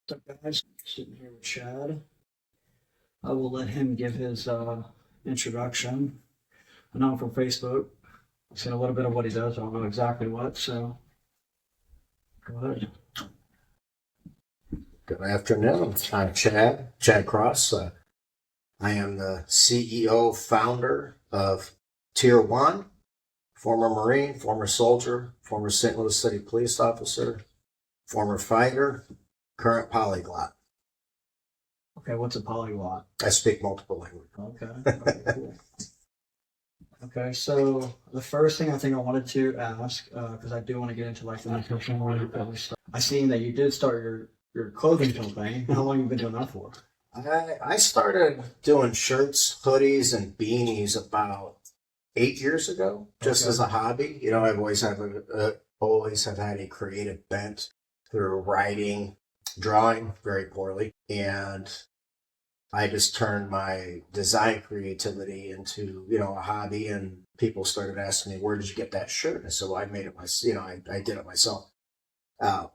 So guys, sitting here with Chad. I will let him give his introduction. I know him from Facebook. I've seen a little bit of what he does. I don't know exactly what, so go ahead. Good afternoon. I'm Chad Cross. I am the CEO, founder of Tier 1, former Marine, former soldier, former St. Louis City police officer, former fighter, current polyglot. Okay, what's a polyglot? I speak multiple languages. Okay, very cool. Okay, so the first thing I think I wanted to ask, because I do want to get into like the nutrition stuff. I seen that you did start your clothing company. How long you been doing that for? I started doing shirts, hoodies, and beanies about 8 years ago, just Okay. as a hobby. You know, I've always have had a creative bent through writing, drawing very poorly, and I just turned my design creativity into, a hobby, and people started asking me, where did you get that shirt? And so I made it myself, I did it myself. Uh,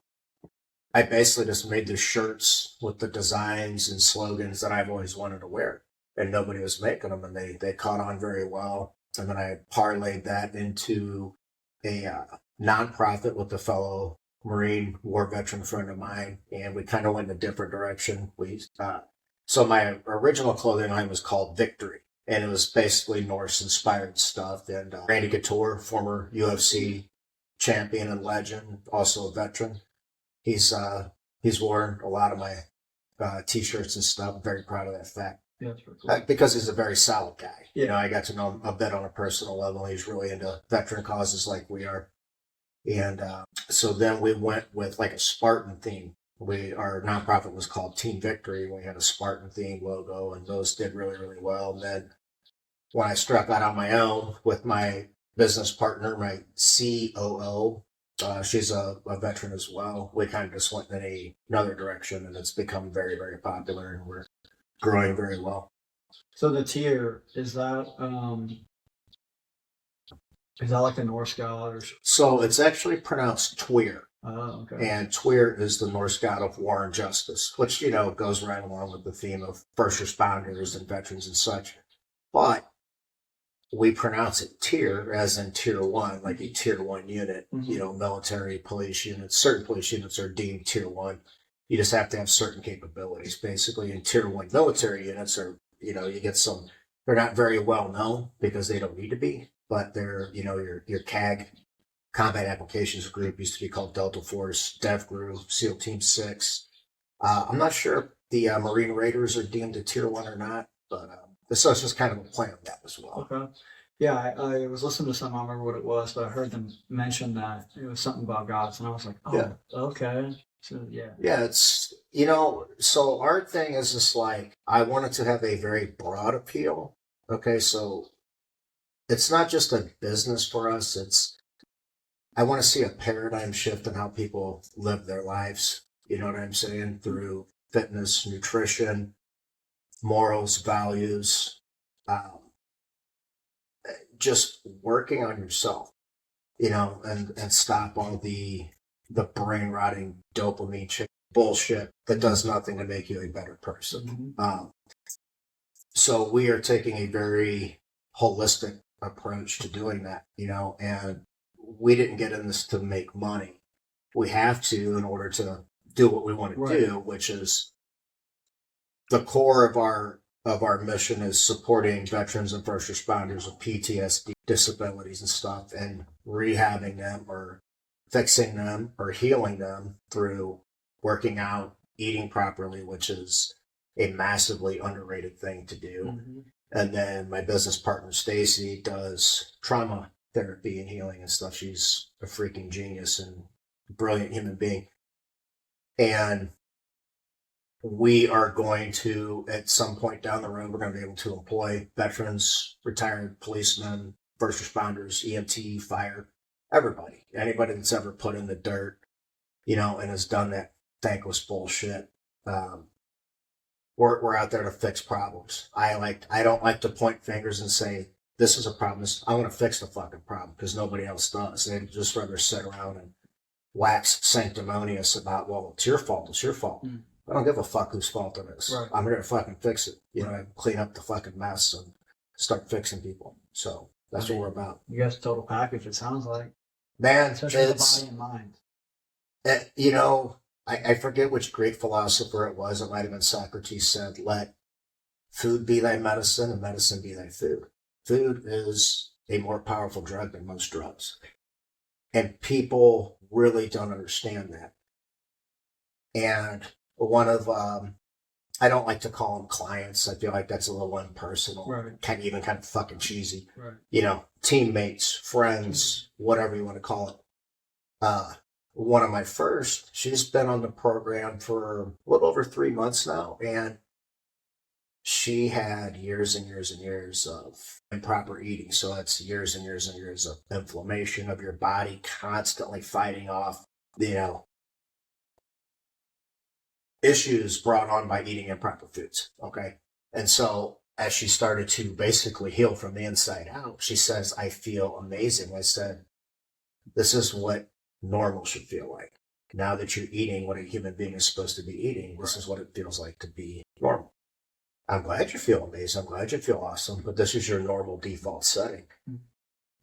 I basically just made the shirts with the designs and slogans that I've always wanted to wear, and nobody was making them, and they caught on very well. And then I parlayed that into a nonprofit with a fellow Marine war veteran friend of mine, and we kind of went in a different direction. So my original clothing line was called Victory, and it was basically Norse inspired stuff. And Randy Couture, former UFC champion and legend, also a veteran, he's worn a lot of my t-shirts and stuff. I'm very proud of that fact. Yeah, that's pretty cool. Because he's a very solid guy. Yeah. I got to know him a bit on a personal level. He's really into veteran causes like we are. And so then we went with like a Spartan theme. Our nonprofit was called Team Victory. We had a Spartan themed logo, and those did really, really well. And then when I struck out on my own with my business partner, my COO, she's a veteran as well. We kind of just went in another direction, and it's become very, very popular, and we're growing very well. So the tier is that like a Norse god or? So it's actually pronounced Tyr. Oh, okay. And Tyr is the Norse god of war and justice, which, goes right along with the theme of first responders and veterans and such. But we pronounce it tier as in tier 1, like a tier 1 unit. Mhm. Military police units, certain police units are deemed tier 1. You just have to have certain capabilities. Basically, in tier 1 military units you get some, they're not very well known because they don't need to be, but they're, your CAG, Combat Applications Group, used to be called Delta Force, Dev Group, SEAL Team 6. I'm not sure if the Marine Raiders are deemed a tier 1 or not, but so it's just kind of a plan of that as well. Okay. Yeah, I was listening to something. I don't remember what it was, but I heard them mention that it was something about gods, and I was like, oh, yeah. Okay. So yeah. Yeah, it's so our thing is just like I wanted to have a very broad appeal. Okay, so it's not just a business for us. I want to see a paradigm shift in how people live their lives. You know what I'm saying? Through fitness, nutrition, morals, values, just working on yourself, and stop all the brain rotting dopamine bullshit that does nothing to make you a better person. Mm-hmm. So we are taking a very holistic approach to doing that, and we didn't get in this to make money. We have to in order to do what we want to do, which is the core of our mission is supporting veterans and first responders with PTSD, disabilities and stuff, and rehabbing them or fixing them or healing them through working out, eating properly, which is a massively underrated thing to do. Mm-hmm. And then my business partner, Stacy, does trauma therapy and healing and stuff. She's a freaking genius and brilliant human being. And we are going to, at some point down the road, we're going to be able to employ veterans, retired policemen, first responders, EMT, fire, everybody, anybody that's ever put in the dirt, and has done that thankless bullshit. We're out there to fix problems. I don't like to point fingers and say, this is a problem. I want to fix the fucking problem because nobody else does. They'd just rather sit around and wax sanctimonious about, well, it's your fault. It's your fault. I don't give a fuck whose fault it is. Right. I'm here to fucking fix it. You know, and clean up the fucking mess and start fixing people. So that's what we're about. You guys total package, it sounds like. Man, Especially the it's, body and mind. you know, I forget which Greek philosopher it was. It might have been Socrates said, let food be thy medicine and medicine be thy food. Food is a more powerful drug than most drugs. And people really don't understand that. And one of, I don't like to call them clients. I feel like that's a little impersonal, Right. kind of fucking cheesy. Right. You know, teammates, friends, whatever you want to call it. One of my first, she's been on the program for a little over 3 months now, and she had years and years and years of improper eating. So that's years and years and years of inflammation of your body, constantly fighting off, you know, issues brought on by eating improper foods. Okay. And so as she started to basically heal from the inside out, she says, I feel amazing. I said, this is what normal should feel like. Now that you're eating what a human being is supposed to be eating, this is what it feels like to be normal. I'm glad you feel amazing. I'm glad you feel awesome, but this is your normal default setting.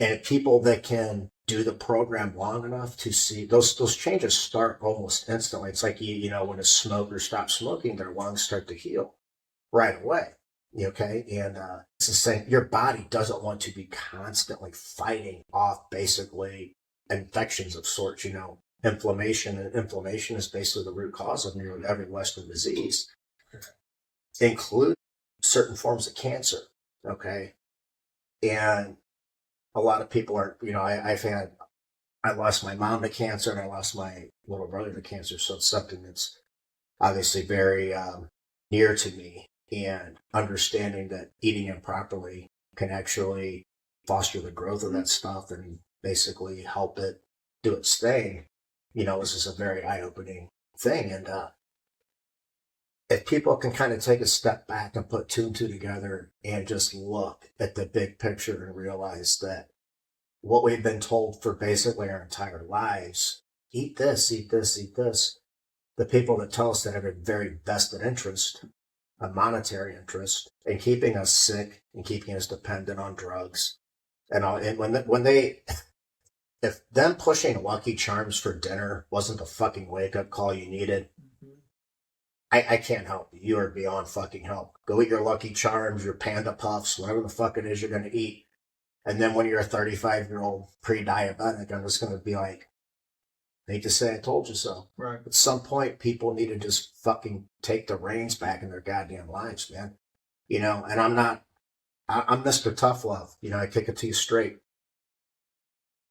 And people that can do the program long enough to see those changes start almost instantly. It's like, you know, when a smoker stops smoking, their lungs start to heal right away. Okay. And it's the same. Your body doesn't want to be constantly fighting off basically infections of sorts, you know, inflammation. And inflammation is basically the root cause of nearly every Western disease, include certain forms of cancer. Okay. And a lot of people are, you know, I lost my mom to cancer and I lost my little brother to cancer. So it's something that's obviously very near to me, and understanding that eating improperly can actually foster the growth of that stuff and basically help it do its thing. You know, this is a very eye-opening thing. And if people can kind of take a step back and put two and two together and just look at the big picture and realize that what we've been told for basically our entire lives, eat this, eat this, eat this. The people that tell us that have a very vested interest, a monetary interest, in keeping us sick and keeping us dependent on drugs. And all, and when they, if them pushing Lucky Charms for dinner wasn't the fucking wake-up call you needed, I can't help you. You are beyond fucking help. Go eat your Lucky Charms, your Panda Puffs, whatever the fuck it is you're going to eat. And then when you're a 35-year-old pre-diabetic, I'm just going to be like, hate to say I told you so. Right. At some point, people need to just fucking take the reins back in their goddamn lives, man. You know, and I'm Mr. Tough Love. You know, I kick it to you straight.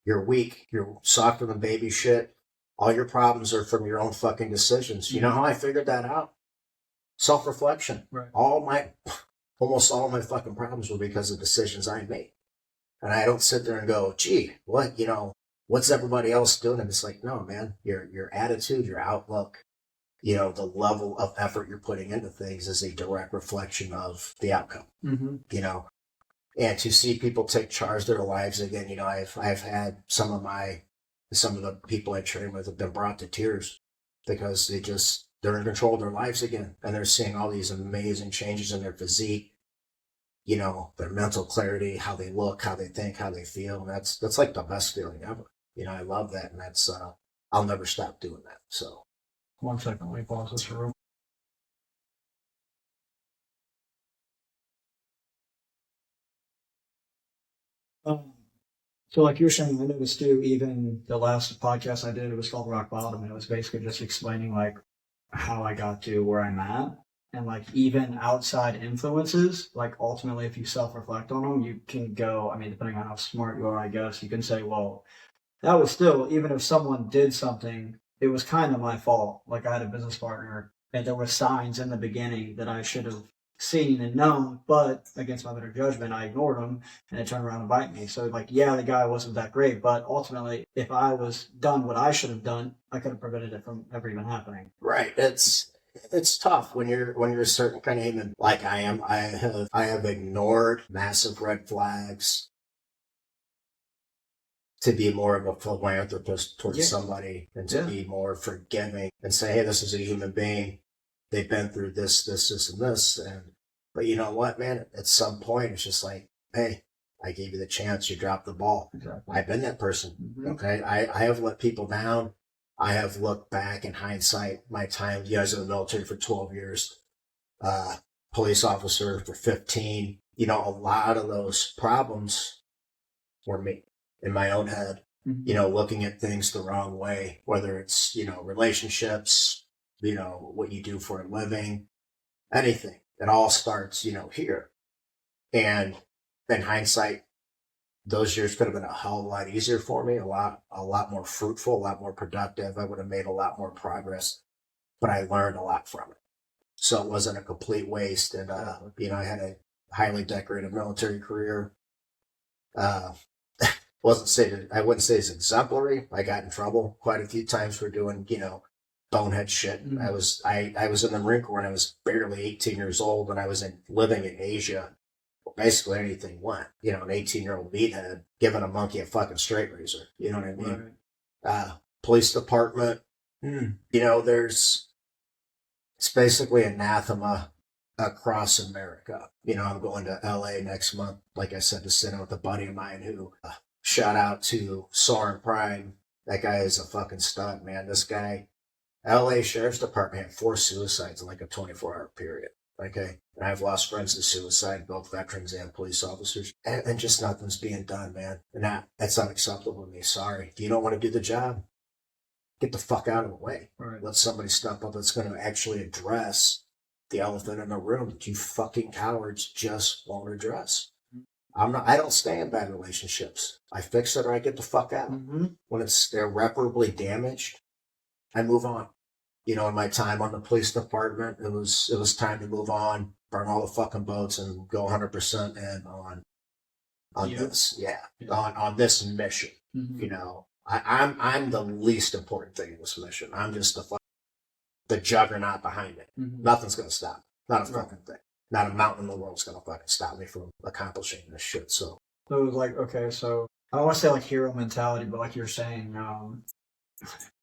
You're weak. You're softer than baby shit. All your problems are from your own fucking decisions. You know how I figured that out? Self-reflection. Right. Almost all my fucking problems were because of decisions I made. And I don't sit there and go, gee, what, you know, what's everybody else doing? And it's like, no, man, your attitude, your outlook, you know, the level of effort you're putting into things is a direct reflection of the outcome, you know. And to see people take charge of their lives again, you know, I've had some of the people I train with have been brought to tears because they're in control of their lives again. And they're seeing all these amazing changes in their physique, you know, their mental clarity, how they look, how they think, how they feel. And that's like the best feeling ever. You know, I love that. And that's, I'll never stop doing that. So 1 second, let me pause this room. So like you were saying, I noticed too, even the last podcast I did, it was called Rock Bottom, and it was basically just explaining like how I got to where I'm at. And like even outside influences, like ultimately if you self-reflect on them, you can go, I mean, depending on how smart you are, I guess, you can say, well, that was still, even if someone did something, it was kind of my fault. Like I had a business partner and there were signs in the beginning that I should have seen and known, but against my better judgment, I ignored them and it turned around and bite me. So like, yeah, the guy wasn't that great, but ultimately, if I was done what I should have done, I could have prevented it from ever even happening. right. It's tough when you're a certain kind of human like I am. I have ignored massive red flags to be more of a philanthropist towards somebody and to be more forgiving and say, hey, this is a human being. they've been through this, and this. But you know what, man? At some point, it's just like, hey, I gave you the chance. You dropped the ball. Exactly. I've been that person. Mm-hmm. Okay. I have let people down. I have looked back in hindsight, my time, you guys in the military for 12 years, police officer for 15. You know, a lot of those problems were me in my own head, Mm-hmm. you know, looking at things the wrong way, whether it's, you know, relationships, you know, what you do for a living, anything. It all starts, you know, here. And in hindsight, those years could have been a hell of a lot easier for me, a lot more fruitful, a lot more productive. I would have made a lot more progress, but I learned a lot from it. So it wasn't a complete waste. And, you know, I had a highly decorated military career. I wouldn't say it's exemplary. I got in trouble quite a few times for doing, you know, bonehead shit. Mhm. I was in the Marine Corps when I was barely 18 years old, and I was living in Asia. Basically anything went. You know, an 18-year-old meathead giving a monkey a fucking straight razor. You know what I mean? Right. Police department. You know, it's basically anathema across America. You know, I'm going to LA next month, like I said, to sit in with a buddy of mine who, shout out to Soren Prime. That guy is a fucking stud, man. This guy, LA Sheriff's Department had 4 suicides in like a 24-hour period. Okay. And I've lost friends to suicide, both veterans and police officers. And just nothing's being done, man. And that's unacceptable to me. Sorry. If you don't want to do the job, get the fuck out of the way. Right. Let somebody step up that's going to actually address the elephant in the room that you fucking cowards just won't address. I don't stay in bad relationships. I fix it or I get the fuck out. Mm-hmm. When it's irreparably damaged, I move on. You know, in my time on the police department, it was time to move on, burn all the fucking boats, and go 100% in on this. Yeah, on this mission. Mm-hmm. You know, I'm the least important thing in this mission. I'm just the juggernaut behind it. Mm-hmm. Nothing's gonna stop me. Not a fucking thing. Not a mountain in the world's gonna fucking stop me from accomplishing this shit. So it was like, okay, so I don't want to say like hero mentality, but like you're saying,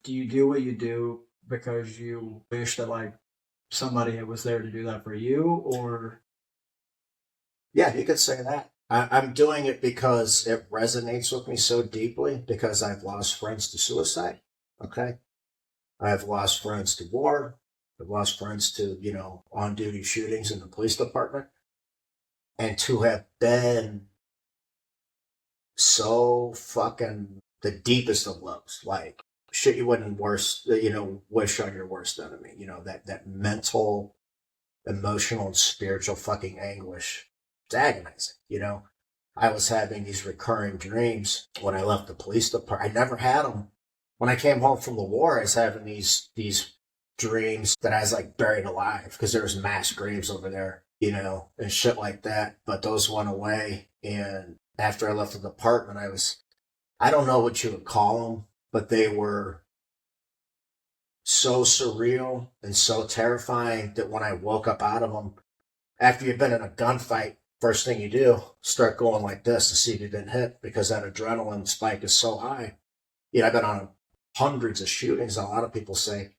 do you do what you do because you wish that like somebody was there to do that for you, or? yeah, you could say that. I'm doing it because it resonates with me so deeply, because I've lost friends to suicide. Okay. I've lost friends to war. I've lost friends to, you know, on-duty shootings in the police department. And to have been so fucking the deepest of lows, like shit you wouldn't wish on your worst enemy. You know, that mental, emotional, and spiritual fucking anguish. It's agonizing, you know. I was having these recurring dreams when I left the police department. I never had them. When I came home from the war, I was having these dreams that I was like buried alive because there was mass graves over there, you know, and shit like that. But those went away. And after I left the department, I don't know what you would call them, but they were so surreal and so terrifying that when I woke up out of them, after you've been in a gunfight, first thing you do, start going like this to see if you've been hit, because that adrenaline spike is so high. You know, I've been on hundreds of shootings. A lot of people say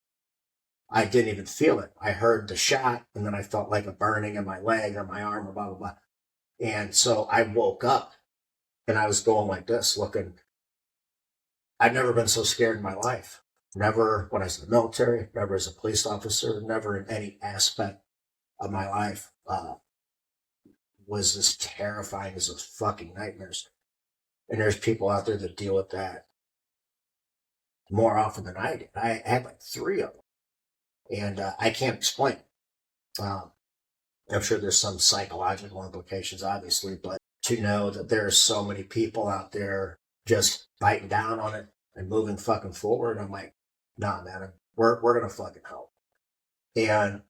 I didn't even feel it. I heard the shot, and then I felt like a burning in my leg or my arm or blah, blah, blah. And so I woke up, and I was going like this, looking. I've never been so scared in my life. Never when I was in the military, never as a police officer, never in any aspect of my life was as terrifying as those fucking nightmares. And there's people out there that deal with that more often than I did. I had like 3 of them. And I can't explain it. I'm sure there's some psychological implications, obviously, but to know that there are so many people out there just biting down on it and moving fucking forward, I'm like, nah, man, we're going to fucking help. And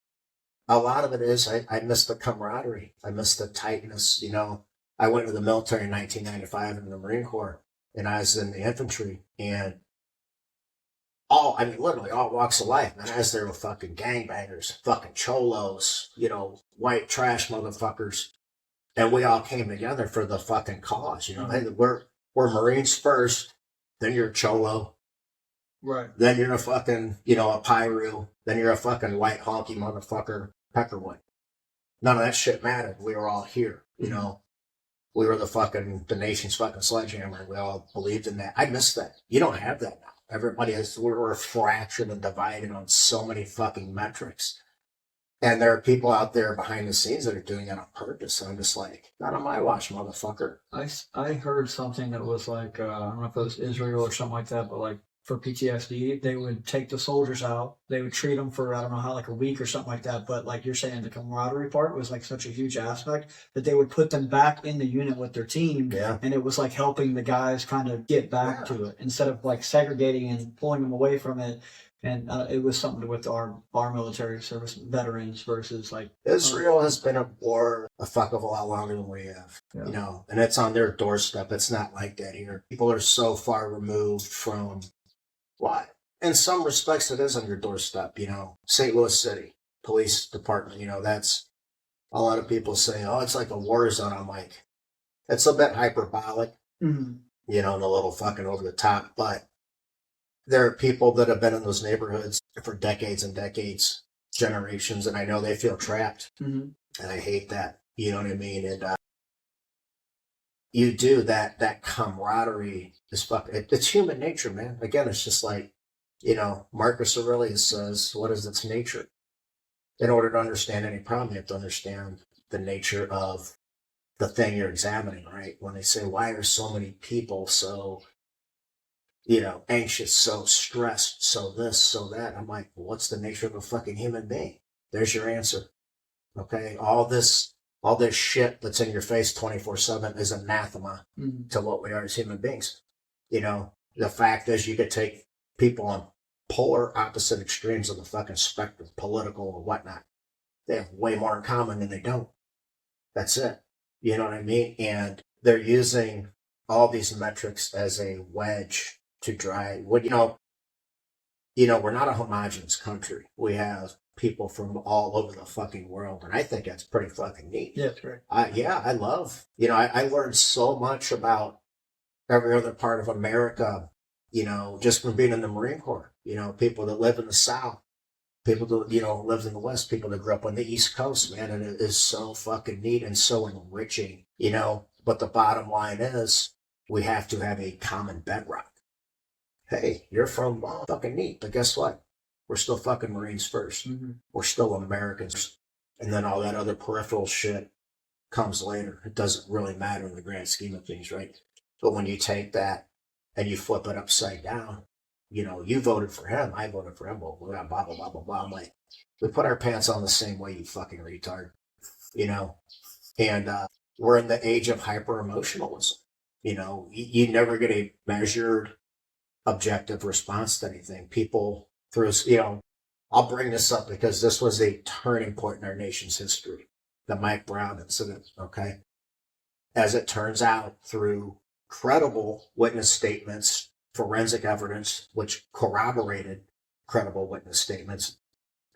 a lot of it is I miss the camaraderie. I miss the tightness. You know, I went to the military in 1995 in the Marine Corps, and I was in the infantry, and literally all walks of life, man. I was there with fucking gangbangers, fucking cholos, you know, white trash motherfuckers. And we all came together for the fucking cause, you know. Hey, we're Marines first, then you're a cholo, Right. Then you're a fucking, you know, a Pyru. Then you're a fucking white honky motherfucker, Peckerwood. None of that shit mattered. We were all here, you know. We were the nation's fucking sledgehammer. We all believed in that. I miss that. You don't have that now. Everybody we're fractured and divided on so many fucking metrics. And there are people out there behind the scenes that are doing it on purpose. I'm just like, not on my watch, motherfucker. I heard something that was like, I don't know if it was Israel or something like that, but like for PTSD, they would take the soldiers out. They would treat them for, I don't know how, like a week or something like that. But like you're saying, the camaraderie part was like such a huge aspect that they would put them back in the unit with their team. Yeah. And it was like helping the guys kind of get back to it instead of like segregating and pulling them away from it. And it was something with our military service veterans versus like Israel has been at war a fuck of a lot longer than we have, Yeah. you know, and it's on their doorstep. It's not like that here. People are so far removed from what, in some respects, it is on your doorstep. You know, St. Louis City Police Department. You know, that's a lot of people say, oh, it's like a war zone. I'm like, it's a bit hyperbolic, Mhm. you know, and a little fucking over the top, but there are people that have been in those neighborhoods for decades and decades, generations, and I know they feel trapped. Mhm. And I hate that. You know what I mean? And you do that camaraderie is it's human nature, man. Again, it's just like, you know, Marcus Aurelius says, what is its nature? In order to understand any problem, you have to understand the nature of the thing you're examining, right? When they say, why are so many people so, you know, anxious, so stressed, so this, so that? I'm like, well, what's the nature of a fucking human being? There's your answer. Okay? All this shit that's in your face 24/7 is anathema to what we are as human beings. You know, the fact is you could take people on polar opposite extremes of the fucking spectrum, political or whatnot. They have way more in common than they don't. That's it. You know what I mean? And they're using all these metrics as a wedge to drive. What, you know, we're not a homogenous country. We have people from all over the fucking world, and I think that's pretty fucking neat. Yeah, that's great. I love, you know, I learned so much about every other part of America, you know, just from being in the Marine Corps. You know, people that live in the South, people that, you know, live in the West, people that grew up on the East Coast, man, and it is so fucking neat and so enriching, you know. But the bottom line is we have to have a common bedrock. Hey, you're from fucking neat, but guess what? We're still fucking Marines first. Mm-hmm. We're still Americans. And then all that other peripheral shit comes later. It doesn't really matter in the grand scheme of things, right? But when you take that and you flip it upside down, you know, you voted for him, I voted for him, well, we got blah, blah, blah, blah, blah. I'm like, we put our pants on the same way, you fucking retard. You know? And we're in the age of hyper-emotionalism. You know, you never get a measured, objective response to anything. People through, you know, I'll bring this up because this was a turning point in our nation's history, the Mike Brown incident, okay? As it turns out, through credible witness statements, forensic evidence, which corroborated credible witness statements,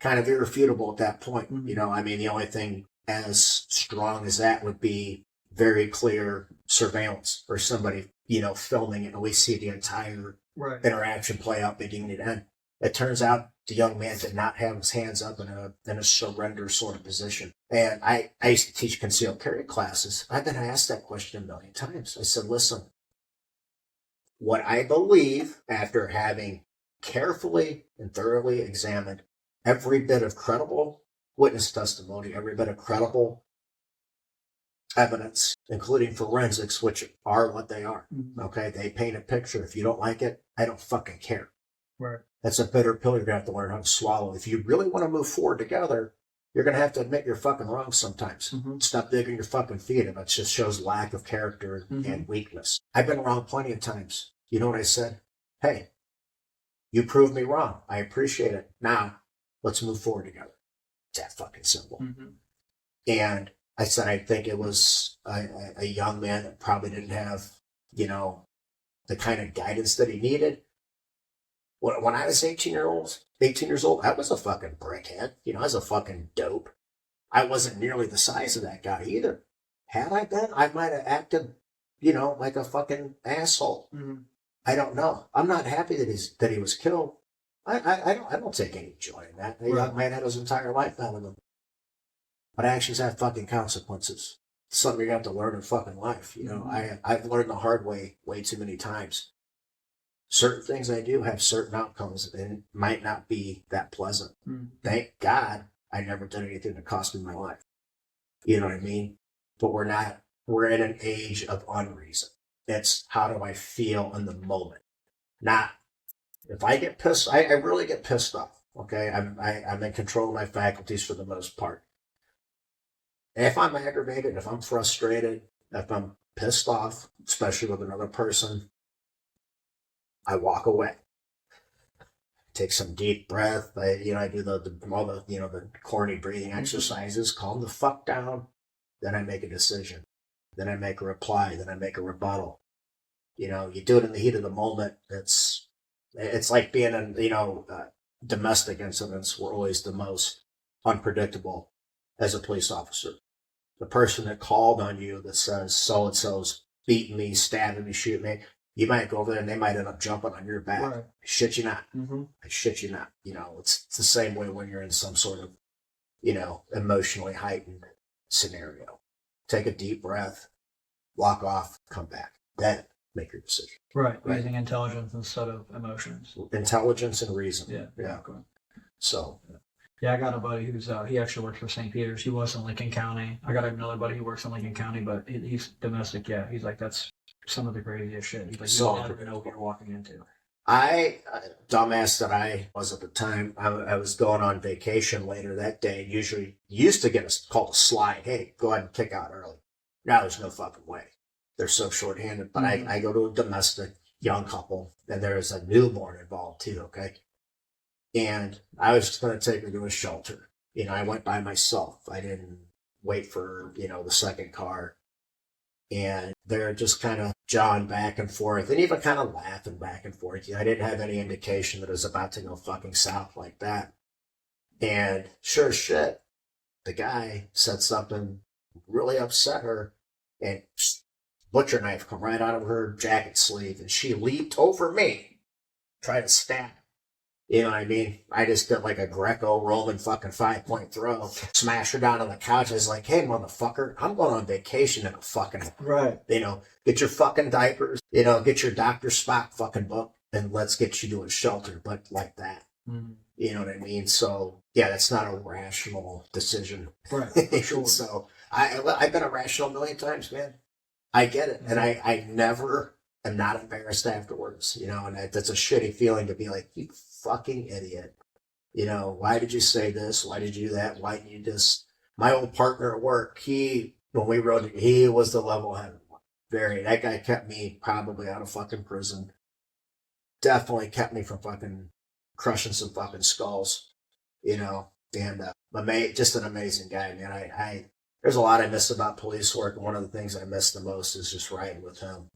kind of irrefutable at that point. Mm-hmm. You know, I mean, the only thing as strong as that would be very clear surveillance or somebody, you know, filming it, and we see the entire interaction play out beginning to end. It turns out the young man did not have his hands up in a surrender sort of position. And I used to teach concealed carry classes. I've been asked that question a million times. I said, listen, what I believe after having carefully and thoroughly examined every bit of credible witness testimony, every bit of credible evidence, including forensics, which are what they are. Mm-hmm. Okay, they paint a picture. If you don't like it, I don't fucking care. Right. That's a bitter pill you're going to have to learn how to swallow. If you really want to move forward together, you're going to have to admit you're fucking wrong sometimes. Mm-hmm. Stop digging your fucking feet. It just shows lack of character and weakness. I've been wrong plenty of times. You know what I said? Hey, you proved me wrong. I appreciate it. Now, let's move forward together. It's that fucking simple. Mm-hmm. And I said, I think it was a young man that probably didn't have, you know, the kind of guidance that he needed. When I was 18 years old, I was a fucking brickhead. You know, I was a fucking dope. I wasn't nearly the size of that guy either. Had I been, I might have acted, you know, like a fucking asshole. Mm-hmm. I don't know. I'm not happy that he was killed. I don't take any joy in that. The young man had his entire life out of him. But actions have fucking consequences. It's something you have to learn in fucking life. You know, I've learned the hard way too many times. Certain things I do have certain outcomes and it might not be that pleasant. Thank God I never did anything that cost me my life. You know what I mean? But we're in an age of unreason. It's how do I feel in the moment? Not if I get pissed, I really get pissed off. Okay. I'm in control of my faculties for the most part. If I'm aggravated, if I'm frustrated, if I'm pissed off, especially with another person, I walk away. Take some deep breath. I do all the the corny breathing exercises. Calm the fuck down. Then I make a decision. Then I make a reply. Then I make a rebuttal. You do it in the heat of the moment. It's like being in domestic incidents were always the most unpredictable as a police officer. The person that called on you that says so and so's beating me, stabbing me, shooting me. You might go over there and they might end up jumping on your back. Right. I shit you not. I shit you not. It's the same way when you're in some sort of, emotionally heightened scenario. Take a deep breath, walk off, come back. Then make your decision. Right. Using intelligence instead of emotions. Intelligence and reason. Yeah. Exactly. So. Yeah, I got a buddy who's he actually works for St. Peter's. He was in Lincoln County. I got another buddy who works in Lincoln County, but he's domestic. Yeah, he's like, that's some of the craziest shit. He's like, you never know what you're walking into. Dumbass that I was at the time, I was going on vacation later that day. Usually used to get called a slide. Hey, go ahead and kick out early. Now there's no fucking way. They're so shorthanded. But I go to a domestic young couple, and there's a newborn involved too, okay? And I was just going to take her to a shelter. I went by myself. I didn't wait for, the second car. And they're just kind of jawing back and forth and even kind of laughing back and forth. I didn't have any indication that it was about to go fucking south like that. And sure as shit, the guy said something really upset her and butcher knife come right out of her jacket sleeve and she leaped over me, tried to stab. You know what I mean? I just did like a Greco-Roman fucking 5-point throw, smash her down on the couch. I was like, hey, motherfucker, I'm going on vacation in a fucking... Right. Get your fucking diapers, get your Dr. Spock fucking book, and let's get you to a shelter, but like that. You know what I mean? So, yeah, that's not a rational decision. Right, sure. So, I've been irrational a million times, man. I get it. And I never am not embarrassed afterwards, and that's a shitty feeling to be like, you fucking idiot. Why did you say this? Why did you do that? Why didn't you just... My old partner at work, when we rode, he was the level-headed one. That guy kept me probably out of fucking prison. Definitely kept me from fucking crushing some fucking skulls, and just an amazing guy, man. There's a lot I miss about police work, and one of the things I miss the most is just riding with him.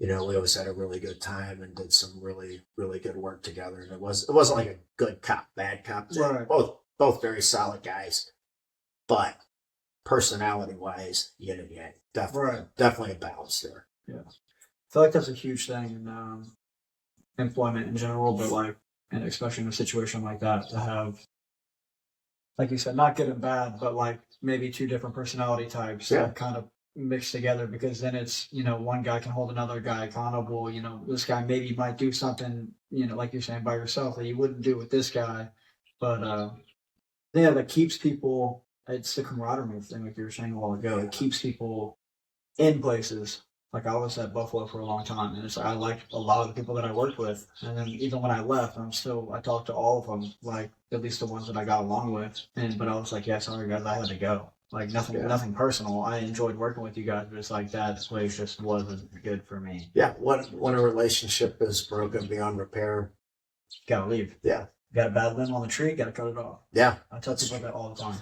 We always had a really good time and did some really, really good work together. And it wasn't like a good cop, bad cop. Right. Both very solid guys, but personality-wise, yin and yang. Definitely a balance there. Yeah, I feel like that's a huge thing in employment in general, but and especially in a situation like that, to have, like you said, not good and bad, but maybe two different personality types that kind of mixed together, because then it's one guy can hold another guy accountable. This guy maybe might do something like you're saying by yourself that you wouldn't do with this guy, but that keeps people. It's the camaraderie thing, like you were saying a while ago. It keeps people in places. Like I was at Buffalo for a long time, and I liked a lot of the people that I worked with. And then even when I left, I talked to all of them, at least the ones that I got along with. But I was like, yeah, sorry guys, I had to go. Nothing personal. I enjoyed working with you guys, but it's like that place just wasn't good for me. Yeah, when a relationship is broken beyond repair, gotta leave. Yeah. Got a bad limb on the tree, gotta cut it off. Yeah. I tell people that all the time.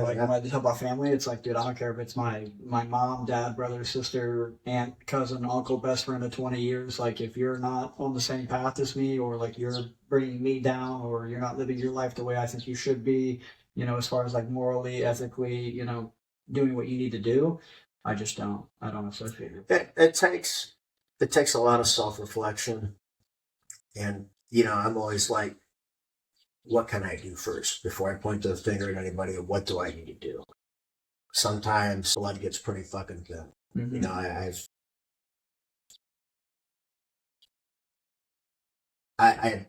When I tell my family, it's like, dude, I don't care if it's my mom, dad, brother, sister, aunt, cousin, uncle, best friend of 20 years. If you're not on the same path as me, or you're bringing me down, or you're not living your life the way I think you should be, as far as morally, ethically, doing what you need to do, I don't associate it. It takes a lot of self-reflection And, I'm always like, what can I do first before I point the finger at anybody? What do I need to do? Sometimes blood gets pretty fucking thin. Mm-hmm.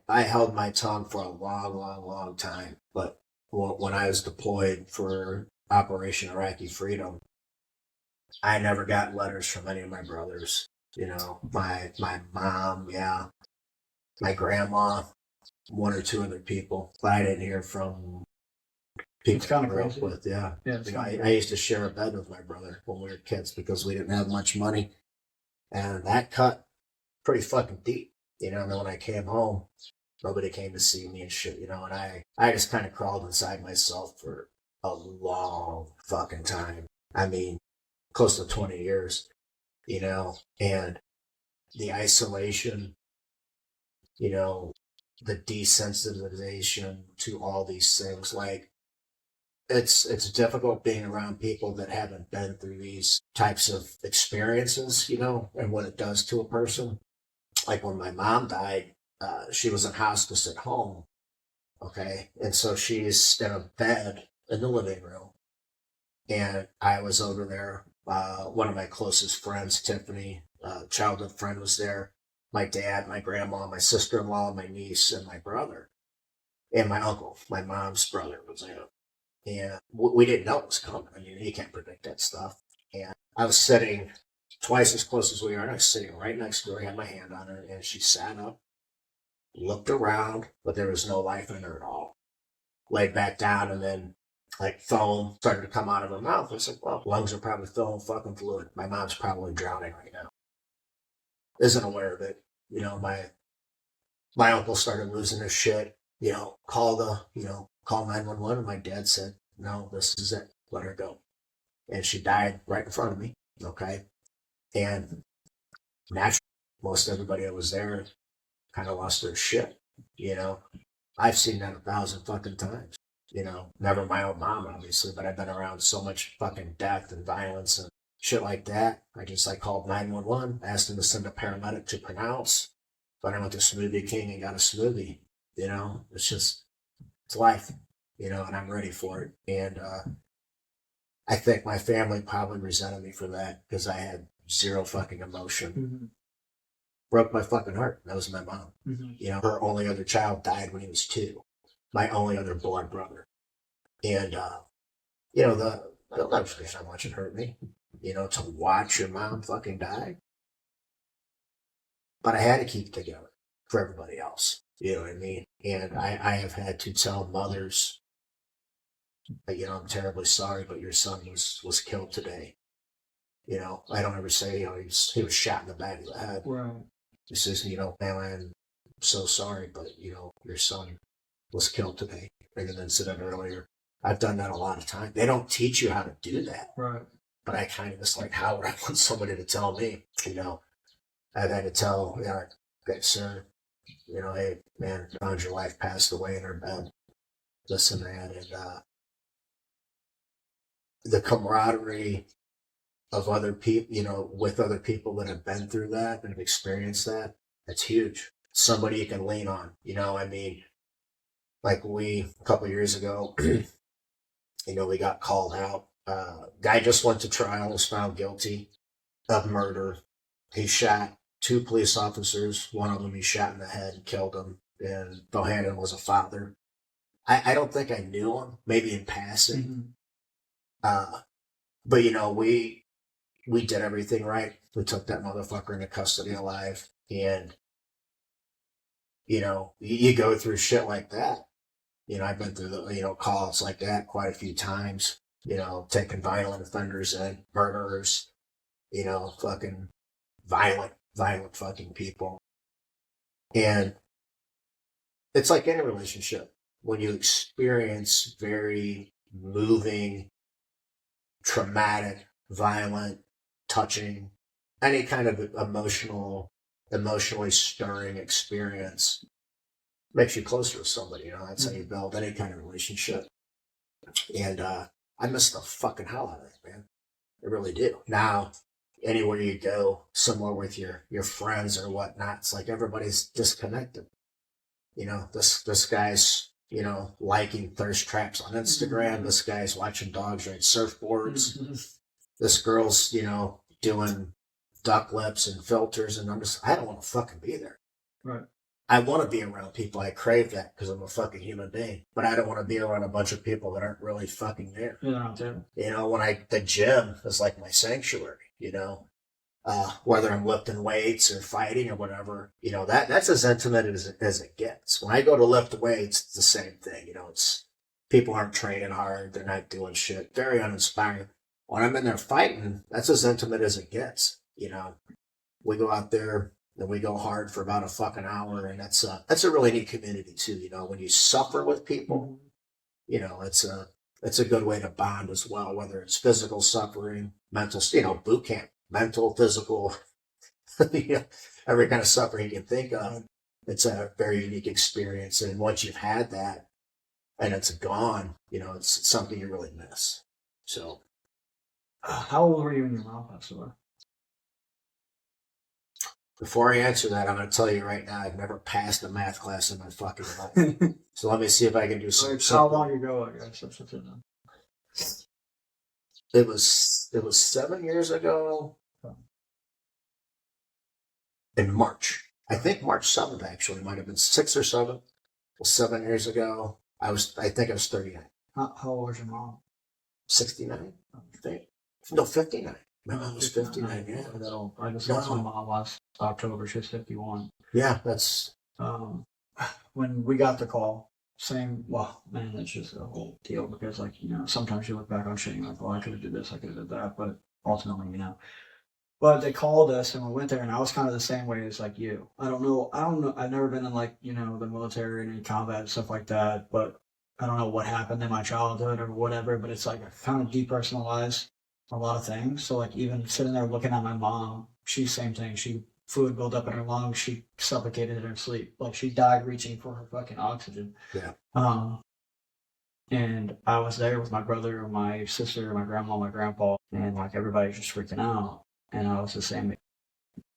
I held my tongue for a long, long, long time. But when I was deployed for Operation Iraqi Freedom, I never got letters from any of my brothers. My mom, yeah, my grandma, one or two other people, but I didn't hear from people It's kind I of grew up crazy. with. Yeah, Yeah, it's I used to share a bed with my brother when we were kids because we didn't have much money, and that cut pretty fucking deep. And then when I came home, nobody came to see me and shit. And I just kind of crawled inside myself for a long fucking time. I mean, close to 20 years. And the isolation, the desensitization to all these things. Like, it's difficult being around people that haven't been through these types of experiences, and what it does to a person. Like when my mom died, she was in hospice at home. Okay. And so she's in a bed in the living room. And I was over there. One of my closest friends, Tiffany, childhood friend, was there. My dad, my grandma, my sister-in-law, my niece, and my brother. And my uncle, my mom's brother, was there. And we didn't know it was coming. I mean, you can't predict that stuff. And I was sitting twice as close as we are, and I was sitting right next to her. I had my hand on her, and she sat up, looked around, but there was no life in her at all. Laid back down, and then like foam started to come out of her mouth. I was like, well, lungs are probably full of fucking fluid. My mom's probably drowning right now. Isn't aware of it. My uncle started losing his shit. Call 911. And my dad said, no, this is it. Let her go. And she died right in front of me. Okay. And naturally, most everybody that was there kind of lost their shit. I've seen that 1,000 fucking times. Never my own mom, obviously, but I've been around so much fucking death and violence and shit like that. I called 911, asked them to send a paramedic to pronounce. But I went to Smoothie King and got a smoothie. It's life, and I'm ready for it. And I think my family probably resented me for that because I had zero fucking emotion. Mm-hmm. Broke my fucking heart. That was my mom. Mm-hmm. Her only other child died when he was 2. My only other blood brother. And, I'll never forget how much it hurt me, to watch your mom fucking die. But I had to keep it together for everybody else. You know what I mean? And I have had to tell mothers, I'm terribly sorry, but your son was killed today. I don't ever say, he was shot in the back of the head. Right. He says, man, I'm so sorry, but, your son was killed today in an incident earlier. I've done that a lot of times. They don't teach you how to do that. Right. But I kind of just like, how would I want somebody to tell me? I've had to tell, okay, sir, hey, man, found your wife passed away in her bed. This and that. And the camaraderie of other people, with other people that have been through that and have experienced that, that's huge. Somebody you can lean on, like a couple of years ago, we got called out. Guy just went to trial, was found guilty of murder. He shot 2 police officers. One of them he shot in the head and killed him. And Bohannon was a father. I don't think I knew him, maybe in passing. Mm-hmm. But we did everything right. We took that motherfucker into custody alive. And, you go through shit like that. I've been through the, calls like that quite a few times, taking violent offenders in, murderers, fucking violent fucking people. And it's like any relationship. When you experience very moving, traumatic, violent, touching, any kind of emotionally stirring experience, makes you closer with somebody. That's how you build any kind of relationship. And I miss the fucking hell out of it, man. I really do. Now, anywhere you go, somewhere with your friends or whatnot, it's like everybody's disconnected. You know, this guy's, you know, liking thirst traps on Instagram. This guy's watching dogs ride surfboards. This girl's, you know, doing duck lips and filters, and I don't want to fucking be there. Right. I want to be around people. I crave that because I'm a fucking human being. But I don't want to be around a bunch of people that aren't really fucking there. Yeah, not there. You know, the gym is like my sanctuary, you know, whether I'm lifting weights or fighting or whatever, you know, that's as intimate as it gets. When I go to lift weights, it's the same thing. You know, it's people aren't training hard. They're not doing shit. Very uninspiring. When I'm in there fighting, that's as intimate as it gets. You know, we go out there and we go hard for about a fucking hour, and that's a really neat community too. You know, when you suffer with people, you know, it's a good way to bond as well. Whether it's physical suffering, mental, you know, boot camp, mental, physical, you know, every kind of suffering you can think of. It's a very unique experience, and once you've had that, and it's gone, you know, it's something you really miss. So, how old were you when your mom passed away? before I answer that, I'm going to tell you right now, I've never passed a math class in my fucking life. So let me see if I can do some. How long ago? I guess that's what it is. It was 7 years ago. In March, I think March 7th actually, might have been 6 or 7. Well, 7 years ago, I think I was 39. How old was your mom? 69, I think. No, 59. My mom was 59, yeah. I just lost my mom last October. She was 51. Yeah, that's... when we got the call, well, man, it's just a whole deal because, like, you know, sometimes you look back on shit and you're like, well, I could have did this, I could have did that, but ultimately, you know. But they called us and we went there, and I was kind of the same way as like you. I don't know. I've never been in, like, you know, the military and any combat and stuff like that, but I don't know what happened in my childhood or whatever, but it's like I kind of depersonalized a lot of things. So, like, even sitting there looking at my mom, she's same thing. Fluid built up in her lungs. She suffocated in her sleep. Like, she died reaching for her fucking oxygen. Yeah. And I was there with my brother, my sister, my grandma, my grandpa, and like everybody's just freaking out. And I was the same,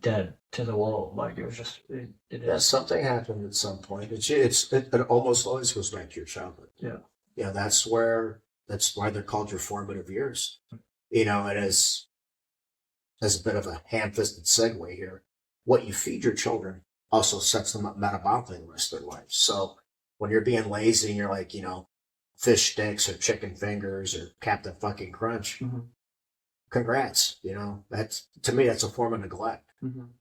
dead to the world. Like, it was just, Yeah, something happened at some point. It almost always goes back to your childhood. Yeah. Yeah, that's why they're called your formative years. You know, and as a bit of a ham-fisted segue here, what you feed your children also sets them up metabolically the rest of their life. So when you're being lazy and you're like, you know, fish sticks or chicken fingers or Captain fucking Crunch, congrats. You know, to me, that's a form of neglect.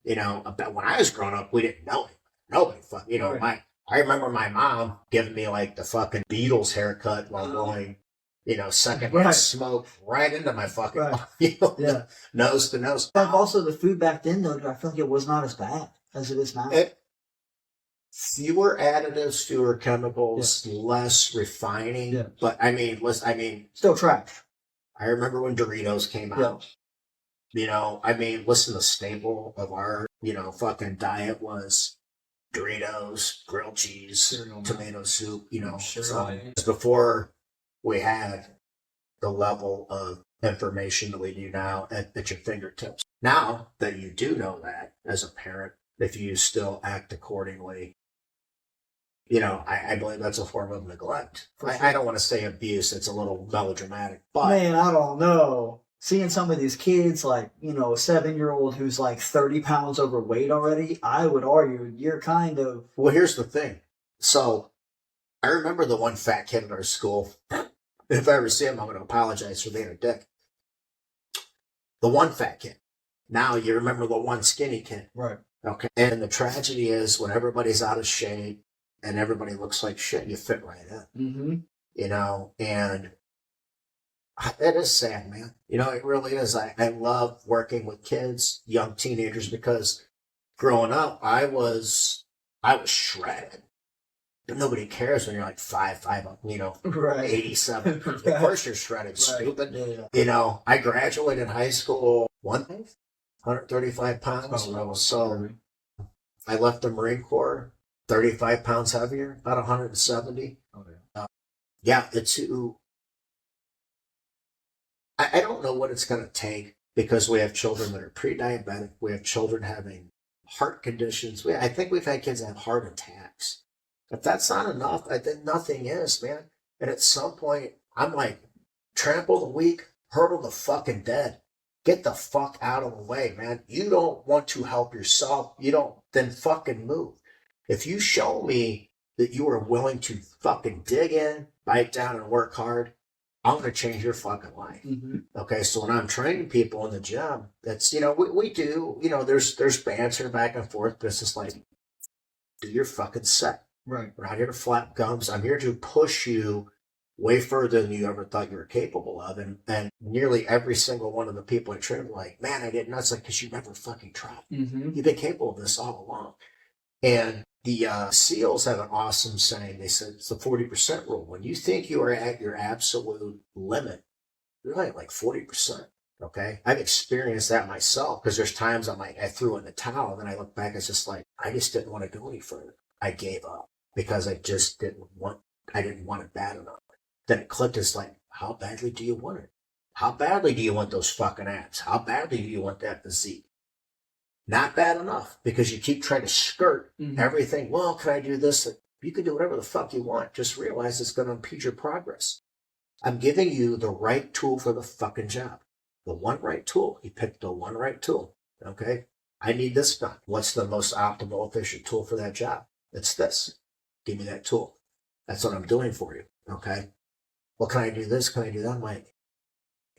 You know, when I was growing up, we didn't know it. Nobody you know, right. I remember my mom giving me like the fucking Beatles haircut while going, you know, secondhand smoke right into my fucking, you know, nose to nose. But also the food back then, though, I feel like it was not as bad as it is now. Fewer additives, fewer chemicals, less refining. Yeah. But I mean, still trash. I remember when Doritos came out. You know, I mean, listen, the staple of our, you know, fucking diet was Doritos, grilled cheese, cereal, tomato soup, you know. So before we had the level of information that we do now at your fingertips. Now that you do know that as a parent, if you still act accordingly, you know, I believe that's a form of neglect. I don't want to say abuse. It's a little melodramatic. But man, I don't know. Seeing some of these kids, like, you know, a 7-year-old who's like 30 pounds overweight already, I would argue you're kind of... Well, here's the thing. So I remember the one fat kid in our school. If I ever see him, I'm going to apologize for being a dick. The one fat kid. Now you remember the one skinny kid. Right. Okay. And the tragedy is when everybody's out of shape and everybody looks like shit, you fit right in. You know, and it is sad, man. You know, it really is. I love working with kids, young teenagers, because growing up, I was shredded. But nobody cares when you're like 5'5", you know, 87. Of course you're shredded, stupid. Yeah. You know, I graduated high school 135 pounds. So I left the Marine Corps 35 pounds heavier, about 170. Yeah, I don't know what it's going to take because we have children that are pre-diabetic. We have children having heart conditions. I think we've had kids that have heart attacks. If that's not enough, then nothing is, man. And at some point, I'm like, trample the weak, hurdle the fucking dead. Get the fuck out of the way, man. You don't want to help yourself. You don't, then fucking move. If you show me that you are willing to fucking dig in, bite down, and work hard, I'm going to change your fucking life. Mm-hmm. Okay, so when I'm training people in the gym, that's, we do, there's banter back and forth, but it's just like, do your fucking set. Right. We're not here to flap gums. I'm here to push you way further than you ever thought you were capable of. And nearly every single one of the people I train were like, man, I get nuts, like, because you never fucking tried. Mm-hmm. You've been capable of this all along. And the SEALs have an awesome saying. They said it's the 40% rule. When you think you are at your absolute limit, you're at like 40%. Okay. I've experienced that myself because there's times I'm like, I threw in the towel. And then I look back, it's just like, I just didn't want to go any further. I gave up because I just didn't want it bad enough. Then it clicked. It's like, how badly do you want it? How badly do you want those fucking abs? How badly do you want that physique? Not bad enough because you keep trying to skirt everything. Well, can I do this? You can do whatever the fuck you want. Just realize it's going to impede your progress. I'm giving you the right tool for the fucking job. The one right tool. You picked the one right tool. Okay? I need this done. What's the most optimal, efficient tool for that job? It's this. Give me that tool. That's what I'm doing for you. Okay? Well, can I do this? Can I do that? I'm like,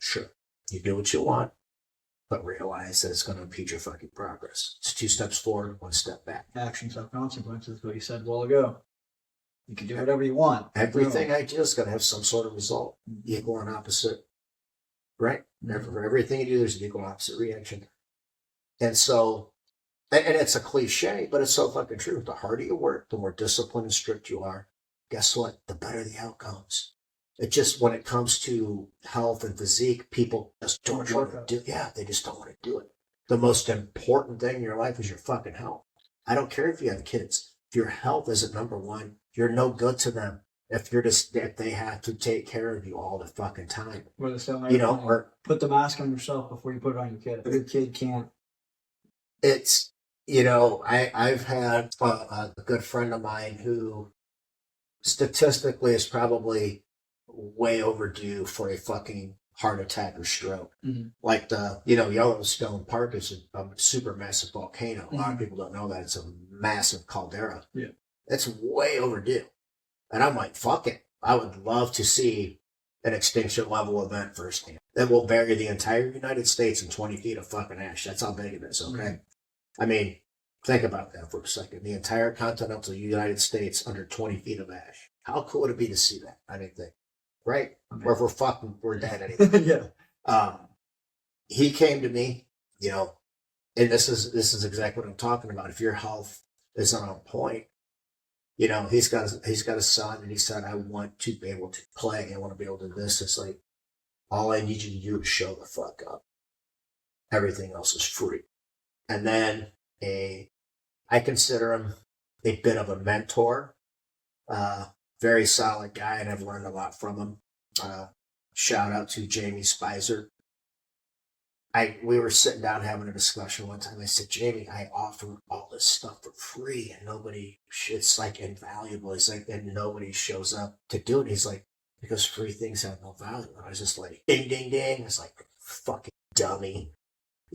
sure. You do what you want, but realize that it's going to impede your fucking progress. It's 2 steps forward, 1 step back. Actions have consequences, what you said a while ago. You can do whatever you want. Everything I do is going to have some sort of result. Equal and opposite. Right? For everything you do, there's an equal opposite reaction. And so, and it's a cliche, but it's so fucking true. The harder you work, the more disciplined and strict you are. Guess what? The better the outcomes. It just, when it comes to health and physique, people just don't want to do it. Yeah, they just don't want to do it. The most important thing in your life is your fucking health. I don't care if you have kids. If your health isn't number one, you're no good to them. If they have to take care of you all the fucking time. Or put the mask on yourself before you put it on your kid. If your kid can't. It's, I've had a good friend of mine who statistically is probably way overdue for a fucking heart attack or stroke. Mm-hmm. Like Yellowstone Park is a super massive volcano. A lot of people don't know that. It's a massive caldera. Yeah. It's way overdue. And I'm like, fuck it. I would love to see an extinction level event firsthand that will bury the entire United States in 20 feet of fucking ash. That's how big it is, okay? Mm-hmm. I mean, think about that for a second. The entire continental United States under 20 feet of ash. How cool would it be to see that? I didn't think. Right? Okay. Or if we're dead anyway. Yeah. He came to me, and this is exactly what I'm talking about. If your health isn't on point, he's got a son, and he said, I want to be able to play. I want to be able to do this. It's like, all I need you to do is show the fuck up. Everything else is free. And then I consider him a bit of a mentor. Very solid guy, and I've learned a lot from him. Shout out to Jamie Spicer. We were sitting down having a discussion one time. I said, Jamie, I offer all this stuff for free, and it's like invaluable. He's like, and nobody shows up to do it. He's like, because free things have no value. And I was just like, ding, ding, ding. It's like, fucking dummy,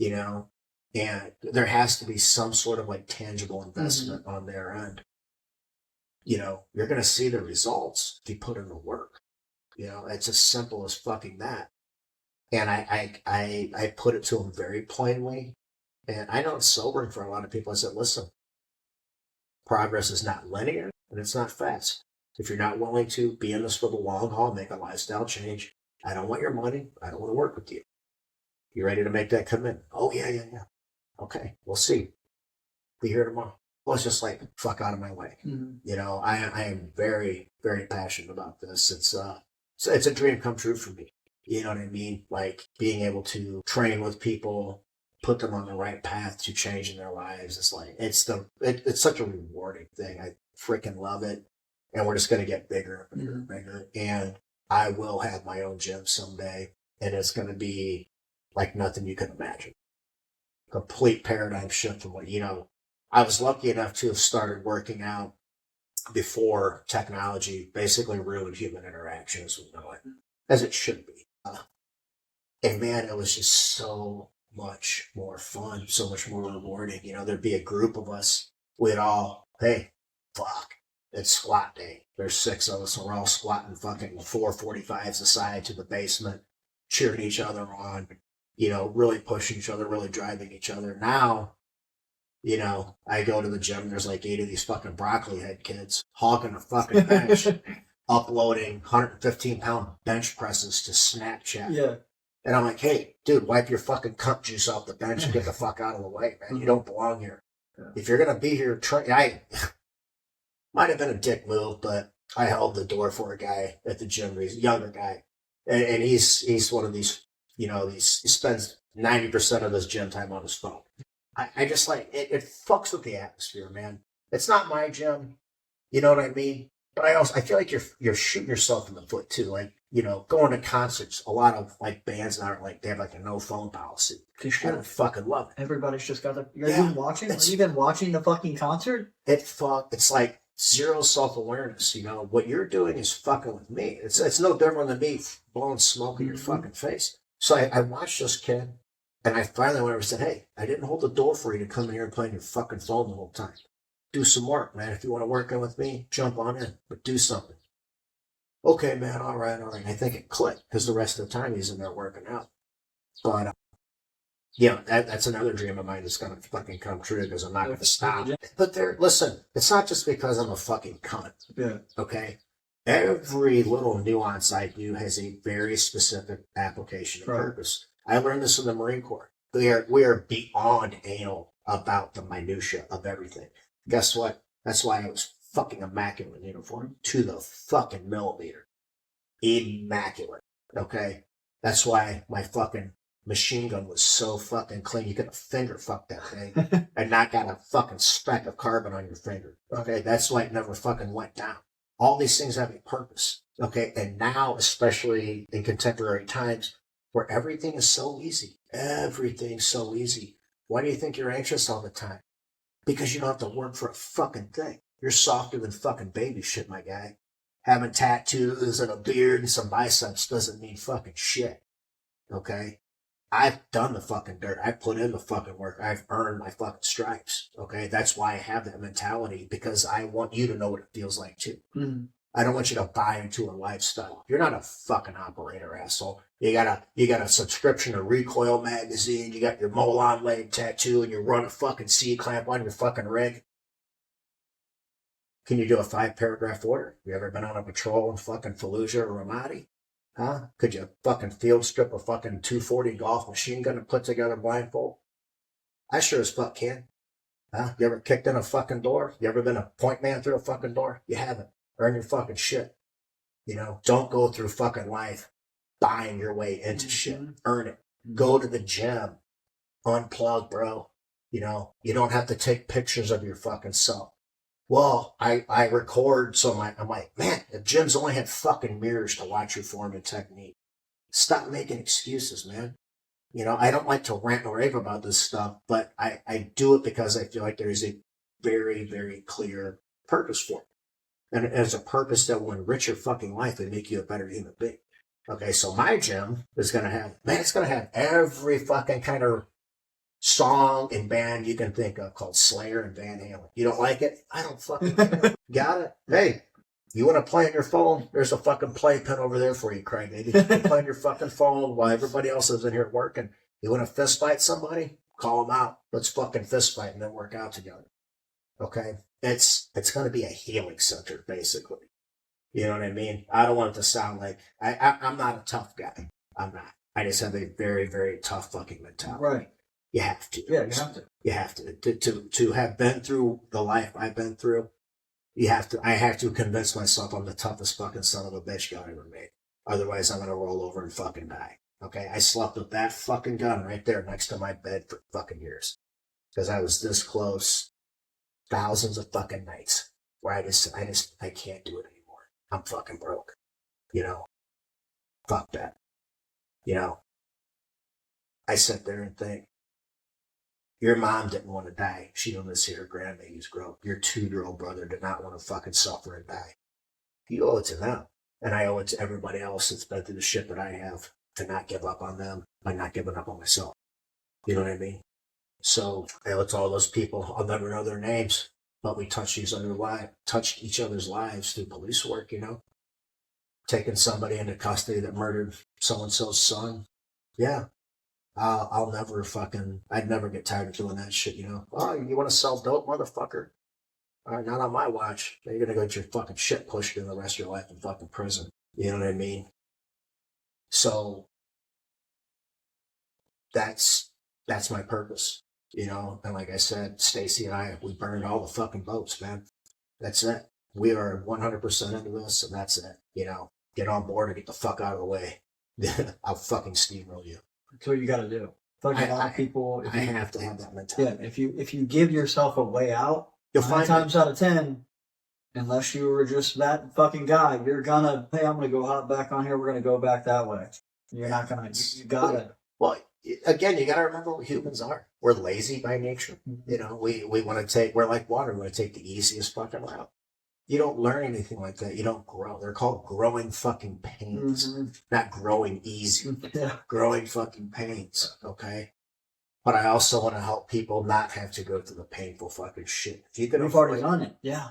and there has to be some sort of like tangible investment on their end. You're going to see the results if you put in the work. It's as simple as fucking that. And I put it to him very plainly. And I know it's sobering for a lot of people. I said, listen, progress is not linear and it's not fast. If you're not willing to be in this for the long haul, make a lifestyle change, I don't want your money. I don't want to work with you. You ready to make that commitment? Oh, yeah. Okay, we'll see. Be here tomorrow. Well, it's just like, fuck out of my way. Mm-hmm. I am very, very passionate about this. It's a dream come true for me. You know what I mean? Like being able to train with people, put them on the right path to changing their lives. It's like, it's such a rewarding thing. I freaking love it. And we're just going to get bigger and bigger and bigger. And I will have my own gym someday. And it's going to be like nothing you can imagine. Complete paradigm shift from what, I was lucky enough to have started working out before technology basically ruined human interaction as we know it, as it should be. And man, it was just so much more fun, so much more rewarding. There'd be a group of us. We'd all, hey, fuck, it's squat day. There's 6 of us, and we're all squatting fucking 445s aside to the basement, cheering each other on, really pushing each other, really driving each other. Now, I go to the gym, there's like 8 of these fucking broccoli head kids hogging a fucking bench, uploading 115-pound bench presses to Snapchat. Yeah. And I'm like, hey, dude, wipe your fucking cunt juice off the bench and get the fuck out of the way, man. You don't belong here. Yeah. If you're going to be here, I might have been a dick move, but I held the door for a guy at the gym. He's a younger guy. And he's one of these, he spends 90% of his gym time on his phone. I just like, it fucks with the atmosphere, man. It's not my gym. You know what I mean? But I feel like you're shooting yourself in the foot too. Like, going to concerts, a lot of like bands now are like, they have like a no phone policy. I don't fucking love it. Everybody's just got Are you even watching the fucking concert? It's like zero self-awareness. What you're doing is fucking with me. It's no different than me blowing smoke in your fucking face. So I watched this kid, and I finally went over and said, hey, I didn't hold the door for you to come in here and play on your fucking phone the whole time. Do some work, man. If you want to work in with me, jump on in, but do something. Okay, man, all right. I think it clicked because the rest of the time he's in there working out. But, that's another dream of mine that's going to fucking come true because I'm not going to stop. But listen, it's not just because I'm a fucking cunt. Yeah. Okay? Every little nuance I do has a very specific application and purpose. I learned this in the Marine Corps. We are beyond anal about the minutia of everything. Guess what? That's why I was fucking immaculate in uniform to the fucking millimeter. Immaculate. Okay? That's why my fucking machine gun was so fucking clean. You could have finger fucked that thing and not got a fucking speck of carbon on your finger. Okay? That's why it never fucking went down. All these things have a purpose. Okay? And now, especially in contemporary times, where everything is so easy. Everything's so easy. Why do you think you're anxious all the time? Because you don't have to work for a fucking thing. You're softer than fucking baby shit, my guy. Having tattoos and a beard and some biceps doesn't mean fucking shit. Okay? I've done the fucking dirt. I've put in the fucking work. I've earned my fucking stripes. Okay? That's why I have that mentality, because I want you to know what it feels like too. Mm-hmm. I don't want you to buy into a lifestyle. You're not a fucking operator, asshole. You got a subscription to Recoil magazine. You got your Molon leg tattoo, and you run a fucking C-clamp on your fucking rig. Can you do a 5-paragraph order? You ever been on a patrol in fucking Fallujah or Ramadi? Huh? Could you fucking field strip a fucking 240 golf machine gun and put together blindfold? I sure as fuck can. Huh? You ever kicked in a fucking door? You ever been a point man through a fucking door? You haven't. Earn your fucking shit. Don't go through fucking life buying your way into shit. Earn it. Go to the gym. Unplug, bro. You don't have to take pictures of your fucking self. Well, I record, so I'm like, man, the gym's only had fucking mirrors to watch your form and technique. Stop making excuses, man. I don't like to rant or rave about this stuff, but I do it because I feel like there's a very, very clear purpose for it. And it's a purpose that will enrich your fucking life and make you a better human being. Okay, so my gym is going to have, it's going to have every fucking kind of song and band you can think of called Slayer and Van Halen. You don't like it? I don't fucking care. Got it? Hey, you want to play on your phone? There's a fucking playpen over there for you, crybaby. You can play on your fucking phone while everybody else is in here working. You want to fist fight somebody? Call them out. Let's fucking fist fight and then work out together. Okay? It's going to be a healing center, basically. You know what I mean? I don't want it to sound like I'm not a tough guy. I'm not. I just have a very, very tough fucking mentality. Right. You have to. Yeah, you have to. You have to. To have been through the life I've been through, you have to. I have to convince myself I'm the toughest fucking son of a bitch God ever made. Otherwise, I'm going to roll over and fucking die. Okay? I slept with that fucking gun right there next to my bed for fucking years. Because I was this close thousands of fucking nights where I can't do it anymore. I'm fucking broke. Fuck that. I sit there and think, your mom didn't want to die. She wanted to see her grandbabies grow up. Your 2-year-old brother did not want to fucking suffer and die. You owe it to them. And I owe it to everybody else that's been through the shit that I have to not give up on them by not giving up on myself. You know what I mean? So I owe it to all those people. I'll never know their names, but we touched each other's lives through police work, you know? Taking somebody into custody that murdered so-and-so's son. Yeah. I'd never get tired of doing that shit, you know? Oh, you want to sell dope, motherfucker? All right, not on my watch. You're going to go get your fucking shit pushed in the rest of your life in fucking prison. You know what I mean? So that's my purpose, you know? And like I said, Stacy and I, we burned all the fucking boats, man. That's it. We are 100% into this, and that's it. You know, get on board and get the fuck out of the way. I'll fucking steamroll you. That's what you got to do. Fucking a lot of people. I have to have that mentality. Yeah, if you give yourself a way out, you'll 9 find times out of 10, unless you were just that fucking guy, you're gonna, hey, I'm gonna go hop back on here. We're gonna go back that way. You're not gonna. You gotta. Well, again, you gotta remember what humans are. We're lazy by nature. You know, we want to take. We're like water. We want to take the easiest fucking route. You don't learn anything like that. You don't grow. They're called growing fucking pains, not growing easy. Yeah. Growing fucking pains, okay? But I also want to help people not have to go through the painful fucking shit. If you can We've already done it. Yeah.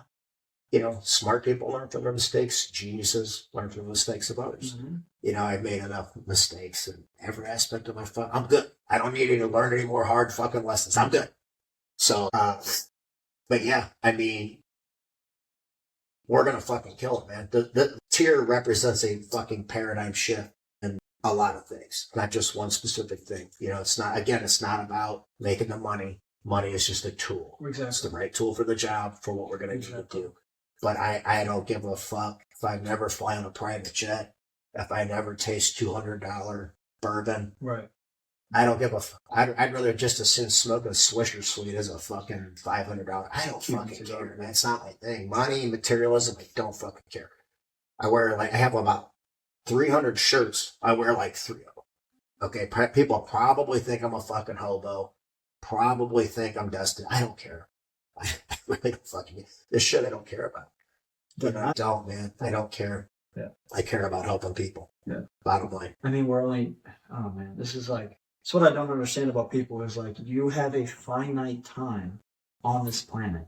You know, smart people learn from their mistakes. Geniuses learn from the mistakes of others. You know, I've made enough mistakes in every aspect of my fuck. I'm good. I don't need to learn any more hard fucking lessons. I'm good. So, but yeah, I mean, we're going to fucking kill it, man. The tier represents a fucking paradigm shift in a lot of things, not just one specific thing. You know, it's not about making the money. Money is just a tool. Exactly. It's the right tool for the job, for what we're going to do. But I don't give a fuck if I never fly on a private jet, if I never taste $200 bourbon. Right. I don't give a fuck. I'd rather just as soon smoke a Swisher Sweet as a fucking $500. I don't fucking care, man. It's not my thing. Money, materialism, I don't fucking care. I have about 300 shirts. I wear like 3 of them. Okay, people probably think I'm a fucking hobo. Probably think I'm destined. I don't care. I really don't fucking. This shit I don't care about. I don't, man. I don't care. Yeah. I care about helping people. Yeah. Bottom line. I mean, oh man, this is like, it's what I don't understand about people is like, you have a finite time on this planet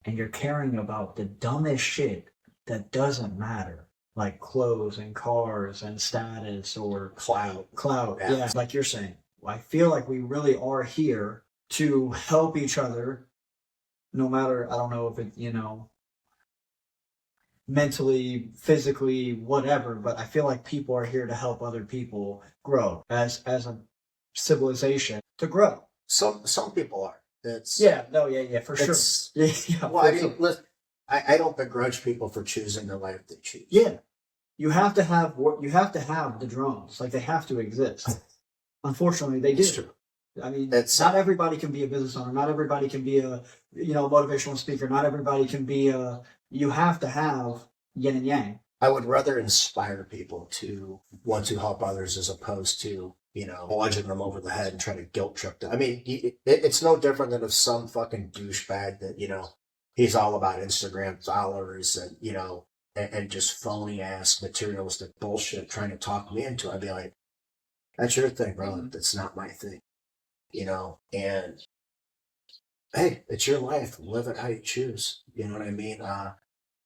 and you're caring about the dumbest shit that doesn't matter. Like clothes and cars and status or clout. Yeah. Like you're saying, I feel like we really are here to help each other, no matter, I don't know if it, you know, mentally, physically, whatever, but I feel like people are here to help other people grow as a civilization to grow. Some people are. For sure. Yeah, well, I mean, listen, I don't begrudge people for choosing the life they choose. Yeah. You have to have the drones. Like, they have to exist. Unfortunately, they do. It's true. I mean, not everybody can be a business owner. Not everybody can be a, motivational speaker. Not everybody can be you have to have yin and yang. I would rather inspire people to want to help others as opposed to, bludgeon them over the head and try to guilt trip them. I mean, it's no different than if some fucking douchebag that, he's all about Instagram followers and, and just phony ass materialistic bullshit trying to talk me into it. I'd be like, that's your thing, bro. That's not my thing. And hey, it's your life. Live it how you choose. You know what I mean?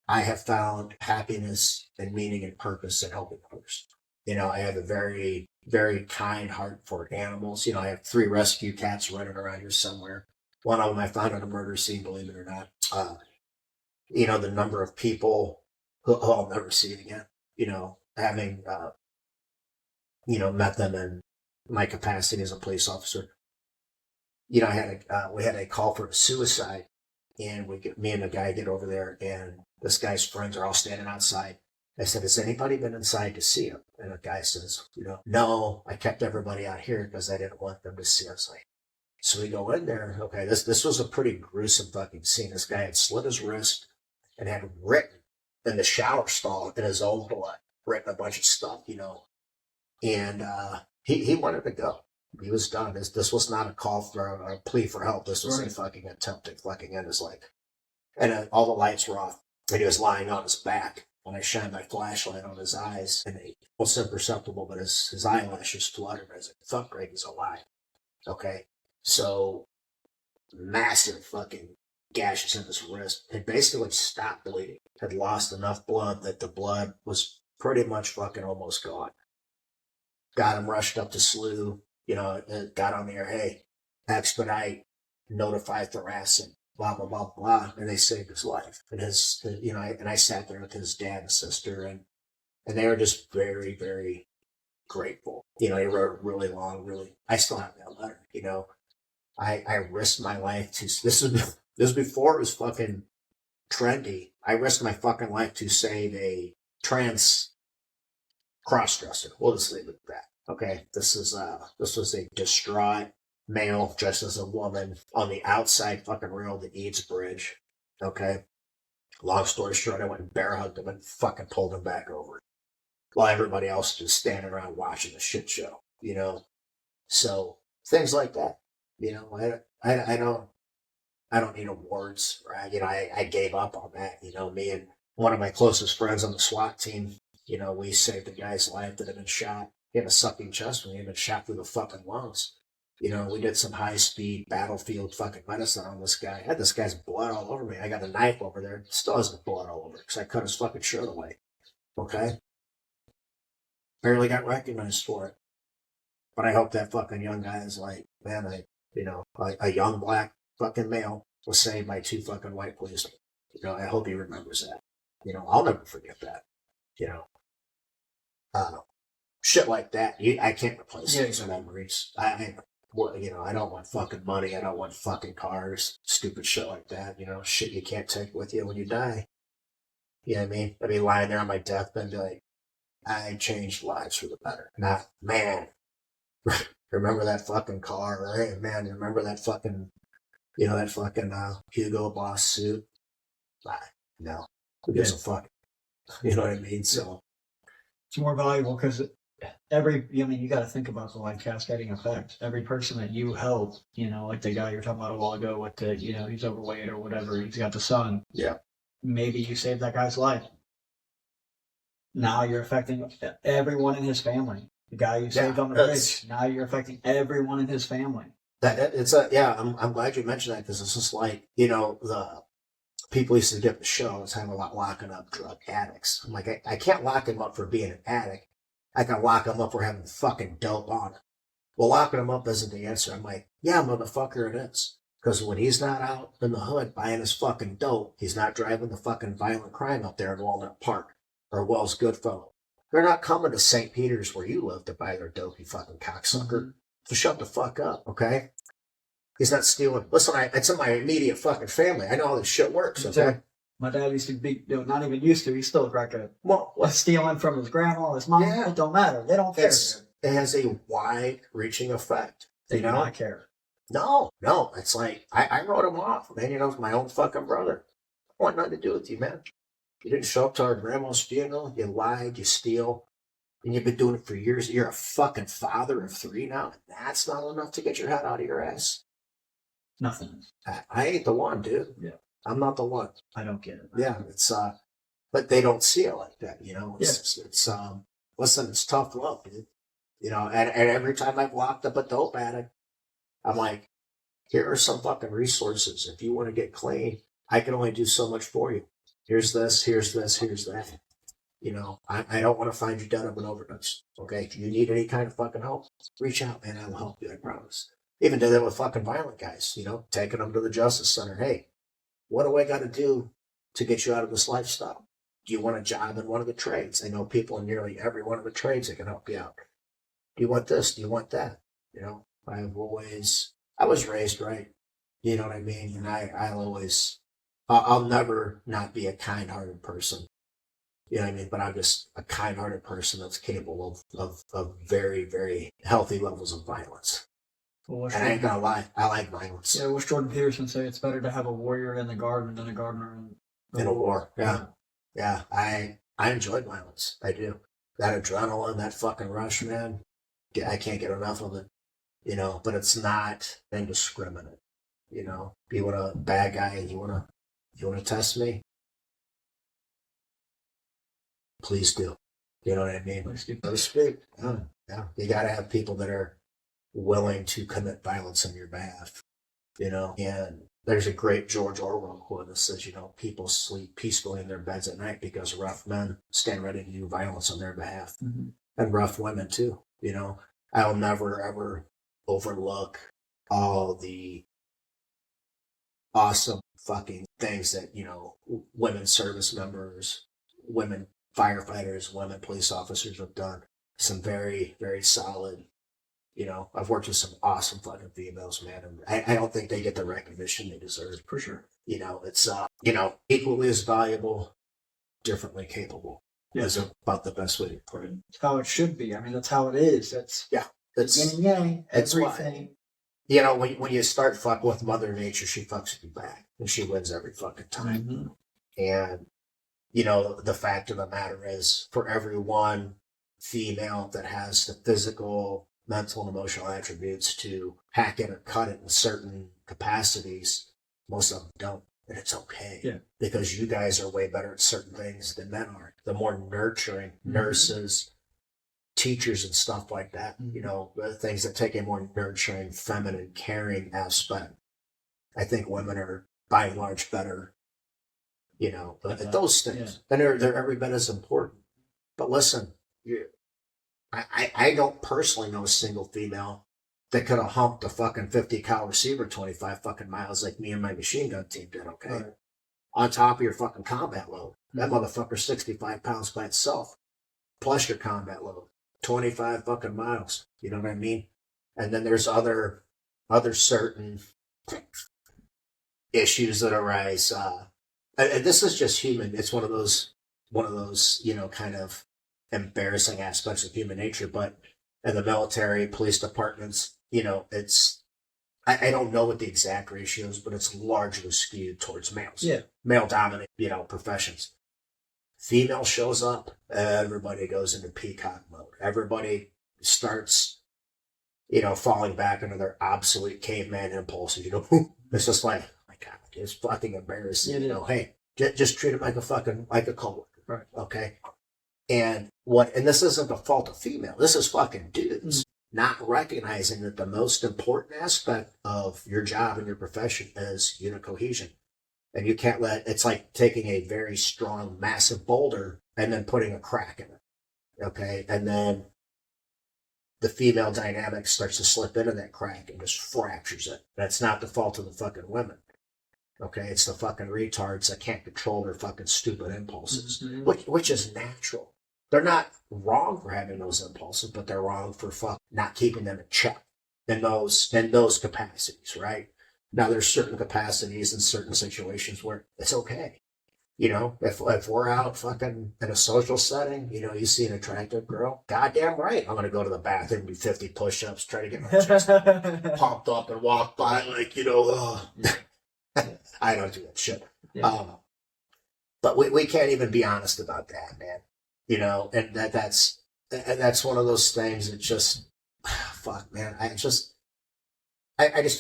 I have found happiness and meaning and purpose in helping others. I have a very, very kind heart for animals. I have 3 rescue cats running around here somewhere. One of them I found at a murder scene, believe it or not. The number of people who I'll never see again, having, met them in my capacity as a police officer. We had a call for a suicide, and me and the guy get over there, and this guy's friends are all standing outside. I said, has anybody been inside to see him? And the guy says, no, I kept everybody out here because I didn't want them to see us. So we go in there. Okay, this was a pretty gruesome fucking scene. This guy had slit his wrist and had written in the shower stall in his own blood, written a bunch of stuff, and he wanted to go. He was done. This was not a call for a plea for help. This was Right. a fucking attempt at fucking end his life. And all the lights were off, and he was lying on his back. When I shined my flashlight on his eyes, and it was imperceptible, but his eyelashes fluttered. I was like, "Fuck, Greg, he's alive." Okay, so massive fucking gashes in his wrist. Had basically stopped bleeding. Had lost enough blood that the blood was pretty much fucking almost gone. Got him rushed up to SLU. Got on the air. Hey, expedite, notify thoracic, blah blah blah blah, and they saved his life. And and I sat there with his dad and sister, and they were just very very grateful. He wrote really long, I still have that letter. I risked my life to. This was before it was fucking trendy. I risked my fucking life to save a trans cross-dresser. We'll just leave it at that. Okay, this was a distraught male dressed as a woman on the outside fucking rail of the Eads Bridge. Okay, long story short, I went and bear hugged him and fucking pulled him back over, while everybody else just standing around watching the shit show. So things like that. I don't need awards. Right? I gave up on that. Me and one of my closest friends on the SWAT team. We saved a guy's life that had been shot. He had a sucking chest when he had been shot through the fucking lungs. We did some high-speed battlefield fucking medicine on this guy. I had this guy's blood all over me. I got a knife over there. Still has blood all over it because I cut his fucking shirt away. Okay? Barely got recognized for it. But I hope that fucking young guy is like, man, a young black fucking male was saved by two fucking white policemen. I hope he remembers that. I'll never forget that. Shit like that. I can't replace those memories. I don't want fucking money. I don't want fucking cars. Stupid shit like that. Shit you can't take with you when you die. You know what I mean? I'd be lying there on my deathbed and be like, I changed lives for the better. Not, man, remember that fucking car, right? Man, remember that fucking, Hugo Boss suit? No. Who gives a fuck? You know what I mean? So it's more valuable because you got to think about the cascading effect. Every person that you help, like the guy you're talking about a while ago with the, he's overweight or whatever, he's got the son. Yeah. Maybe you saved that guy's life. Now you're affecting everyone in his family. The guy you saved on the bridge, now you're affecting everyone in his family. I'm glad you mentioned that because it's just like, the people used to get the show and talking about locking up drug addicts. I'm like, I can't lock him up for being an addict. I can lock him up for having fucking dope on him. Well, locking him up isn't the answer. I'm like, yeah, motherfucker, it is. Because when he's not out in the hood buying his fucking dope, he's not driving the fucking violent crime up there in Walnut Park or Wells Goodfellow. They're not coming to St. Peter's where you live to buy their dope, you fucking cocksucker. So shut the fuck up, okay? He's not stealing. Listen, it's in my immediate fucking family. I know how this shit works, okay? My dad used to be, not even used to, he's still a crackhead. Well, stealing from his grandma, his mom, it don't matter. They don't care. It has a wide-reaching effect. They do not care. No. It's like, I wrote him off, man. It's my own fucking brother. I want nothing to do with you, man. You didn't show up to our grandma's funeral. You lied. You steal. And you've been doing it for years. You're a fucking father of 3 now. And that's not enough to get your head out of your ass. Nothing. I ain't the one, dude. Yeah. I'm not the one. I don't get it. Yeah, it's but they don't see it like that, Listen, it's tough love, dude. And every time I've locked up a dope addict, I'm like, here are some fucking resources. If you want to get clean, I can only do so much for you. Here's this, here's that. I don't want to find you dead of an overdose. Okay, if you need any kind of fucking help, reach out, man. I will help you. I promise. Even did that with fucking violent guys. Taking them to the Justice Center. Hey, what do I got to do to get you out of this lifestyle? Do you want a job in one of the trades? I know people in nearly every one of the trades that can help you out. Do you want this? Do you want that? I was raised right. You know what I mean? And I'll never not be a kind-hearted person. You know what I mean? But I'm just a kind-hearted person that's capable of very, very healthy levels of violence. Well, and I ain't gonna lie, I like violence. Yeah, what's Jordan Peterson say? It's better to have a warrior in the garden than a gardener in a war. Yeah. I enjoy violence. I do. That adrenaline, that fucking rush, man. I can't get enough of it. you know, but it's not indiscriminate. You know, you want a bad guy and you want to test me? Please do. You know what I mean? Please do. So to speak. Yeah. Yeah. You got to have people that are willing to commit violence on your behalf, you know, and there's a great George Orwell quote that says, you know, people sleep peacefully in their beds at night because rough men stand ready to do violence on their behalf, and rough women too. You know, I'll never ever overlook all the awesome fucking things that, you know, women service members, women firefighters, women police officers have done. Some very, very solid, you know, I've worked with some awesome fucking females, man, and I don't think they get the recognition they deserve. For sure. You know, it's, you know, equally as valuable, differently capable. Yeah. Is about the best way to put it. It's how it should be. I mean, that's how it is. That's It's, yin and yang. it's why. Everything. You know, when you start fucking with Mother Nature, she fucks you back, and she wins every fucking time. Mm-hmm. And, you know, the fact of the matter is, for every one female that has the physical, mental, and emotional attributes to hack it or cut it in certain capacities, most of them don't. And it's okay. Yeah. Because you guys are way better at certain things than men are. The more nurturing nurses, teachers, and stuff like that, you know, the things that take a more nurturing, feminine, caring aspect. I think women are, by and large, better, you know, at those things. And they're every bit as important. But listen, I don't personally know a single female that could have humped a fucking 50 cal receiver 25 fucking miles like me and my machine gun team did, okay? Right. On top of your fucking combat load. That motherfucker's 65 pounds by itself. Plus your combat load. 25 fucking miles. You know what I mean? And then there's other certain issues that arise. And this is just human. It's one of those, you know, kind of embarrassing aspects of human nature. But in the military, police departments, you know, it's, I don't know what the exact ratio is, but it's largely skewed towards males. Yeah. Male dominant, you know, professions. Female shows up, everybody goes into peacock mode. Everybody starts, you know, falling back into their obsolete caveman impulses. You know, it's just like, oh my God, it's fucking embarrassing. You know, hey, just treat it like a coworker. Right. Okay. And this isn't the fault of female. This is fucking dudes not recognizing that the most important aspect of your job and your profession is unit cohesion. And you can't it's like taking a very strong, massive boulder and then putting a crack in it. Okay. And then the female dynamic starts to slip into that crack and just fractures it. That's not the fault of the fucking women. Okay. It's the fucking retards that can't control their fucking stupid impulses, which is natural. They're not wrong for having those impulses, but they're wrong for not keeping them in check in those capacities, right? Now, there's certain capacities in certain situations where it's okay. You know, if we're out fucking in a social setting, you know, you see an attractive girl, goddamn right, I'm going to go to the bathroom and do 50 push-ups, try to get my chest pumped up and walk by like, you know, I don't do that shit. Yeah. But we can't even be honest about that, man. You know, and that's one of those things that just, fuck, man, I just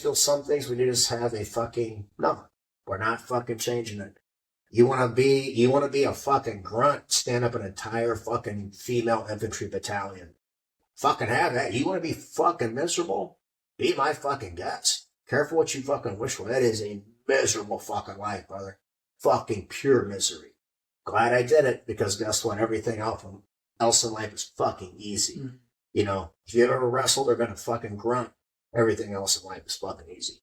feel some things we need to have a fucking, no, we're not fucking changing it. You want to be a fucking grunt, stand up an entire fucking female infantry battalion. Fucking have that. You want to be fucking miserable? Be my fucking guest. Careful what you fucking wish for. That is a miserable fucking life, brother. Fucking pure misery. Glad I did it, because guess what? Everything else in life is fucking easy. You know, if you've ever wrestled or been a fucking grunt, everything else in life is fucking easy.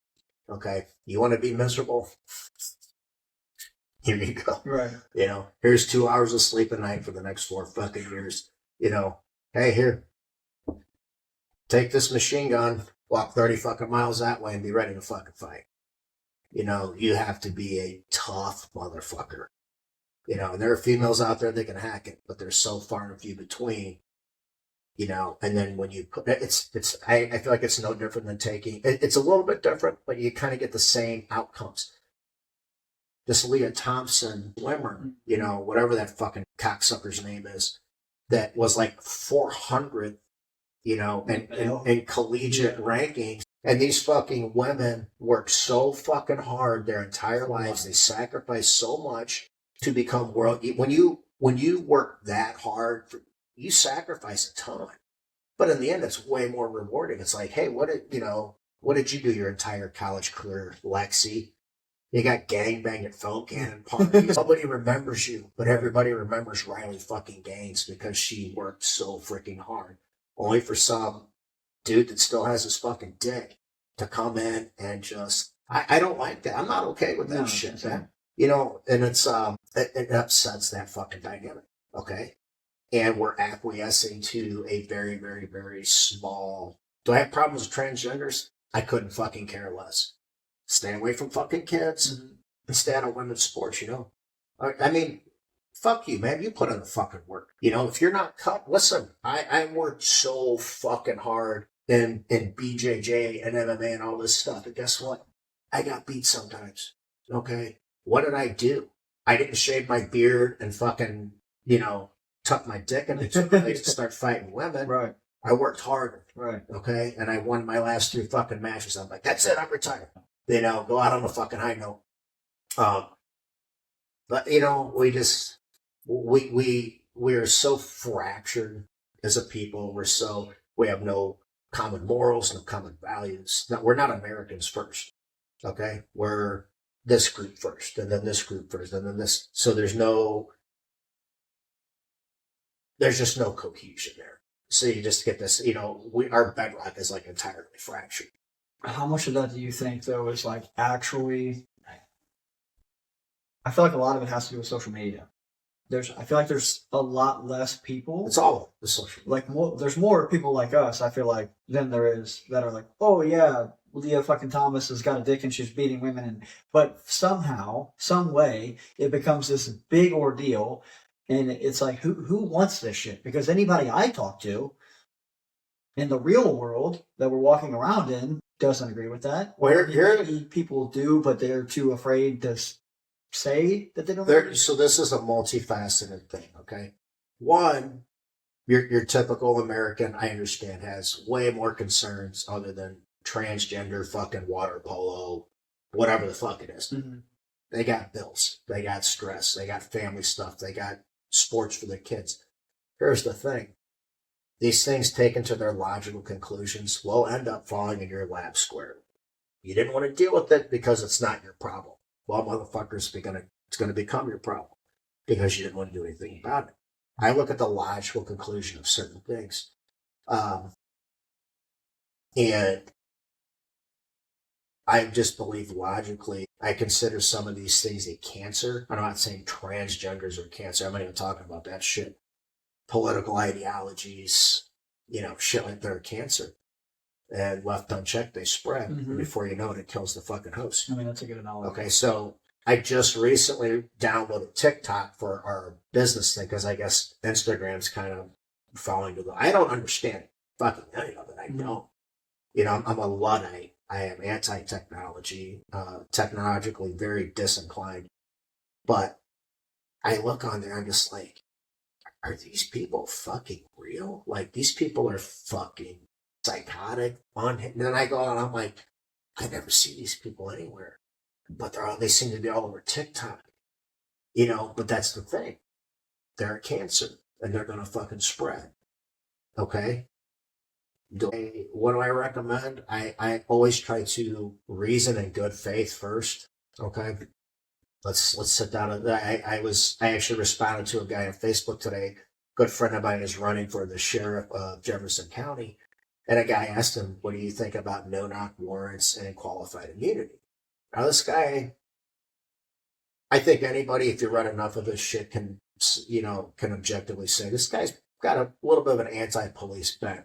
Okay? You want to be miserable? Here you go. Right. You know, here's 2 hours of sleep a night for the next 4 fucking years. You know, hey, here, take this machine gun, walk 30 fucking miles that way and be ready to fucking fight. You know, you have to be a tough motherfucker. You know, and there are females out there that can hack it, but they're so far and few between. You know, and then when you put I feel like it's no different than taking. It's a little bit different, but you kind of get the same outcomes. This Leah Thompson swimmer, you know, whatever that fucking cocksucker's name is, that was like 400th you know, and collegiate rankings. And these fucking women work so fucking hard their entire lives. They sacrifice so much to become world. When you work that hard, you sacrifice a ton. But in the end, it's way more rewarding. It's like, hey, what did you do your entire college career, Lexi? You got gangbang at Phil Cannon parties. Nobody remembers you, but everybody remembers Riley fucking Gaines because she worked so freaking hard. Only for some dude that still has his fucking dick to come in and just, I don't like that. I'm not okay with that shit, man. You know, and it's, it upsets that fucking dynamic. Okay. And we're acquiescing to a very, very, very small, do I have problems with transgenders? I couldn't fucking care less. Stay away from fucking kids and stay out of women's sports, you know? I mean, fuck you, man. You put in the fucking work. You know, if you're not cut, listen, I worked so fucking hard in BJJ and MMA and all this stuff. And guess what? I got beat sometimes. Okay. What did I do? I didn't shave my beard and fucking, you know, tuck my dick into two legs to start fighting women. Right. I worked harder. Right. Okay. And I won my last 3 fucking matches. I'm like, that's it. I'm retired. You know, go out on a fucking high note. But you know, we are so fractured as a people. We have no common morals, no common values. No, we're not Americans first. Okay. We're this group first, and then this group first, and then this. So there's just no cohesion there. So you just get this, you know, our bedrock is like entirely fractured. How much of that do you think, though, is like actually? I feel like a lot of it has to do with social media. I feel like there's a lot less people. It's all the social media. Like there's more people like us. I feel like than there is that are like, oh yeah, Leah fucking Thomas has got a dick and she's beating women, but somehow, some way, it becomes this big ordeal, and it's like, who wants this shit? Because anybody I talk to in the real world that we're walking around in doesn't agree with that. Well, people do, but they're too afraid to say that they don't agree. So this is a multifaceted thing, okay? One, your typical American, I understand, has way more concerns other than transgender fucking water polo, whatever the fuck it is. Mm-hmm. They got bills. They got stress. They got family stuff. They got sports for their kids. Here's the thing. These things taken to their logical conclusions will end up falling in your lap square. You didn't want to deal with it because it's not your problem. Well, motherfuckers, it's going to become your problem because you didn't want to do anything about it. I look at the logical conclusion of certain things. And I just believe logically, I consider some of these things a cancer. I'm not saying transgenders are cancer. I'm not even talking about that shit. Political ideologies, you know, shit like they're a cancer. And left unchecked, they spread. Mm-hmm. And before you know it, it kills the fucking host. I mean, that's a good analogy. Okay, so I just recently downloaded TikTok for our business thing because I guess Instagram's kind of falling to the... I don't understand fucking any of it. I don't. You know, I'm a Luddite. I am anti-technology, technologically very disinclined. But I look on there, I'm just like, are these people fucking real? Like, these people are fucking psychotic. And then I go and I'm like, I never see these people anywhere. But they seem to be all over TikTok. You know, but that's the thing. They're a cancer, and they're going to fucking spread. Okay? What do I recommend? I always try to reason in good faith first. Okay? Let's sit down. I actually responded to a guy on Facebook today. A good friend of mine is running for the sheriff of Jefferson County. And a guy asked him, what do you think about no-knock warrants and qualified immunity? Now, this guy, I think anybody, if you run enough of this shit, can objectively say, this guy's got a little bit of an anti-police bent.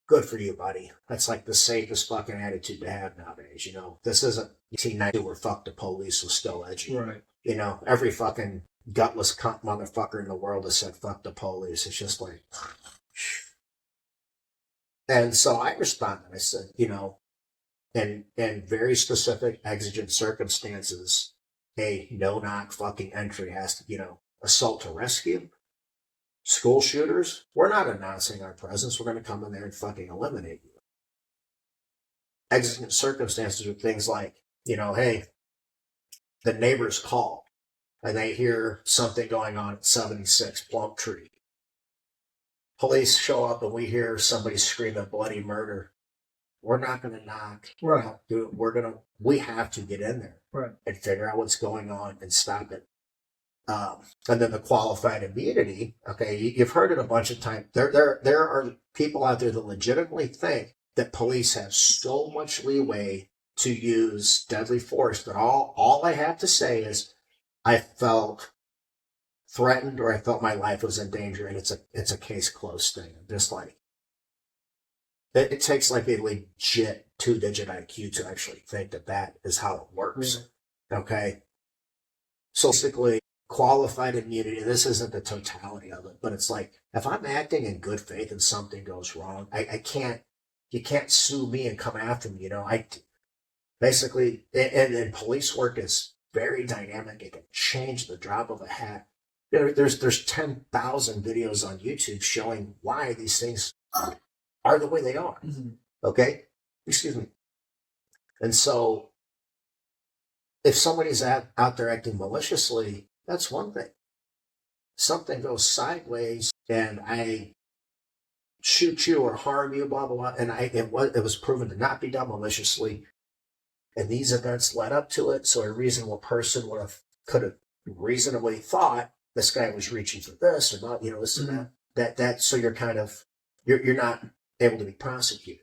Good for you, buddy. That's like the safest fucking attitude to have nowadays, you know. This isn't 1992 where fuck the police was still edgy. Right. You know, every fucking gutless cunt motherfucker in the world has said fuck the police. It's just like... And so I responded. I said, you know, in very specific exigent circumstances, a no-knock fucking entry has to, you know, assault to rescue, School shooters, we're not announcing our presence. We're going to come in there and fucking eliminate you. Exigent circumstances are things like, hey, the neighbors call and they hear something going on at 76 Plumtree. Police show up and we hear somebody screaming bloody murder. We're not going to knock. Right. We have to get in there. Right. And figure out what's going on and stop it. And then the qualified immunity. Okay, you've heard it a bunch of times. There are people out there that legitimately think that police have so much leeway to use deadly force that all I have to say is I felt threatened or I felt my life was in danger, and it's a case closed thing. Just like it takes like a legit 2-digit IQ to actually think that is how it works. Yeah. Okay, so basically qualified immunity. This isn't the totality of it, but it's like if I'm acting in good faith and something goes wrong, I can't. You can't sue me and come after me. I basically, and police work is very dynamic. It can change the drop of a hat. There's 10,000 videos on YouTube showing why these things are the way they are. Mm-hmm. Okay, excuse me. And so, if somebody's out there acting maliciously, that's one thing. Something goes sideways, and I shoot you or harm you, blah, blah, blah. And it was proven to not be done maliciously. And these events led up to it. So a reasonable person could have reasonably thought this guy was reaching for this or not, this mm-hmm. and that. So you're kind of, you're not able to be prosecuted.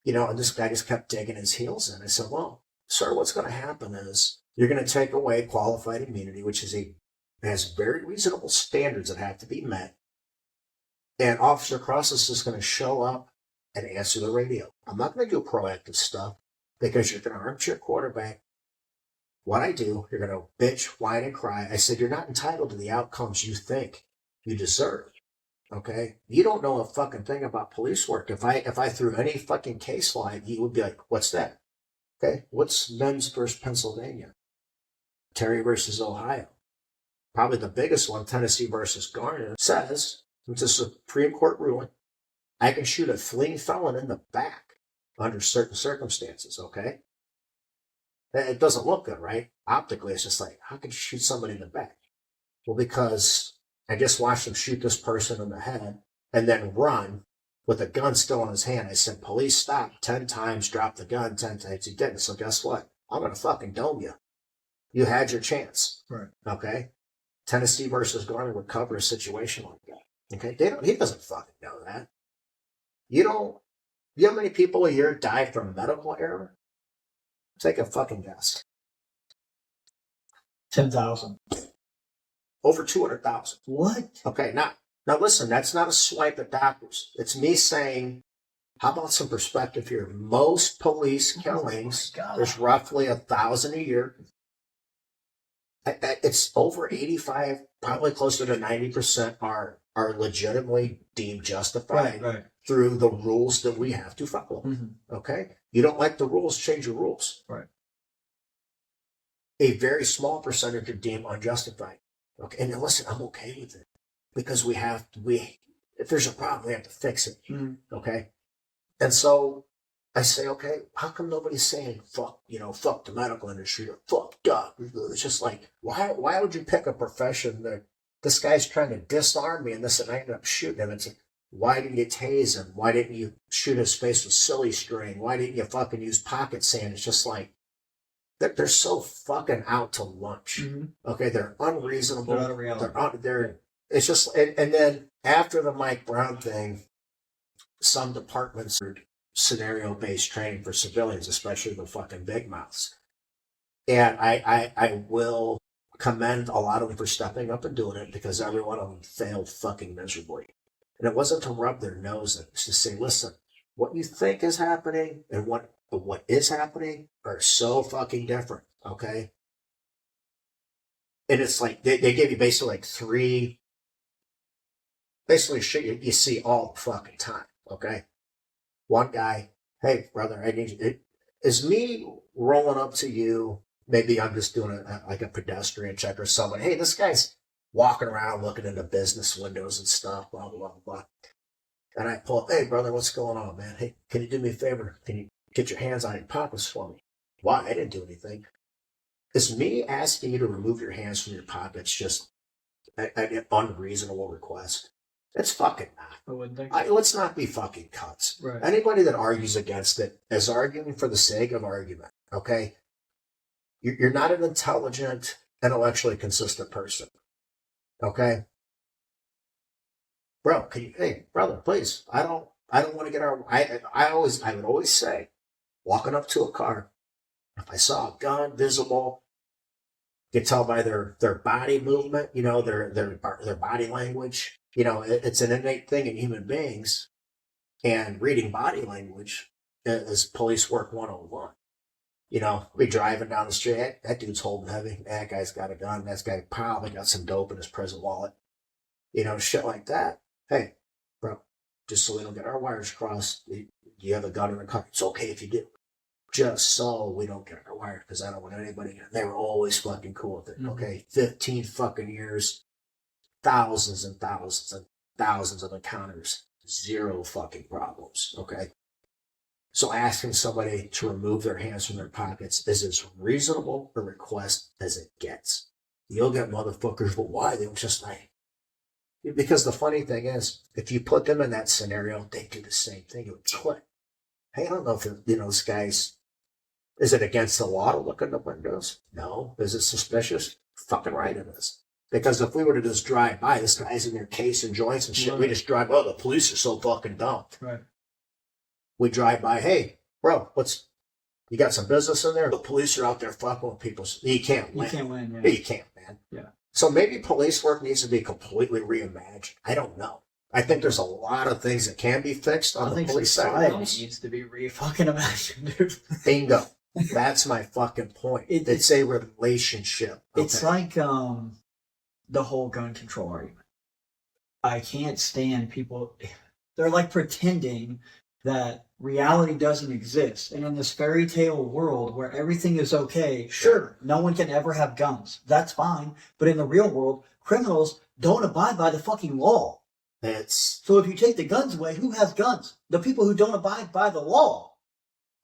And this guy just kept digging his heels in. I said, well, sir, what's going to happen is you're going to take away qualified immunity, which has very reasonable standards that have to be met. And Officer Crosses is going to show up and answer the radio. I'm not going to do proactive stuff because you're going to armchair quarterback what I do. You're going to bitch, whine, and cry. I said, you're not entitled to the outcomes you think you deserve. Okay? You don't know a fucking thing about police work. If I threw any fucking case line, you would be like, what's that? Okay? What's Men's versus Pennsylvania? Terry versus Ohio. Probably the biggest one, Tennessee versus Garner, says, it's a Supreme Court ruling, I can shoot a fleeing felon in the back under certain circumstances, okay? It doesn't look good, right? Optically, it's just like, how can you shoot somebody in the back? Well, because I just watched him shoot this person in the head and then run with a gun still in his hand. I said, police stop 10 times, drop the gun 10 times. He didn't. So guess what? I'm going to fucking dome you. You had your chance. Right. Okay? Tennessee versus Garner would cover a situation like that. Okay? He doesn't fucking know that. You know how many people a year die from medical error? Take a fucking guess. 10,000. Over 200,000. What? Okay, now listen, that's not a swipe at doctors. It's me saying, how about some perspective here? Most police killings, there's roughly 1,000 a year. It's over 85, probably closer to 90% are legitimately deemed justified right. through the rules that we have to follow. Mm-hmm. Okay? You don't like the rules, change your rules. Right. A very small percentage are deemed unjustified. Okay, and listen, I'm okay with it because if there's a problem, we have to fix it. Mm-hmm. Okay, and so I say, okay, how come nobody's saying fuck the medical industry or fuck doctors? It's just like, why would you pick a profession that this guy's trying to disarm me and this, and I end up shooting him? It's like, why didn't you tase him? Why didn't you shoot his face with silly string? Why didn't you fucking use pocket sand? It's just like, they're so fucking out to lunch. Mm-hmm. Okay, they're unreasonable. They're unreal. It's just, and then after the Mike Brown thing, some departments are scenario-based training for civilians, especially the fucking big mouths. And I will commend a lot of them for stepping up and doing it because every one of them failed fucking miserably. And it wasn't to rub their nose in. It's to say, listen, what you think is happening and what is happening are so fucking different, okay? And it's like, they give you basically like three, basically shit you see all the fucking time, okay? One guy, hey, brother, I need you. Is me rolling up to you, maybe I'm just doing like a pedestrian check or someone, hey, this guy's walking around looking into business windows and stuff, blah, blah, blah, blah. And I pull up, hey, brother, what's going on, man? Hey, can you do me a favor? Can you get your hands on your pockets for me? Why? I didn't do anything. Is me asking you to remove your hands from your pockets just an unreasonable request? It's fucking not. I wouldn't think. Let's not be fucking cunts. Right. Anybody that argues against it is arguing for the sake of argument, okay? You're not an intelligent, intellectually consistent person, okay? Bro, hey, brother, please. I don't want to get I would always say, walking up to a car, if I saw a gun visible, you can tell by their body movement, you know, their body language. You know, it's an innate thing in human beings, and reading body language is police work 101. You know, we driving down the street, hey, that dude's holding heavy. That guy's got a gun. That guy probably got some dope in his prison wallet. You know, shit like that. Hey, bro, just so we don't get our wires crossed, you have a gun in the car. It's okay if you do. Just so we don't get our wires, because I don't want anybody. They were always fucking cool with it. Okay, 15 fucking years, thousands and thousands and thousands of encounters, zero fucking problems. Okay, so asking somebody to remove their hands from their pockets is as reasonable a request as it gets. You'll get motherfuckers, but why? They were just like, because the funny thing is, if you put them in that scenario, they do the same thing. It would click. Hey, I don't know if, you know, this guy's, is it against the law to look in the windows? No. Is it suspicious? Fucking right it is. Because if we were to just drive by, this guy's in their case and joints and shit, Right. we just drive, oh, the police are so fucking dumb. Right. We drive by, hey, bro, you got some business in there? The police are out there fucking with people. You can't win. You can't win, Yeah, you can't, man. Yeah. So maybe police work needs to be completely reimagined. I don't know. I think there's a lot of things that can be fixed on I the think police side of the society house. needs to be re-fucking imagined, dude. Bingo. That's my fucking point. It's a relationship. It's okay? like the whole gun control argument. I can't stand people. They're like pretending that reality doesn't exist. And in this fairy tale world where everything is okay, sure, no one can ever have guns. That's fine. But in the real world, criminals don't abide by the fucking law. So if you take the guns away, who has guns? The people who don't abide by the law.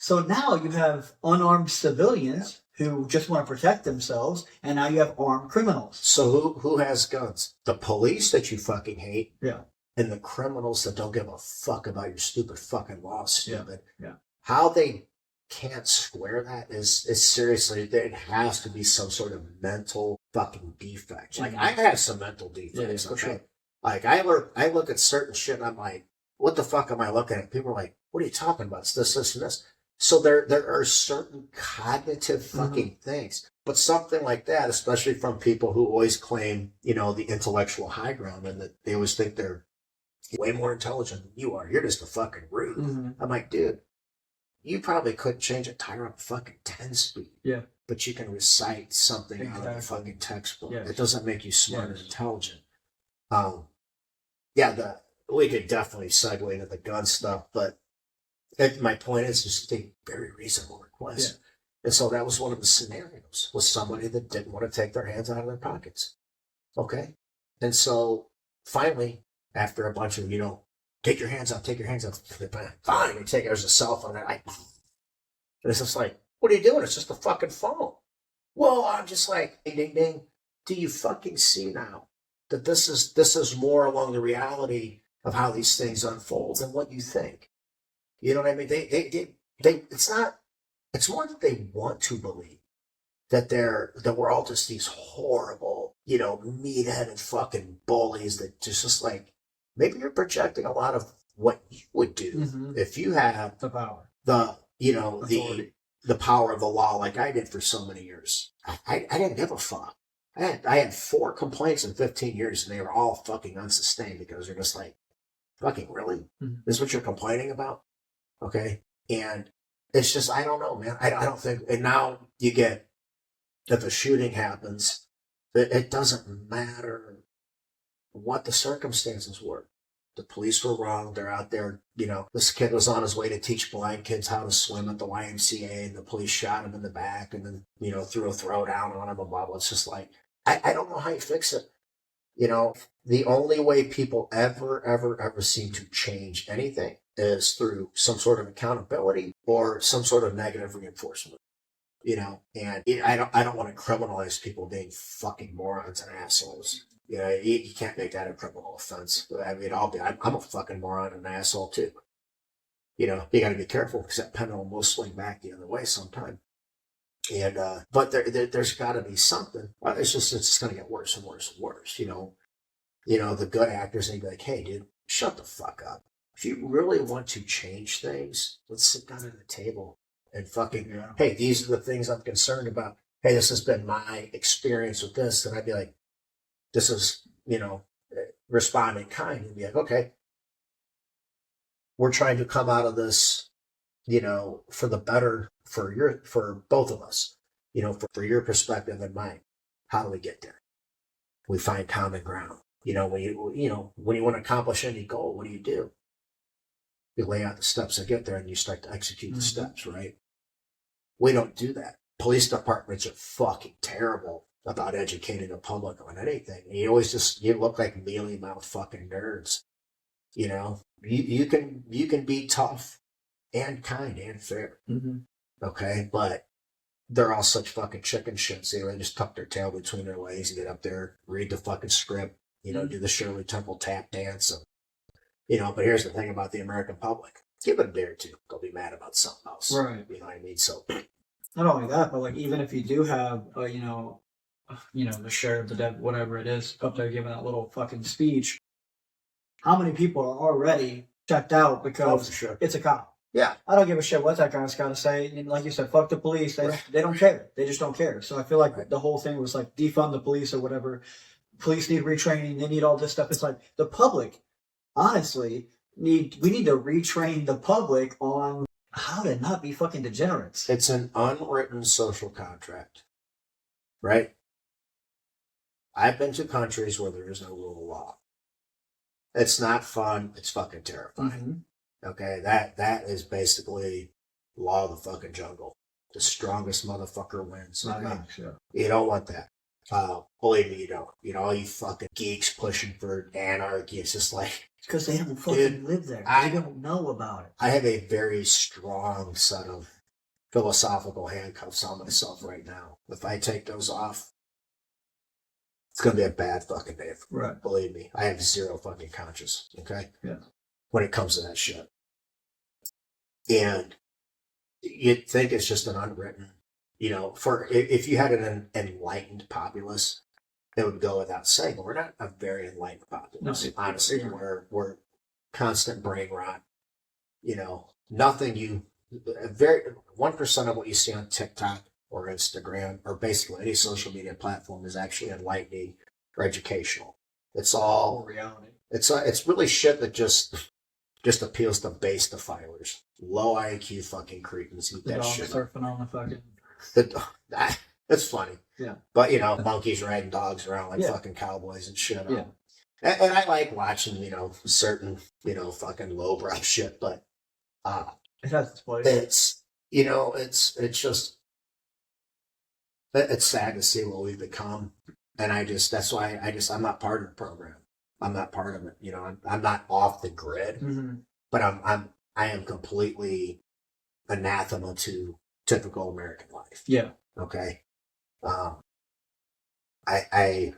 So now you have unarmed civilians who just want to protect themselves, and now you have armed criminals. So who has guns? The police that you fucking hate. Yeah. And the criminals that don't give a fuck about your stupid fucking law, stupid. Yeah. How they can't square that is seriously, there has to be some sort of mental fucking defect. Like, I have some mental defects, Yeah, okay? sure. Like, I look at certain shit and I'm like, what the fuck am I looking at? People are like, what are you talking about? It's this, and this. So there are certain cognitive fucking things. But something like that, especially from people who always claim, you know, the intellectual high ground, and that they always think they're way more intelligent than you are. You're just a fucking rude. Mm-hmm. I'm like, dude, you probably couldn't change a tire up fucking 10 speed. Yeah. But you can recite something out of a Exactly. fucking textbook. Yes. It doesn't make you smart Yes. and intelligent. Yeah, we could definitely segue into the gun stuff, but my point is just a very reasonable request. Yeah. And so that was one of the scenarios, was somebody that didn't want to take their hands out of their pockets. Okay. And so finally, after a bunch of, you know, take your hands out, fine, they take it as a cell phone. And it's just like, what are you doing? It's just a fucking phone. Well, I'm just like, ding, ding, ding. Do you fucking see now that this is more along the reality of how these things unfold than what you think? You know what I mean? It's more that they want to believe that we're all just these horrible, you know, meat-headed fucking bullies that just like, maybe you're projecting a lot of what you would do if you have The power. the power of the law like I did for so many years. I didn't give a fuck. I had 4 complaints in 15 years, and they were all fucking unsustained because they're just like, fucking really? This is what you're complaining about? Okay. And it's just, I don't know, man. I don't think, and now you get, if a shooting happens, it doesn't matter what the circumstances were. The police were wrong. They're out there, you know, this kid was on his way to teach blind kids how to swim at the YMCA, and the police shot him in the back and then, you know, threw a throw down on him, blah, blah, blah. It's just like, I don't know how you fix it. You know, the only way people ever seem to change anything is through some sort of accountability or some sort of negative reinforcement. You know, and I don't want to criminalize people being fucking morons and assholes. You know, you can't make that a criminal offense. I mean, I'm a fucking moron and an asshole too. You know, you got to be careful because that pendulum will swing back the other way sometime. And but there's got to be something. It's just going to get worse and worse and worse. You know, the good actors, they be like, hey, dude, shut the fuck up. If you really want to change things, let's sit down at the table and fucking, hey, these are the things I'm concerned about. Hey, this has been my experience with this. And I'd be like, this is, you know, responding kind. And be like, okay, we're trying to come out of this, you know, for the better for both of us, you know, for your perspective and mine. How do we get there? We find common ground. You know, when you want to accomplish any goal, what do? You lay out the steps to get there and you start to execute the steps, right? We don't do that. Police departments are fucking terrible about educating the public on anything. You always you look like mealy mouth fucking nerds. You know, you can be tough and kind and fair. Okay. But they're all such fucking chicken shits. They just tuck their tail between their legs and get up there, read the fucking script, you know, do the Shirley Temple tap dance. And, you know, but here's the thing about the American public. Give it a day or two. They'll be mad about something else. Right. You know what I mean? So not only that, but like even if you do have, the sheriff, the deputy, whatever it is, up there giving that little fucking speech, how many people are already checked out because it's a cop? Yeah. I don't give a shit what that guy's got to say. And like you said, fuck the police. They don't care. They just don't care. So I feel like the whole thing was like defund the police or whatever. Police need retraining. They need all this stuff. It's like the public, honestly, we need to retrain the public on how to not be fucking degenerates. It's an unwritten social contract, right? I've been to countries where there is no rule of law. It's not fun. It's fucking terrifying. Okay, that is basically law of the fucking jungle. The strongest motherfucker wins. Okay? You don't want that. Believe me, you don't. You know, all you fucking geeks pushing for anarchy. It's just like, because they don't fucking live there. They don't know about it. I have a very strong set of philosophical handcuffs on myself right now. If I take those off, it's going to be a bad fucking day. Right. Believe me, I have zero fucking conscience. Okay? Yeah. When it comes to that shit. And you'd think it's just an unwritten, you know, for if you had an enlightened populace, it would go without saying, but we're not a very enlightened populace. No, honestly, we're constant brain rot. You know, nothing 1% of what you see on TikTok or Instagram or basically any social media platform is actually enlightening or educational. It's all reality. It's really shit that just appeals to base defilers, low IQ fucking cretins. Eat that shit. Surfing on the fucking. It's funny. Yeah. But, you know, monkeys riding dogs around like fucking cowboys and shit. Yeah. And I like watching, you know, certain, you know, fucking lowbrow shit, but it has its place. It's, you know, it's just, it's sad to see what we've become. And that's why I'm not part of the program. I'm not part of it. You know, I'm not off the grid, but I am completely anathema to typical American life. Yeah. Okay. I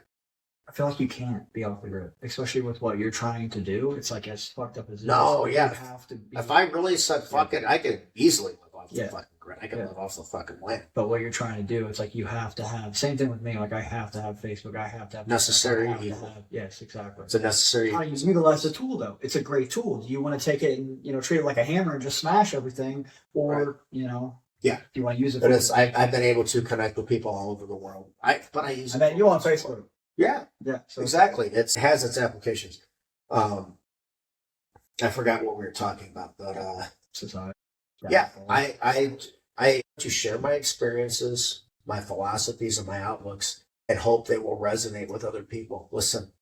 feel like you can't be off the grid, especially with what you're trying to do. It's like as fucked up as it is. No, yeah. You have to be, if I really said fuck it, I could easily live off the fucking grid. I could live off the fucking land. But what you're trying to do, it's like you have to have, same thing with me, like I have to have Facebook, I have to have necessary evil. Yes, exactly. It's a necessary How do you utilize the tool though? It's a great tool. Do you want to take it and, you know, treat it like a hammer and just smash everything? Or, you know, yeah, do you want to use it? But I've been able to connect with people all over the world. I met you on Facebook. Yeah. Yeah. So exactly. It has its applications. I forgot what we were talking about, but society. Yeah. I to share my experiences, my philosophies, and my outlooks, and hope they will resonate with other people. Listen,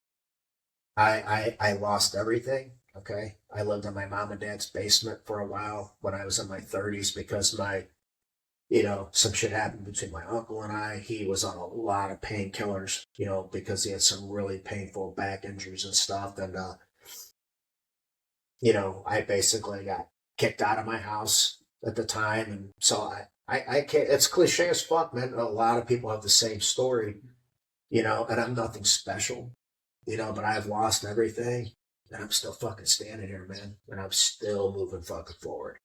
I lost everything. Okay. I lived in my mom and dad's basement for a while when I was in my 30s because my You know, some shit happened between my uncle and I. He was on a lot of painkillers, you know, because he had some really painful back injuries and stuff. And, you know, I basically got kicked out of my house at the time. And so I can't, it's cliche as fuck, man. A lot of people have the same story, you know, and I'm nothing special, you know, but I've lost everything and I'm still fucking standing here, man. And I'm still moving fucking forward.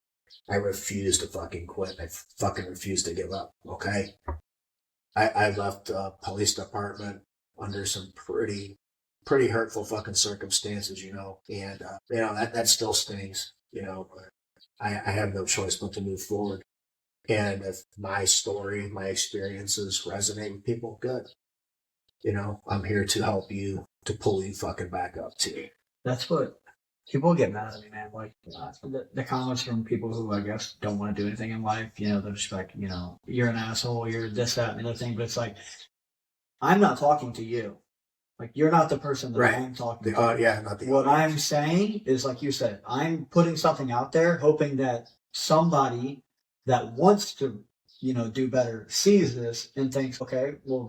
I refuse to fucking quit. I fucking refuse to give up. Okay. I left a police department under some pretty hurtful fucking circumstances, you know, and, you know, that still stings, you know, but I have no choice but to move forward. And if my story, my experiences resonate with people, good. You know, I'm here to help you, to pull you fucking back up too. That's what people get mad at me, man. Like the comments from people who I guess don't want to do anything in life. You know, they're just like, you know, you're an asshole, you're this, that, and the other thing. But it's like, I'm not talking to you. Like you're not the person that Right. I'm talking to. Yeah, not the What I'm saying is, like you said, I'm putting something out there, hoping that somebody that wants to, you know, do better sees this and thinks, okay, well, if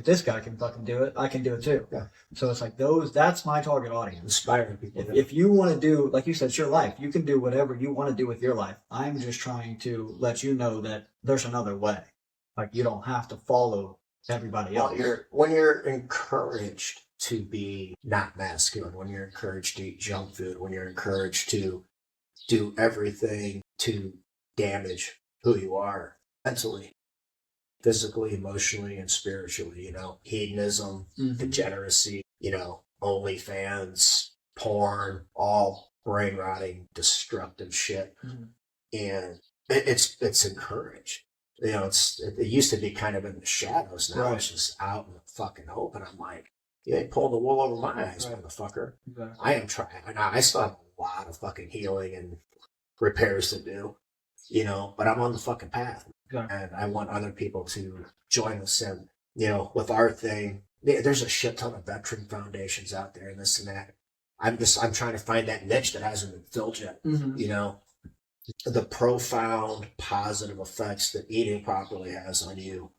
this guy can fucking do it, I can do it too. Yeah. So it's like that's my target audience. inspiring people. If you want to do, like you said, it's your life. You can do whatever you want to do with your life. I'm just trying to let you know that there's another way. Like you don't have to follow everybody else. When you're encouraged to be not masculine, when you're encouraged to eat junk food, when you're encouraged to do everything to damage who you are mentally, physically, emotionally, and spiritually, you know, hedonism, degeneracy, you know, OnlyFans, porn, all brain rotting, destructive shit. And it's encouraged. You know, it used to be kind of in the shadows. Now it's just out in the fucking open. I'm like, you ain't pulling the wool over my eyes, motherfucker. Exactly. I am trying. I still have a lot of fucking healing and repairs to do, you know, but I'm on the fucking path. Exactly. And I want other people to join us in, you know, with our thing. There's a shit ton of veteran foundations out there and this and that. I'm trying to find that niche that hasn't been filled yet, you know. The profound positive effects that eating properly has on you.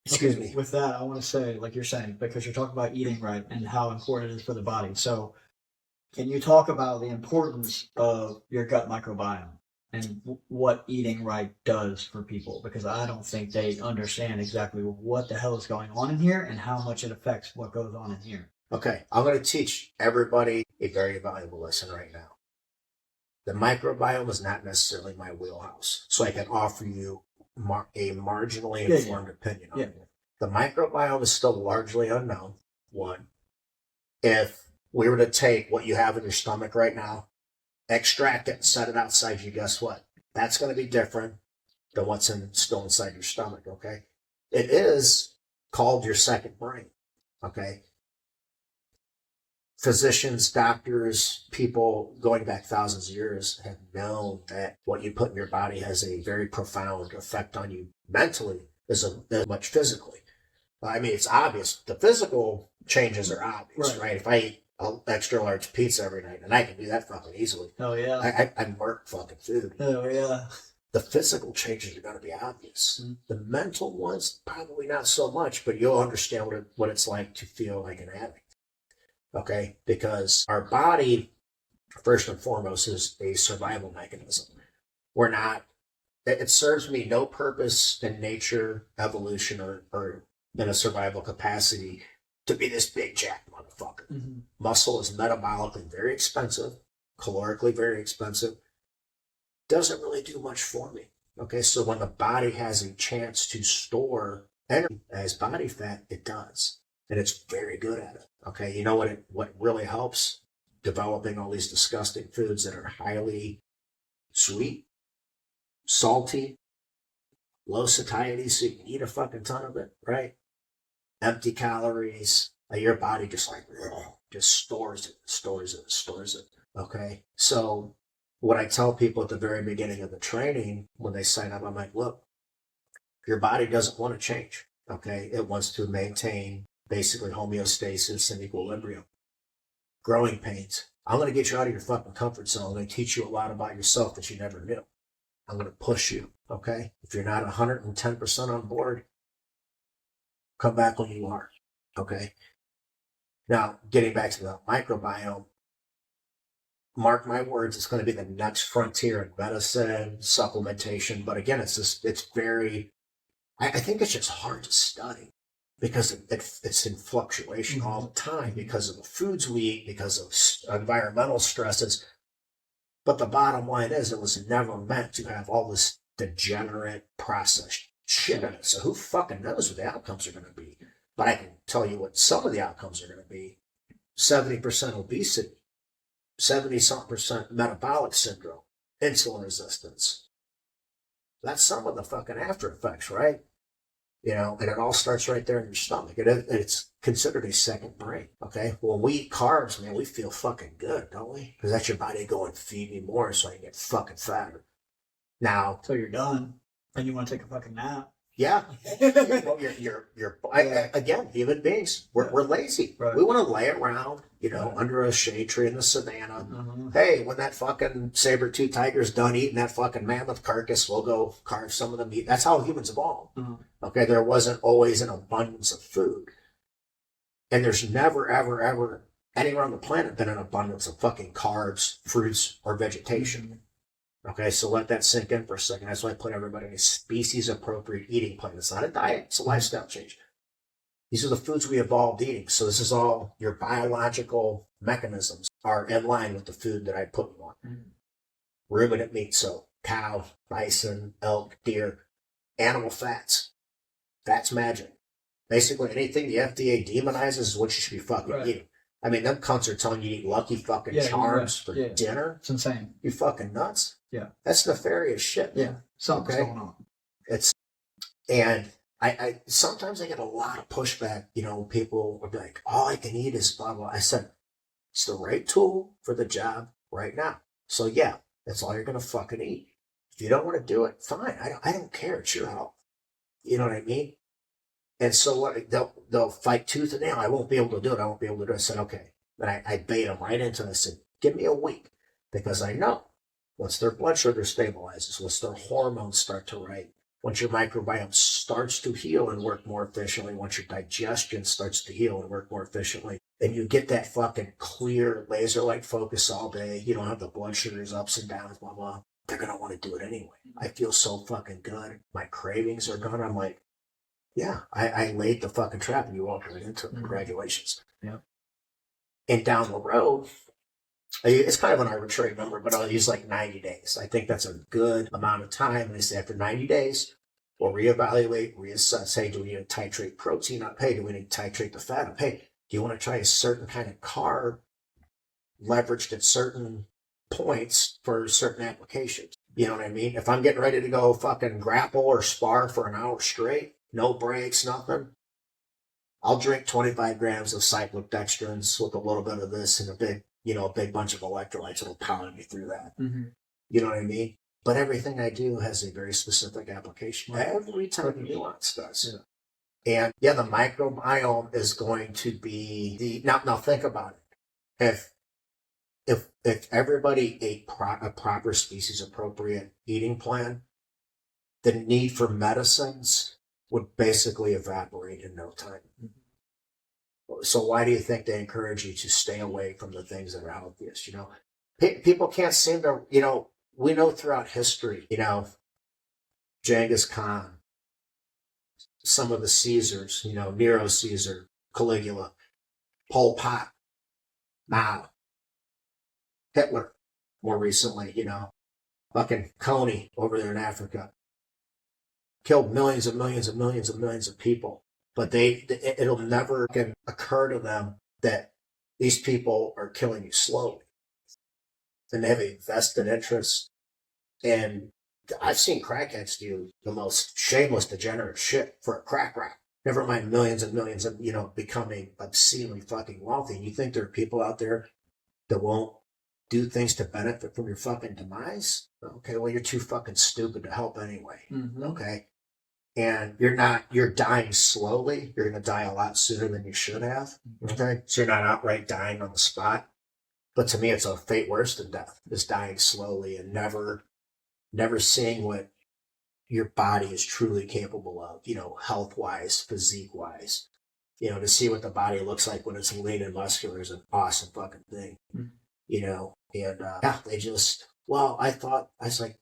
Excuse me. With that, I want to say, like you're saying, because you're talking about eating right and how important it is for the body. So, can you talk about the importance of your gut microbiome and what eating right does for people? Because I don't think they understand exactly what the hell is going on in here and how much it affects what goes on in here. Okay, I'm going to teach everybody a very valuable lesson right now. The microbiome is not necessarily my wheelhouse, so I can offer you a marginally informed opinion on it. The microbiome is still largely unknown, one. If we were to take what you have in your stomach right now, extract it and set it outside you, guess what? That's going to be different than what's still inside your stomach, okay? It is called your second brain, okay? Physicians, doctors, people going back thousands of years have known that what you put in your body has a very profound effect on you mentally as much physically. I mean, it's obvious. The physical changes are obvious, right? If I eat an extra large pizza every night, and I can do that fucking easily. Oh, yeah. I murk fucking food. Oh, yeah. The physical changes are going to be obvious. The mental ones, probably not so much, but you'll understand what it's like to feel like an addict. Okay, because our body, first and foremost, is a survival mechanism. It serves me no purpose in nature, evolution, or in a survival capacity to be this big jack motherfucker. Muscle is metabolically very expensive, calorically very expensive. Doesn't really do much for me. Okay, so when the body has a chance to store energy as body fat, it does. And it's very good at it. Okay, you know what really helps? Developing all these disgusting foods that are highly sweet, salty, low satiety, so you can eat a fucking ton of it, right? Empty calories. Your body just stores it. Okay, so what I tell people at the very beginning of the training when they sign up, I'm like, look, your body doesn't want to change. Okay, it wants to maintain basically homeostasis and equilibrium. Growing pains. I'm going to get you out of your fucking comfort zone. I'm going to teach you a lot about yourself that you never knew. I'm going to push you. Okay. If you're not 110% on board, come back when you are. Okay. Now, getting back to the microbiome, mark my words, it's going to be the next frontier in medicine, supplementation. But again, it's very, I think it's just hard to study because it's in fluctuation all the time because of the foods we eat, because of environmental stresses. But the bottom line is it was never meant to have all this degenerate processed shit in it. So who fucking knows what the outcomes are going to be? But I can tell you what some of the outcomes are going to be. 70% obesity, 70-something% metabolic syndrome, insulin resistance. That's some of the fucking after effects, right? You know, and it all starts right there in your stomach. It's considered a second brain, okay? When we eat carbs, man, we feel fucking good, don't we? Because that's your body going, feed me more so I can get fucking fatter. Now, So you're done, and you want to take a fucking nap. yeah. Well, again, human beings, we're lazy. Right. We want to lay around, you know, under a shade tree in the savannah. Hey, when that fucking saber-tooth tiger's done eating that fucking mammoth carcass, we'll go carve some of the meat. That's how humans evolved. Okay, there wasn't always an abundance of food. And there's never, ever, ever anywhere on the planet been an abundance of fucking carbs, fruits, or vegetation. Okay, so let that sink in for a second. That's why I put everybody on a species-appropriate eating plan. It's not a diet, it's a lifestyle change. These are the foods we evolved eating. So this is all your biological mechanisms are in line with the food that I put you on. Ruminant meat, so cow, bison, elk, deer, animal fats. That's magic. Basically, anything the FDA demonizes is what you should be fucking eating. I mean, them cunts are telling you to eat Lucky fucking Charms for dinner. It's insane. You fucking nuts. Yeah. That's nefarious shit. Yeah. Something's going on. And I sometimes I get a lot of pushback, you know, people will be like, all I can eat is blah, blah. I said, it's the right tool for the job right now. So yeah, that's all you're going to fucking eat. If you don't want to do it, fine. I don't care. It's your health. You know what I mean? And so what they'll fight tooth and nail. I won't be able to do it. I won't be able to do it. I said, okay. And I bait them right into it. I said, give me a week because I know once their blood sugar stabilizes, once their hormones start to right, once your microbiome starts to heal and work more efficiently, once your digestion starts to heal and work more efficiently, and you get that fucking clear laser-like focus all day, you don't have the blood sugars ups and downs, blah, blah, they're going to want to do it anyway. I feel so fucking good. My cravings are gone. I'm like, yeah, I laid the fucking trap and you walked right into it. Congratulations. Yeah. And down the road, it's kind of an arbitrary number, but I'll use like 90 days. I think that's a good amount of time. And they say after 90 days, we'll reevaluate, reassess. Hey, do we need to titrate protein up? Hey, do we need to titrate the fat up? Hey, do you want to try a certain kind of carb leveraged at certain points for certain applications? You know what I mean? If I'm getting ready to go fucking grapple or spar for an hour straight, no breaks, nothing, I'll drink 25 grams of cyclodextrins with a little bit of this and a big bunch of electrolytes. It'll power me through that. You know what I mean? But everything I do has a very specific application. Every time nuance does. Yeah. And yeah, the microbiome is going to be now think about it. If everybody ate a proper species appropriate eating plan, the need for medicines would basically evaporate in no time. So why do you think they encourage you to stay away from the things that are healthiest? You know, people can't seem to, you know, we know throughout history, you know, Genghis Khan, some of the Caesars, you know, Nero Caesar, Caligula, Pol Pot, Mao, Hitler, more recently, you know, fucking Coney over there in Africa, killed millions and millions and millions and millions of people. But it'll never occur to them that these people are killing you slowly. And they have a vested interest. And I've seen crackheads do the most shameless, degenerate shit for a crack rock. Never mind millions and millions of, you know, becoming obscenely fucking wealthy. And you think there are people out there that won't do things to benefit from your fucking demise? Okay, well, you're too fucking stupid to help anyway. Okay. And you're dying slowly. You're going to die a lot sooner than you should have. Okay. So you're not outright dying on the spot. But to me, it's a fate worse than death, is dying slowly and never never seeing what your body is truly capable of, health wise, physique wise. To see what the body looks like when it's lean and muscular is an awesome fucking thing. Mm. And they just, I was like,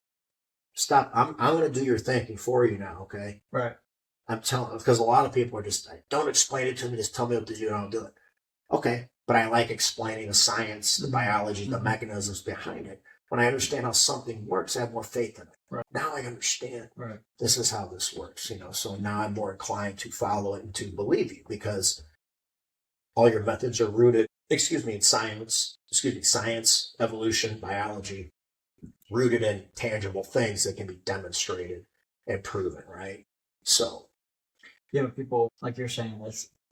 stop. I'm going to do your thinking for you now. Okay. Right. I'm telling, because a lot of people are just like, don't explain it to me. Just tell me what to do and I'll do it. Okay. But I like explaining the science, the biology, the mechanisms behind it. When I understand how something works, I have more faith in it. Right. Now I understand. Right. This is how this works, so now I'm more inclined to follow it and to believe you because all your methods are rooted, in science, evolution, biology, rooted in tangible things that can be demonstrated and proven, right? So. Yeah, people, like you're saying,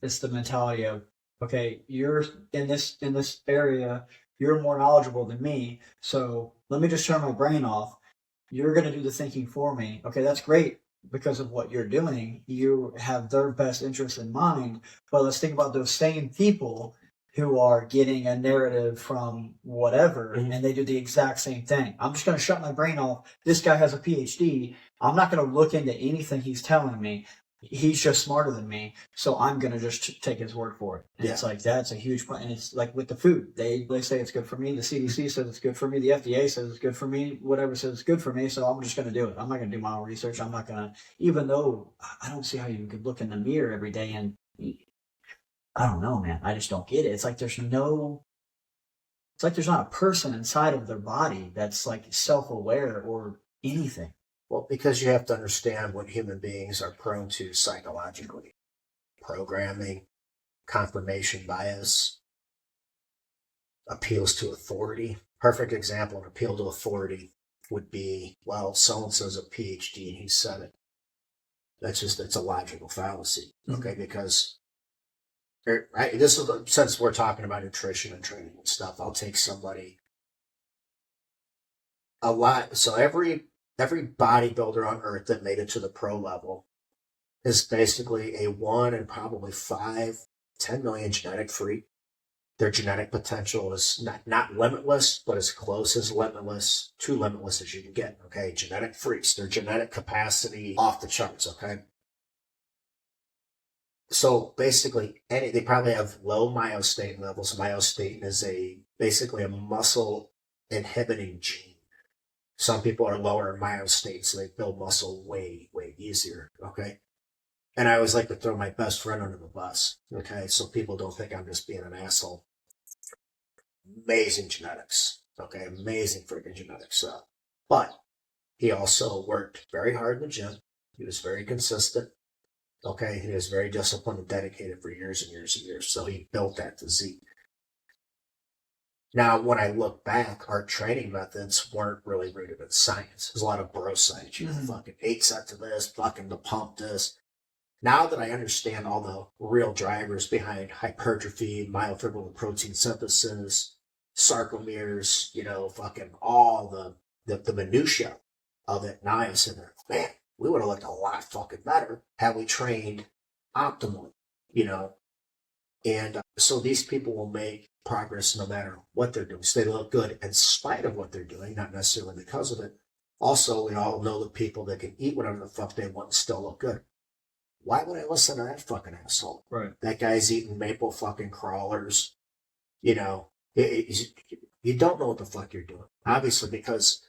it's the mentality of, okay, you're in this area, you're more knowledgeable than me, so let me just turn my brain off. You're going to do the thinking for me. Okay, that's great because of what you're doing. You have their best interest in mind. But let's think about those same people who are getting a narrative from whatever, and they do the exact same thing. I'm just going to shut my brain off. This guy has a PhD. I'm not going to look into anything he's telling me. He's just smarter than me, so I'm going to just take his word for it. And it's like, that's a huge point. And it's like with the food. They say it's good for me. The CDC says it's good for me. The FDA says it's good for me. Whatever says it's good for me, so I'm just going to do it. I'm not going to do my own research. I'm not going to, even though I don't see how you could look in the mirror every day and, I don't know, man. I just don't get it. It's like there's not a person inside of their body that's like self-aware or anything. Well, because you have to understand what human beings are prone to psychologically. Programming, confirmation bias, appeals to authority. Perfect example, an appeal to authority would be, so-and-so's a PhD and he said it. That's a logical fallacy, okay? Because, this is, since we're talking about nutrition and training and stuff, I'll take somebody a lot. So every bodybuilder on earth that made it to the pro level is basically a 1 in probably 5, 10 million genetic freak. Their genetic potential is not limitless, but as close as limitless to limitless as you can get. Okay. Genetic freaks, their genetic capacity off the charts. Okay. So basically they probably have low myostatin levels. Myostatin is basically a muscle inhibiting gene. Some people are lower in myostatin, so they build muscle way, way easier, okay? And I always like to throw my best friend under the bus, okay? So people don't think I'm just being an asshole. Amazing genetics, okay? Amazing freaking genetics. But he also worked very hard in the gym. He was very consistent, okay? He was very disciplined and dedicated for years and years and years. So he built that physique. Now, when I look back, our training methods weren't really rooted in science. There's a lot of bro science, fucking 8 sets of this, fucking the pump this. Now that I understand all the real drivers behind hypertrophy, myofibrillar protein synthesis, sarcomeres, fucking all the minutia of it, now I'm sitting there, man, we would have looked a lot fucking better had we trained optimally, And so these people will make progress no matter what they're doing. So they look good in spite of what they're doing, not necessarily because of it. Also, we all know the people that can eat whatever the fuck they want and still look good. Why would I listen to that fucking asshole? Right. That guy's eating maple fucking crawlers. You don't know what the fuck you're doing. Obviously, because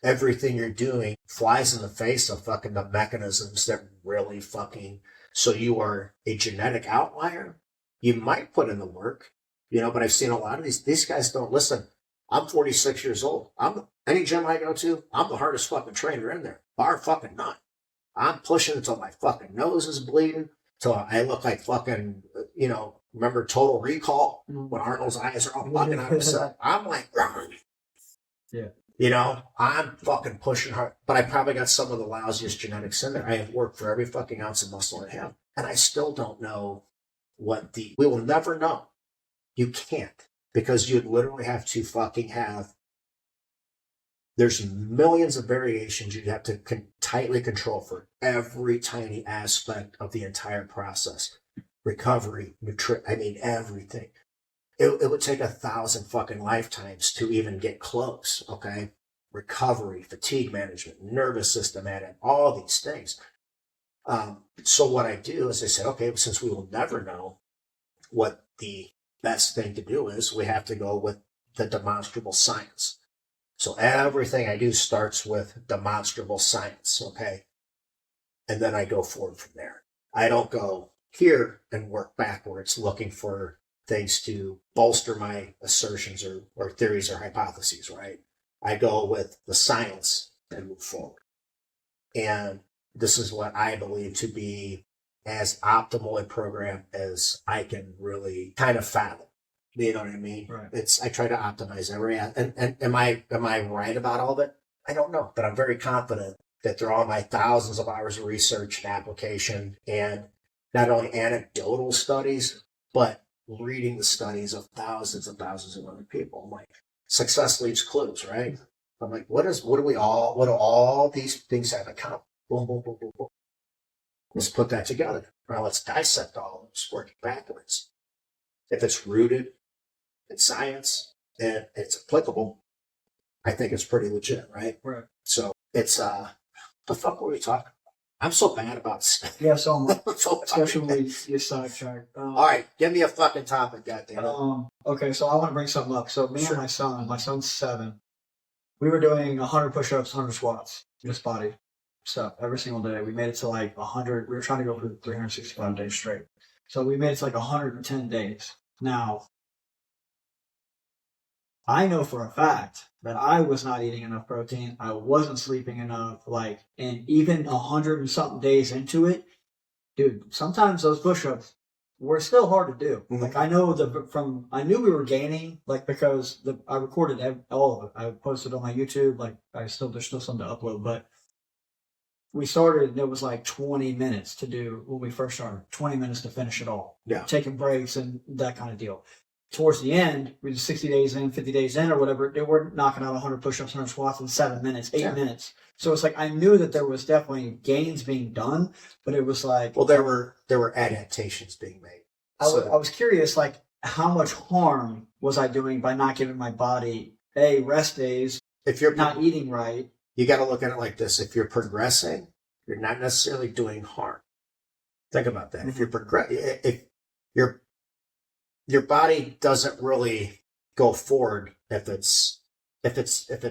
everything you're doing flies in the face of fucking the mechanisms that really fucking, so you are a genetic outlier. You might put in the work, but I've seen a lot of these guys don't listen. I'm 46 years old. Any gym I go to, I'm the hardest fucking trainer in there. Bar fucking none. I'm pushing until my fucking nose is bleeding, till I look like fucking, remember Total Recall when Arnold's eyes are all fucking out of his head? I'm like, yeah. I'm fucking pushing hard, but I probably got some of the lousiest genetics in there. I have worked for every fucking ounce of muscle I have, and I still don't know we will never know. You can't, because you'd literally have to fucking have, there's millions of variations you'd have to tightly control for every tiny aspect of the entire process. Recovery, everything. It would take 1,000 fucking lifetimes to even get close, okay? recovery, fatigue management, nervous system, and all these things. So what I do is I said, okay, since we will never know what the best thing to do is, we have to go with the demonstrable science. So everything I do starts with demonstrable science, okay? And then I go forward from there. I don't go here and work backwards looking for things to bolster my assertions or theories or hypotheses, right? I go with the science and move forward. And this is what I believe to be as optimal a program as I can really kind of fathom. You know what I mean? Right. I try to optimize every, and am I right about all of it? I don't know, but I'm very confident that through all my thousands of hours of research and application, and not only anecdotal studies, but reading the studies of thousands and thousands of other people. I'm like, success leaves clues, right? I'm like, what do all these things have in common? Boom, boom, boom, boom, boom. Let's put that together. Now let's dissect all of this, working backwards. If it's rooted in science and it's applicable, I think it's pretty legit, right? Right. So it's the fuck were we talking about? I'm so bad about stuff. Yeah, so So especially fucking when bad. you sidetracked. All right, give me a fucking topic, goddamn. Okay, so I want to bring something up. So me Sure. and my son's 7. We were doing 100 push-ups, 100 squats, just body stuff every single day. We made it to like 100. We were trying to go for 365 days straight. So we made it to like 110 days. Now, I know for a fact that I was not eating enough protein. I wasn't sleeping enough. And even 100 and something days into it, dude, sometimes those push-ups were still hard to do. Mhm. Like I know I knew we were gaining, like because I recorded all of it. I posted on my YouTube. Like there's still some to upload, but we started and it was like 20 minutes to do when we first started. 20 minutes to finish it all. Yeah. Taking breaks and that kind of deal. Towards the end, we were 60 days in, 50 days in, or whatever. They were knocking out 100 push-ups, 100 squats in 7 minutes, 8 minutes. So it's like I knew that there was definitely gains being done, but it was like, Well, there were adaptations being made. I was curious, like how much harm was I doing by not giving my body rest days, If you're not eating right? you got to look at it like this: if you're progressing, you're not necessarily doing harm. Think about that. If you're if your body doesn't really go forward if it's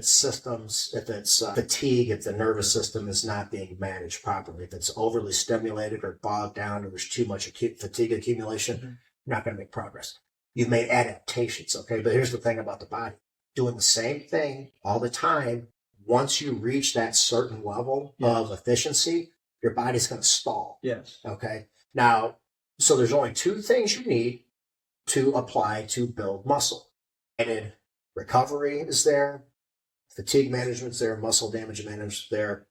systems, if it's fatigue, if the nervous system is not being managed properly, if it's overly stimulated or bogged down, or there's too much fatigue accumulation, you're not going to make progress. You've made adaptations, okay? But here's the thing about the body: doing the same thing all the time. Once you reach that certain level of efficiency, your body's going to stall. Yes. Okay. Now, so there's only 2 things you need to apply to build muscle. And recovery is there, fatigue management's there, muscle damage management's there,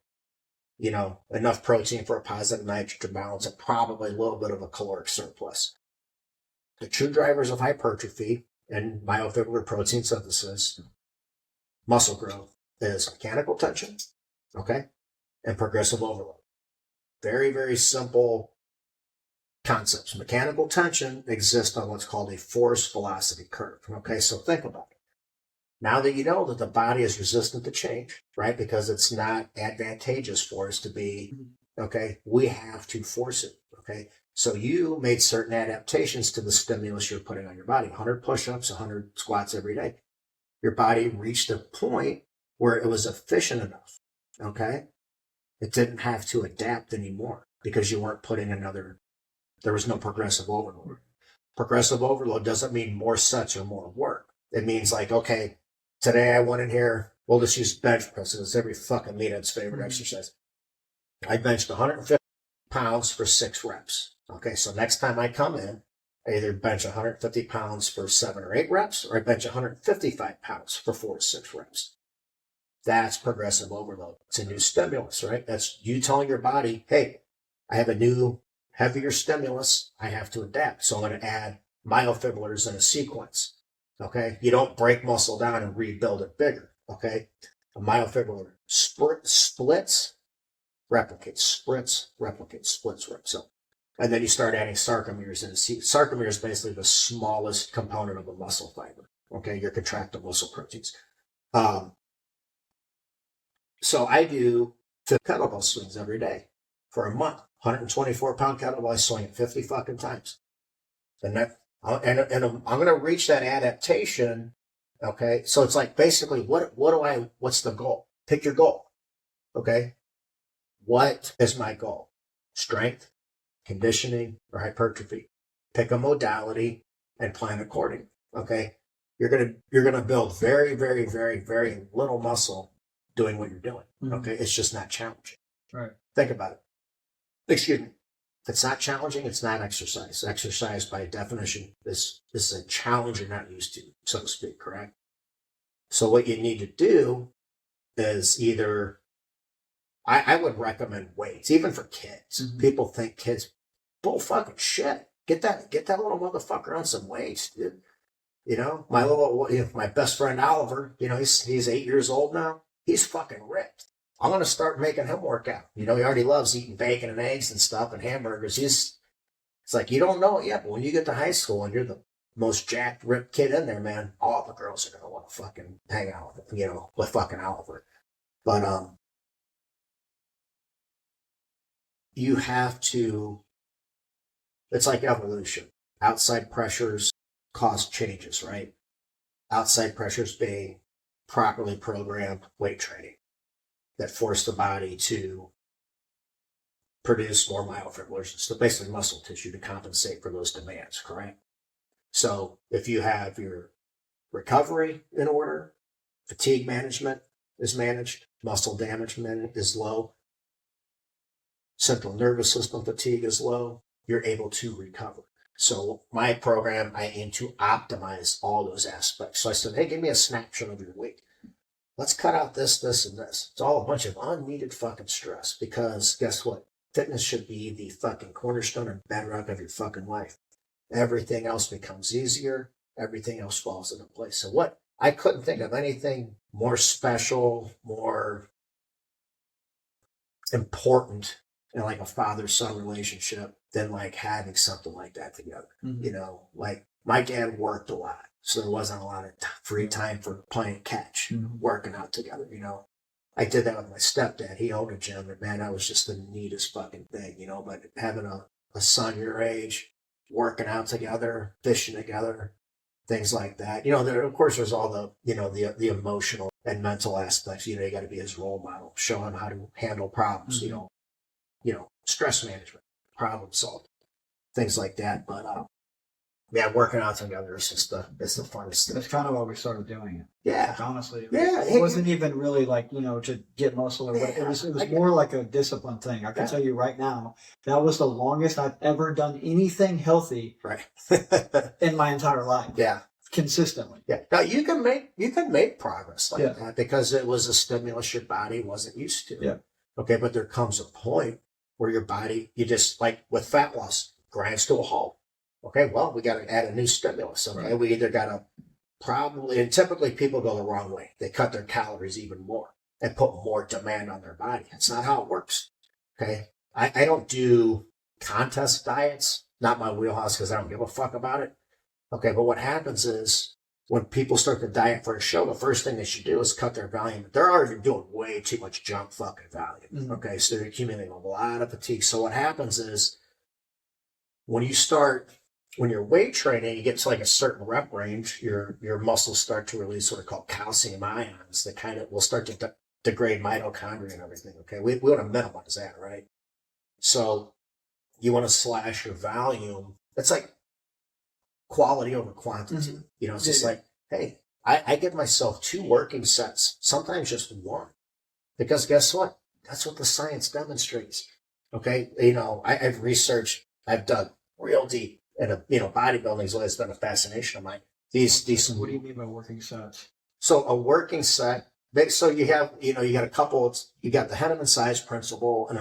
enough protein for a positive nitrogen balance, and probably a little bit of a caloric surplus. The true drivers of hypertrophy and myofibrillar protein synthesis, muscle growth, is mechanical tension, okay, and progressive overload. Very, very simple concepts. Mechanical tension exists on what's called a force velocity curve. Okay, so think about it. Now that you know that the body is resistant to change, right, because it's not advantageous for us to be, okay, we have to force it, okay? So you made certain adaptations to the stimulus you're putting on your body. 100 push-ups, 100 squats every day. Your body reached a point where it was efficient enough, okay? It didn't have to adapt anymore because you weren't putting there was no progressive overload. Progressive overload doesn't mean more sets or more work. It means like, okay, today I went in here, we'll just use bench press. It's every fucking meathead's favorite exercise. I benched 150 pounds for 6 reps. Okay, so next time I come in, I either bench 150 pounds for 7 or 8 reps, or I bench 155 pounds for 4 to 6 reps. That's progressive overload. It's a new stimulus, right? That's you telling your body, hey, I have a new, heavier stimulus. I have to adapt. So I'm going to add myofibrillars in a sequence. Okay? You don't break muscle down and rebuild it bigger. Okay? A myofibrillar splits, replicates, splits, replicates, splits, so. And then you start adding sarcomeres in. Sarcomere is basically the smallest component of a muscle fiber. Okay? Your contractile muscle proteins. So I do 50 kettlebell swings every day for a month. 124-pound kettlebell, I swing it 50 fucking times. And I'm going to reach that adaptation. Okay. So it's like basically what's the goal? Pick your goal. Okay. What is my goal? Strength, conditioning, or hypertrophy. Pick a modality and plan accordingly. Okay. You're gonna build very, very, very, very little muscle doing what you're doing. Mhm. Okay. It's just not challenging. Right. Think about it. Excuse me. If it's not challenging, it's not exercise. Exercise by definition is a challenge you're not used to, so to speak, correct? So what you need to do is either I would recommend weights, even for kids. Mhm. People think kids bull fucking shit. Get that little motherfucker on some weights, dude. You know, my best friend Oliver, you know, he's 8 years old now. He's fucking ripped. I'm going to start making him work out. You know, he already loves eating bacon and eggs and stuff and hamburgers. It's like, you don't know it yet, but when you get to high school and you're the most jacked, ripped kid in there, man, all the girls are going to want to fucking hang out with, you know, with fucking Oliver. But, you have to, it's like evolution. Outside pressures cause changes, right? Outside pressures being properly programmed weight training that force the body to produce more myofibrillars, so basically muscle tissue to compensate for those demands, correct? So if you have your recovery in order, fatigue management is managed, muscle damage is low, central nervous system fatigue is low, you're able to recover. So my program, I aim to optimize all those aspects. So I said, hey, give me a snapshot of your week. Let's cut out this, this, and this. It's all a bunch of unneeded fucking stress because guess what? Fitness should be the fucking cornerstone and bedrock of your fucking life. Everything else becomes easier. Everything else falls into place. So what? I couldn't think of anything more special, more important in like a father-son relationship than like having something like that together. Mhm. You know, like my dad worked a lot. So there wasn't a lot of free time for playing catch, Mhm. working out together, you know. I did that with my stepdad. He owned a gym, and man, that was just the neatest fucking thing, you know. But having a son your age, working out together, fishing together, things like that. You know, there of course there's all the, you know, the emotional and mental aspects. You know, you got to be his role model, show him how to handle problems. Mhm. You know, stress management, problem solving, things like that. But yeah, working out together is just it's the funnest thing. That's kind of why we started doing it. Yeah, Like, honestly, yeah. it wasn't even really like, you know, to get muscle or what. It was more like a discipline thing. I can tell you right now, that was the longest I've ever done anything healthy Right. in my entire life. Yeah. Consistently. Yeah. Now you can make progress like that because it was a stimulus your body wasn't used to. Yeah. Okay, but there comes a point where your body, you just like with fat loss, grinds to a halt. Okay, well, we got to add a new stimulus. Okay, Right. we either got to probably, and typically people go the wrong way. They cut their calories even more and put more demand on their body. That's not how it works. Okay, I don't do contest diets, not my wheelhouse because I don't give a fuck about it. Okay, but what happens is when people start to diet for a show, the first thing they should do is cut their volume. They're already doing way too much junk fucking volume. Mhm. Okay, so they're accumulating a lot of fatigue. So what happens is when you're weight training, you get to like a certain rep range, your muscles start to release what are called calcium ions that kind of will start to degrade mitochondria and everything. Okay, we want to minimize that, right? So you want to slash your volume. It's like quality over quantity. Mhm. You know, it's just like, hey, I give myself 2 working sets, sometimes just 1. Because guess what? That's what the science demonstrates. Okay. You know, I've dug real deep and, you know, bodybuilding's always been a fascination of mine. What do you mean by working sets? So a working set, so you have, you know, you got a couple, you got the Henneman size principle and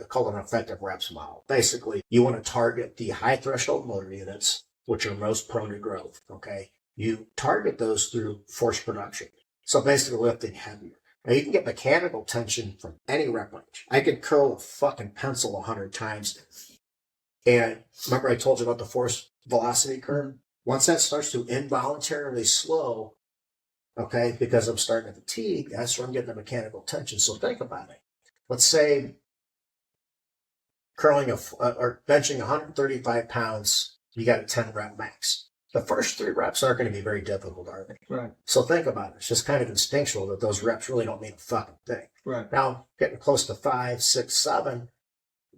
called an effective reps model. Basically, you want to target the high threshold motor units, which are most prone to growth. Okay. You target those through force production. So basically lifting heavier. Now you can get mechanical tension from any rep range. I could curl a fucking pencil 100 times. And remember I told you about the force velocity curve? Once that starts to involuntarily slow, Okay, because I'm starting to fatigue, that's where I'm getting the mechanical tension. So think about it. Let's say curling or benching 135 pounds, you got a 10 rep max. The first 3 reps aren't going to be very difficult, are they? Right. So think about it. It's just kind of instinctual that those reps really don't mean a fucking thing. Right. Now, getting close to 5, 6, 7,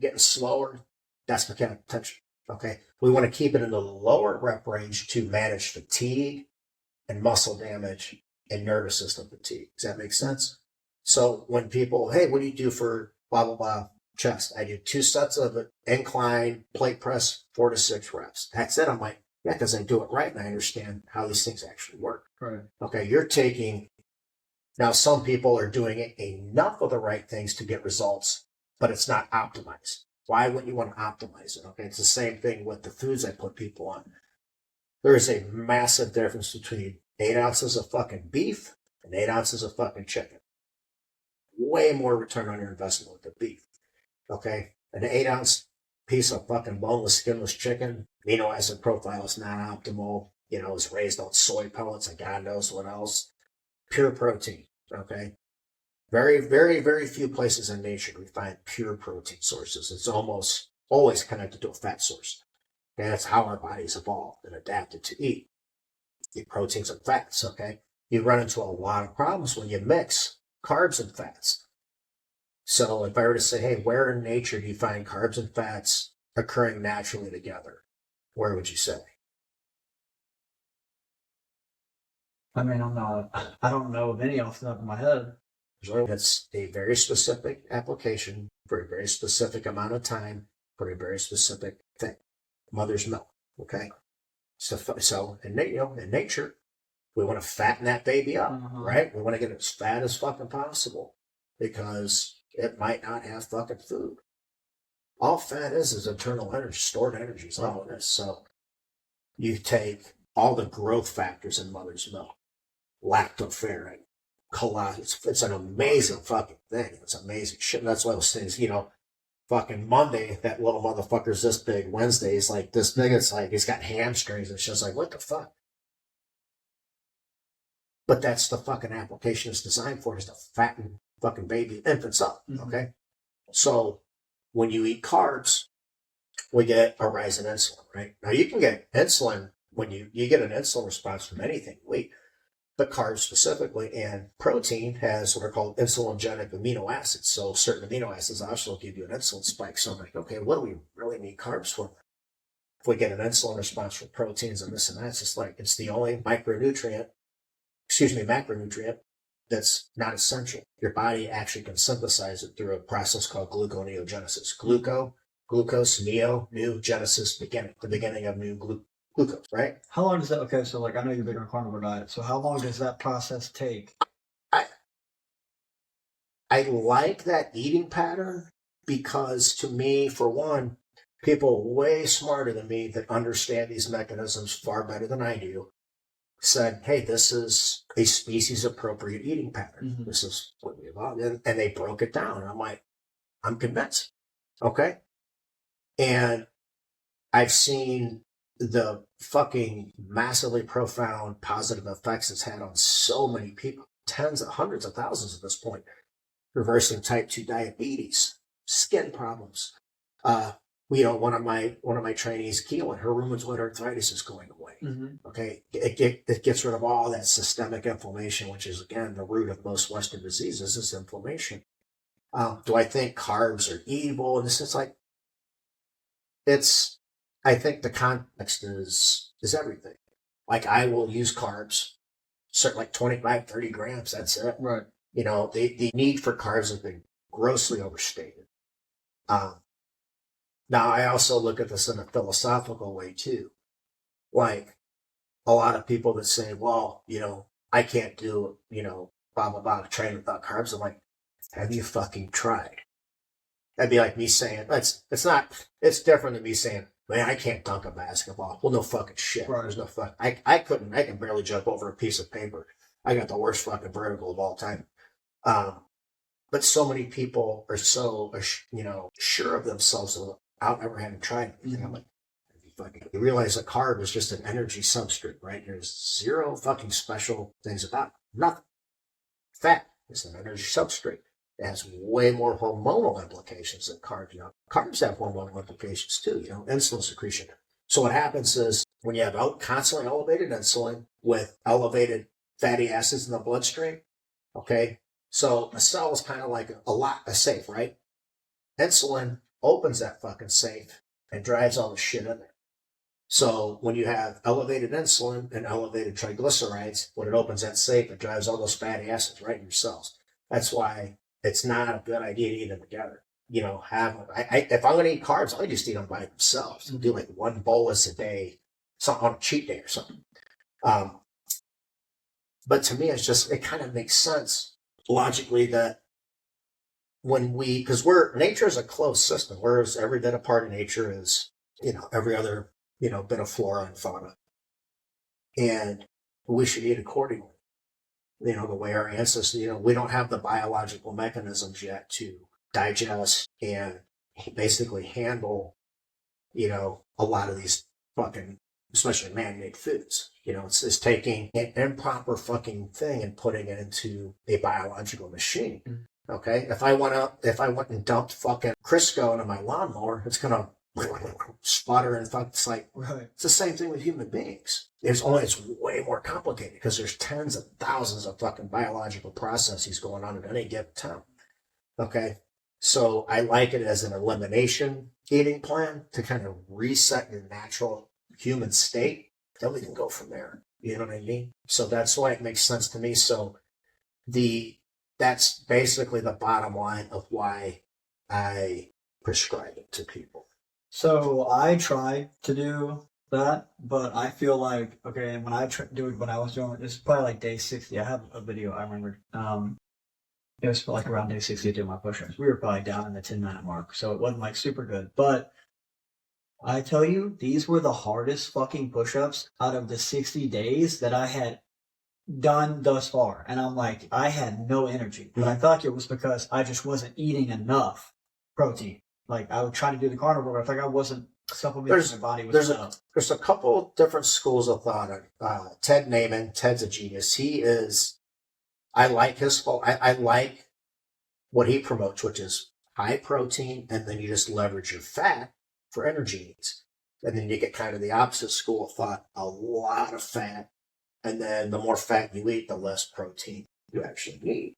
getting slower, that's mechanical tension. Okay. We want to keep it in the lower rep range to manage fatigue and muscle damage and nervous system fatigue. Does that make sense? So when people, hey, what do you do for blah, blah, blah chest? I do 2 sets of incline plate press, 4 to 6 reps. That's it. I'm like, yeah, because I do it right and I understand how these things actually work. Right. Okay. You're taking, now some people are doing enough of the right things to get results, but it's not optimized. Why wouldn't you want to optimize it? Okay. It's the same thing with the foods I put people on. There is a massive difference between 8 ounces of fucking beef and 8 ounces of fucking chicken. Way more return on your investment with the beef. Okay. An 8 ounce piece of fucking boneless, skinless chicken, amino acid profile is not optimal. You know, it's raised on soy pellets and God knows what else. Pure protein. Okay. Very, very, very few places in nature we find pure protein sources. It's almost always connected to a fat source. And that's how our bodies evolved and adapted to eat proteins and fats. Okay. You run into a lot of problems when you mix carbs and fats. So if I were to say, hey, where in nature do you find carbs and fats occurring naturally together? Where would you say? I mean, I don't know of any off the top of my head. It's a very specific application for a very specific amount of time for a very specific thing. Mother's milk. Okay. So in nature, we want to fatten that baby up, right? We want to get it as fat as fucking possible because it might not have fucking food. All fat is internal energy, stored energy is all it is. So you take all the growth factors in mother's milk, lactoferrin, collagen. It's an amazing fucking thing. It's amazing shit. And that's why those things, fucking Monday, that little motherfucker's this big. Wednesday, he's like this big. It's like he's got hamstrings. It's just like, what the fuck? But that's the fucking application it's designed for, is to fatten fucking baby infants up. Okay. So when you eat carbs, we get a rise in insulin, right? Now you can get insulin when you get an insulin response from anything you eat, but carbs specifically, and protein has what are called insulinogenic amino acids. So certain amino acids also give you an insulin spike. So I'm like, okay, what do we really need carbs for? If we get an insulin response from proteins and this and that, it's just like, it's the only macronutrient that's not essential. Your body actually can synthesize it through a process called gluconeogenesis. Glucose, new, genesis, the beginning of new glucose, right? How long does that, okay, so like I know you're big on a carnivore diet, so how long does that process take? I like that eating pattern because to me, for one, people way smarter than me that understand these mechanisms far better than I do said, hey, this is a species appropriate eating pattern. This is what we evolved. And they broke it down. And I'm like, I'm convinced. Okay. And I've seen the fucking massively profound positive effects it's had on so many people, hundreds of thousands at this point, reversing type 2 diabetes, skin problems. One of my trainees, Keelan, her rheumatoid arthritis is going away. Okay. It gets rid of all that systemic inflammation, which is, again, the root of most Western diseases is inflammation. Do I think carbs are evil? And this is like, I think the context is everything. Like I will use carbs, certain like 25, 30 grams. That's it. Right. The need for carbs has been grossly overstated. Now I also look at this in a philosophical way too. Like a lot of people that say, well, I can't do, blah, blah, blah, train without carbs. I'm like, have you fucking tried? That'd be like me saying, it's different than me saying, man, I can't dunk a basketball. Well, no fucking shit. Right. There's no fuck. I can barely jump over a piece of paper. I got the worst fucking vertical of all time. But so many people are so, sure of themselves without ever having tried anything. I'm like, have you You realize a carb is just an energy substrate, right? There's zero fucking special things about it. Nothing. Fat is an energy substrate. It has way more hormonal implications than carbs. You know, carbs have hormonal implications too, you know, insulin secretion. So what happens is when you have constantly elevated insulin with elevated fatty acids in the bloodstream, okay, so a cell is kind of like a safe, right? Insulin opens that fucking safe and drives all the shit in there. So when you have elevated insulin and elevated triglycerides, when it opens that safe, it drives all those fatty acids right in your cells. That's why it's not a good idea to eat them together. You know, if I'm going to eat carbs, I just eat them by themselves. Do like one bolus a day, something on a cheat day or something. But to me, it kind of makes sense logically that because nature is a closed system, whereas every bit of part of nature is, you know, every other, you know, bit of flora and fauna. And we should eat accordingly. You know, the way our ancestors, you know, we don't have the biological mechanisms yet to digest and basically handle, you know, a lot of these fucking, especially man-made foods. You know, it's taking an improper fucking thing and putting it into a biological machine. Okay, if I went and dumped fucking Crisco into my lawnmower, it's gonna sputter and fuck. It's like, Right. It's the same thing with human beings. It's way more complicated because there's tens of thousands of fucking biological processes going on at any given time. Okay, so I like it as an elimination eating plan to kind of reset your natural human state. Then we can go from there. You know what I mean? So that's why it makes sense to me. So that's basically the bottom line of why I prescribe it to people. So I tried to do that, but I feel like, okay, and when I do it, when I was doing it, it's probably like day 60. I have a video I remember. It was like around day 60 doing my push-ups. We were probably down in the 10-minute mark, so it wasn't like super good. But I tell you, these were the hardest fucking push-ups out of the 60 days that I had done thus far. And I'm like, I had no energy. But I thought it was because I just wasn't eating enough protein. Like, I would try to do the carnivore, but I think I wasn't supplementing my body with enough. There's a couple different schools of thought. Ted Naiman, Ted's a genius. I like I like what he promotes, which is high protein, and then you just leverage your fat for energy needs. And then you get kind of the opposite school of thought, a lot of fat. And then the more fat you eat, the less protein you actually need.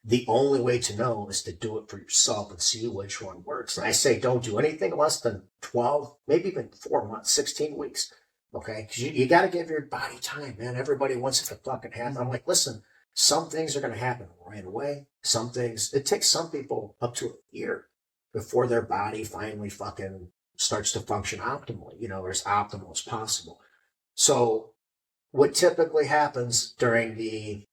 The only way to know is to do it for yourself and see which one works. And I say don't do anything less than 12, maybe even 4 months, 16 weeks. Okay? Because you got to give your body time, man. Everybody wants it to fucking happen. I'm like, listen, some things are going to happen right away. Some things, it takes some people up to a year before their body finally fucking starts to function optimally, you know, or as optimal as possible. So what typically happens during the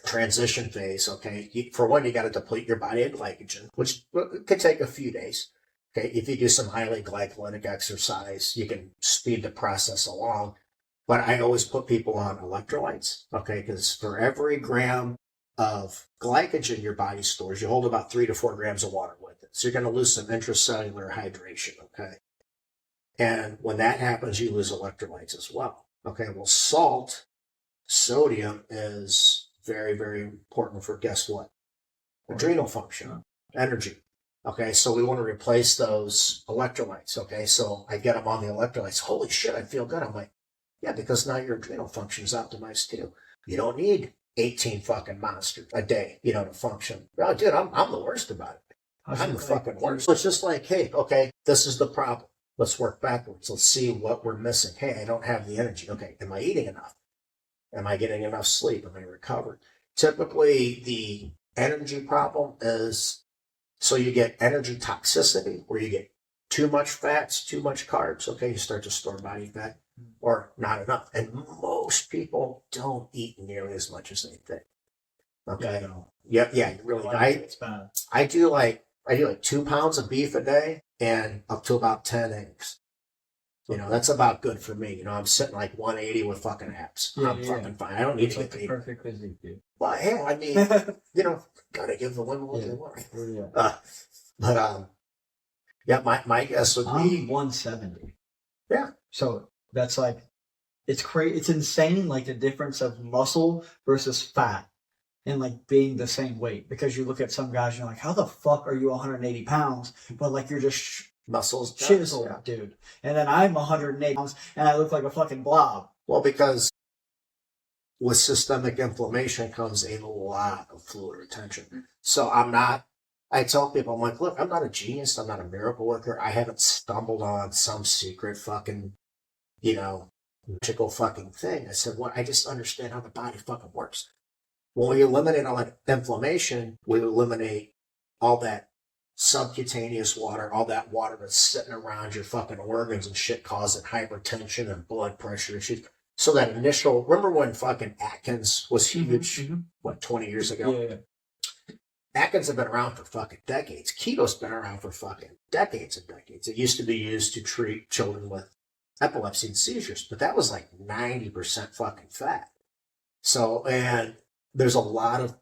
transition phase, okay, for one, you got to deplete your body of glycogen, which could take a few days. Okay, if you do some highly glycolytic exercise, you can speed the process along. But I always put people on electrolytes, okay, because for every gram of glycogen your body stores, you hold about 3 to 4 grams of water with it. So you're going to lose some intracellular hydration, okay? And when that happens, you lose electrolytes as well. Okay, well, sodium is very, very important for, guess what? Adrenal function, energy. Okay, so we want to replace those electrolytes. Okay, so I get them on the electrolytes. Holy shit, I feel good. I'm like, yeah, because now your adrenal function is optimized too. You don't need 18 fucking monsters a day, you know, to function. Oh, dude, I'm the worst about it. I'm the fucking worst. So it's just like, hey, okay, this is the problem. Let's work backwards. Let's see what we're missing. Hey, I don't have the energy. Okay, am I eating enough? Am I getting enough sleep? Am I recovered? Typically, the energy problem is, so you get energy toxicity, where you get too much fats, too much carbs. Okay, you start to store body fat, or not enough. And most people don't eat nearly as much as they think. Okay. Yeah, you really. I do like 2 pounds of beef a day and up to about 10 eggs. You know, that's about good for me. You know, I'm sitting like 180 with fucking abs. I'm fucking fine. I don't need to get paid. Perfect physique, dude. Well, hell, I mean, you know, gotta give the women what they want. Yeah, my guess would I'm be 170. Yeah. So that's like, it's crazy. It's insane, like the difference of muscle versus fat and like being the same weight. Because you look at some guys and you're like, how the fuck are you 180 pounds? But like you're just muscles, chiseled, yeah. dude. And then I'm 180 pounds and I look like a fucking blob. Well, because with systemic inflammation comes a lot of fluid retention. So I tell people, I'm like, look, I'm not a genius. I'm not a miracle worker. I haven't stumbled on some secret fucking, magical fucking thing. I said, well, I just understand how the body fucking works. When we eliminate all that inflammation, we eliminate all that subcutaneous water, all that water that's sitting around your fucking organs and shit causing hypertension and blood pressure issues. So that initial, remember when fucking Atkins was huge, 20 years ago? Yeah. Atkins have been around for fucking decades. Keto's been around for fucking decades and decades. It used to be used to treat children with epilepsy and seizures, but that was like 90% fucking fat. So, and there's a lot of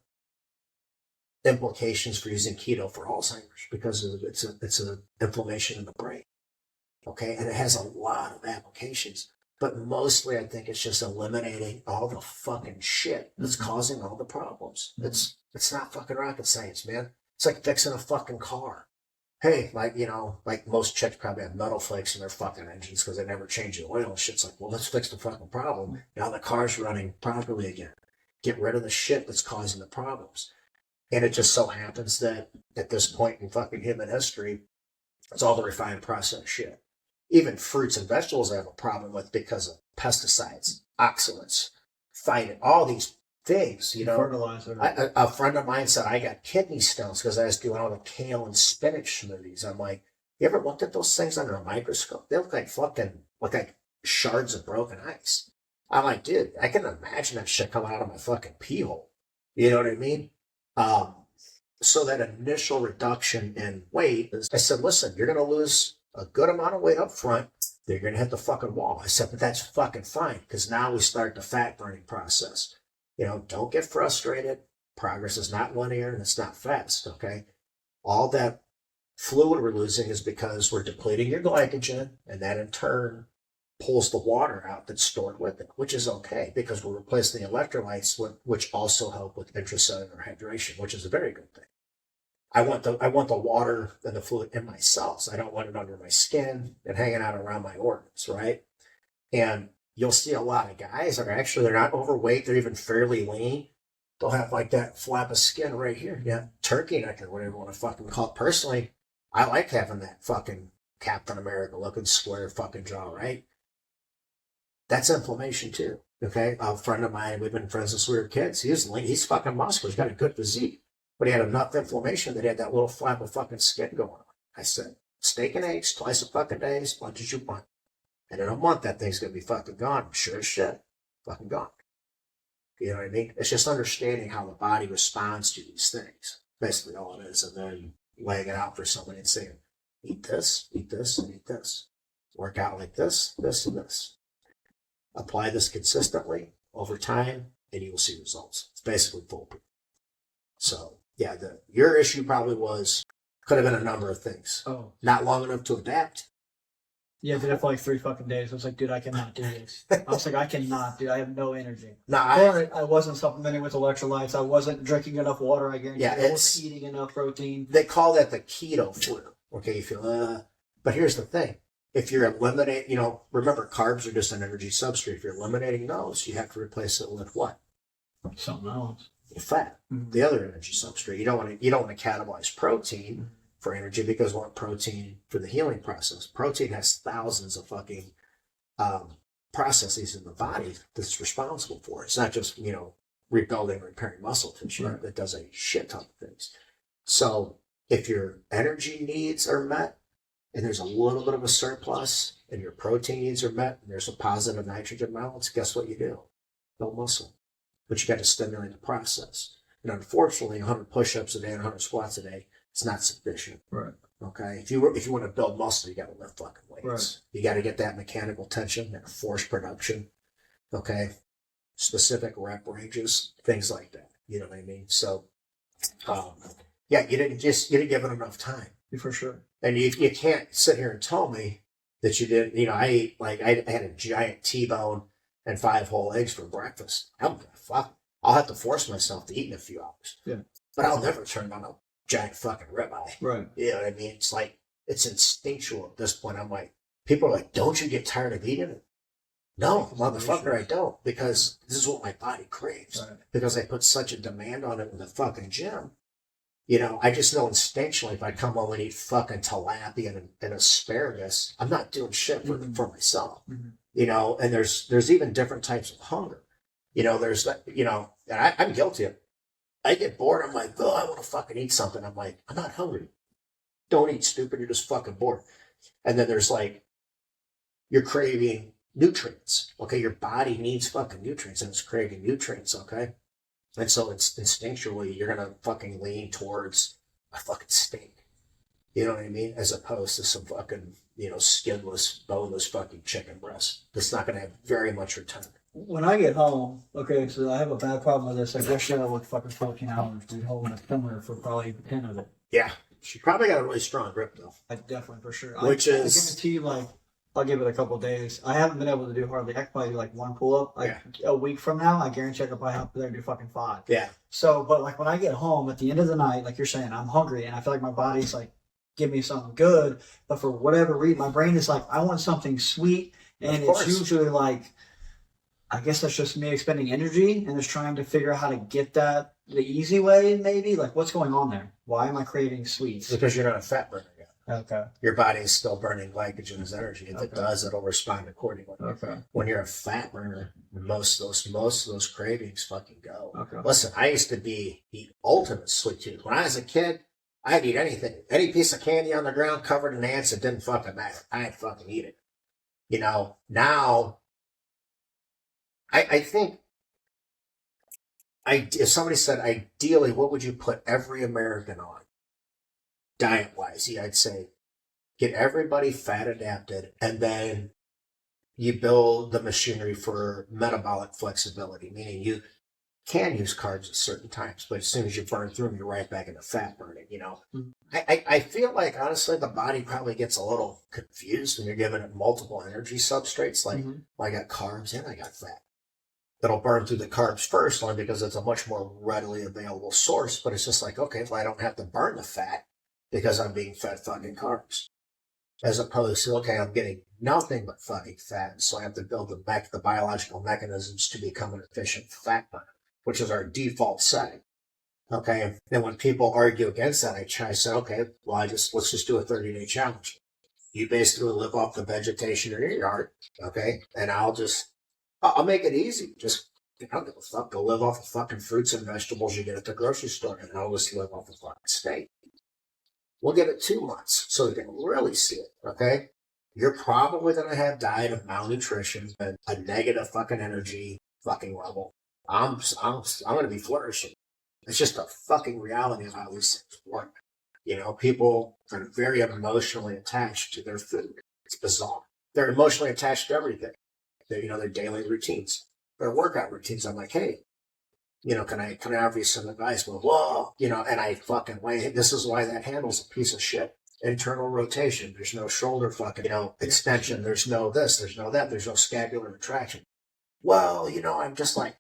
implications for using keto for Alzheimer's because it's an inflammation in the brain. Okay, and it has a lot of applications. But mostly, I think it's just eliminating all the fucking shit that's causing all the problems. It's not fucking rocket science, man. It's like fixing a fucking car. Hey, like most chicks probably have metal flakes in their fucking engines because they never change the oil. Shit's like, well, let's fix the fucking problem. Now the car's running properly again. Get rid of the shit that's causing the problems. And it just so happens that at this point in fucking human history, it's all the refined processed shit. Even fruits and vegetables I have a problem with because of pesticides, oxalates, phytin, all these things, Fertilizer. A friend of mine said I got kidney stones because I was doing all the kale and spinach smoothies. I'm like, you ever looked at those things under a microscope? They look like shards of broken ice. I'm like, dude, I can imagine that shit coming out of my fucking pee hole. You know what I mean? So that initial reduction in weight, I said, listen, you're going to lose a good amount of weight up front. They're going to hit the fucking wall. I said, but that's fucking fine because now we start the fat burning process. Don't get frustrated. Progress is not linear and it's not fast, okay? All that fluid we're losing is because we're depleting your glycogen, and that in turn pulls the water out that's stored with it, which is okay because we're replacing the electrolytes, which also help with intracellular hydration, which is a very good thing. I want the water and the fluid in my cells. I don't want it under my skin and hanging out around my organs, right? And you'll see a lot of guys that they're not overweight. They're even fairly lean. They'll have like that flap of skin right here. Yeah, turkey neck or whatever you want to fucking call it. Personally, I like having that fucking Captain America looking square fucking jaw, right? That's inflammation too. Okay. A friend of mine, we've been friends since we were kids. He's lean. He's fucking muscular. He's got a good physique. But he had enough inflammation that he had that little flap of fucking skin going on. I said, steak and eggs twice a fucking day, as much as you want. And in a month, that thing's going to be fucking gone. Sure as shit. Fucking gone. You know what I mean? It's just understanding how the body responds to these things. Basically all it is. And then laying it out for somebody and saying, eat this, and eat this. Work out like this, this, and this. Apply this consistently over time, and you will see results. It's basically foolproof. So, yeah, your issue probably could have been a number of things. Oh. Not long enough to adapt. Yeah, I did it for like 3 fucking days. I was like, dude, I cannot do this. I was like, I cannot, dude. I have no energy. No, I wasn't supplementing with electrolytes. I wasn't drinking enough water. I guarantee. Yeah, I wasn't eating enough protein. They call that the keto flu. Okay, you feel, but here's the thing. If you're eliminating, remember carbs are just an energy substrate. If you're eliminating those, you have to replace it with what? Something else. Fat, the other energy substrate. You don't want to catabolize protein for energy because we want protein for the healing process. Protein has thousands of fucking processes in the body that's responsible for it. It's not just rebuilding, repairing muscle tissue. Right. It does a shit ton of things. So if your energy needs are met and there's a little bit of a surplus and your protein needs are met and there's a positive nitrogen balance, guess what you do? Build muscle. But you got to stimulate the process. And unfortunately, 100 push-ups a day and 100 squats a day is not sufficient. Right. Okay. If you want to build muscle, you got to lift fucking weights. Right. You got to get that mechanical tension, that force production. Okay. Specific rep ranges, things like that. You know what I mean? So, you didn't give it enough time. For sure. And you can't sit here and tell me that you didn't, I had a giant T-bone and 5 whole eggs for breakfast. I'm gonna fuck. I'll have to force myself to eat in a few hours. Yeah. But I'll never turn on a giant fucking ribeye. Right. You know what I mean? It's like, it's instinctual at this point. I'm like, people are like, don't you get tired of eating it? No, motherfucker, I don't. Because this is what my body craves. Right. Because I put such a demand on it in the fucking gym. I just know instinctually if I come home and eat fucking tilapia and asparagus, I'm not doing shit for myself. Mm-hmm. And there's even different types of hunger. There's that, and I'm guilty of it. I get bored. I'm like, oh, I want to fucking eat something. I'm like, I'm not hungry. Don't eat, stupid. You're just fucking bored. And then there's like, you're craving nutrients. Okay. Your body needs fucking nutrients and it's craving nutrients. Okay. And so it's instinctually, you're going to fucking lean towards a fucking steak. You know what I mean? As opposed to some fucking, skinless, boneless fucking chicken breast. That's not going to have very much return. When I get home, okay, so I have a bad problem with this. Like yesterday, I worked fucking 14 hours, dude, holding a thermometer for probably 10 of it. Yeah. She probably got a really strong grip, though. I definitely, for sure. Which I is... guarantee you, like, I'll give it a couple of days. I haven't been able to do hardly. I could probably do like 1 pull-up. A week from now, I guarantee I could probably have to do fucking 5. Yeah. So, but like when I get home at the end of the night, like you're saying, I'm hungry and I feel like my body's like, give me something good. But for whatever reason, my brain is like, I want something sweet. And it's usually like, I guess that's just me expending energy and just trying to figure out how to get that the easy way, maybe. Like, what's going on there? Why am I craving sweets? Because you're not a fat burner yet. Okay. Your body is still burning glycogen as energy. If it does, it'll respond accordingly. Okay. When you're a fat burner, most of those cravings fucking go. Okay. Listen, I used to be the ultimate sweet tooth. When I was a kid, I'd eat anything. Any piece of candy on the ground covered in ants, it didn't fucking matter. I'd fucking eat it. Now, I think if somebody said, ideally, what would you put every American on? Diet-wise, I'd say get everybody fat adapted, and then you build the machinery for metabolic flexibility, meaning you can use carbs at certain times, but as soon as you burn through them, you're right back into fat burning, Mm-hmm. I feel like, honestly, the body probably gets a little confused when you're giving it multiple energy substrates, like, I got carbs and I got fat. That'll burn through the carbs first, only because it's a much more readily available source, but it's just like, okay, well, I don't have to burn the fat because I'm being fed fucking carbs. As opposed to, okay, I'm getting nothing but fucking fat, so I have to build the biological mechanisms to become an efficient fat burner, which is our default setting. Okay, and when people argue against that, I say, okay, well, let's just do a 30-day challenge. You basically live off the vegetation in your yard, okay, and I'll make it easy. Just, go live off the fucking fruits and vegetables you get at the grocery store, and I'll just live off the fucking steak. We'll give it 2 months so you can really see it, okay? You're probably going to have diet of malnutrition and a negative fucking energy fucking level. I'm going to be flourishing. It's just a fucking reality of how these things work. People are very emotionally attached to their food. It's bizarre. They're emotionally attached to everything. Their daily routines, their workout routines. I'm like, hey, can I offer you some advice? Well, whoa, and I fucking this is why that handle's a piece of shit. Internal rotation. There's no shoulder fucking, extension. There's no this, there's no that. There's no scapular retraction. Well, I'm just like,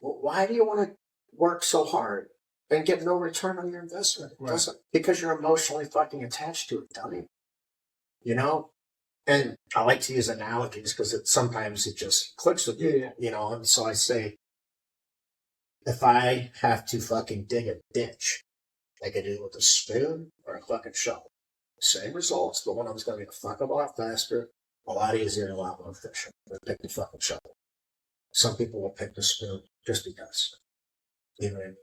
well, why do you want to work so hard and get no return on your investment? Right. Because you're emotionally fucking attached to it, dummy. And I like to use analogies because sometimes it just clicks with you, and so I say, if I have to fucking dig a ditch, I can do it with a spoon or a fucking shovel. Same results, but one of them's going to be a fucking lot faster, a lot easier, and a lot more efficient. But pick the fucking shovel. Some people will pick the spoon just because. You know what I mean?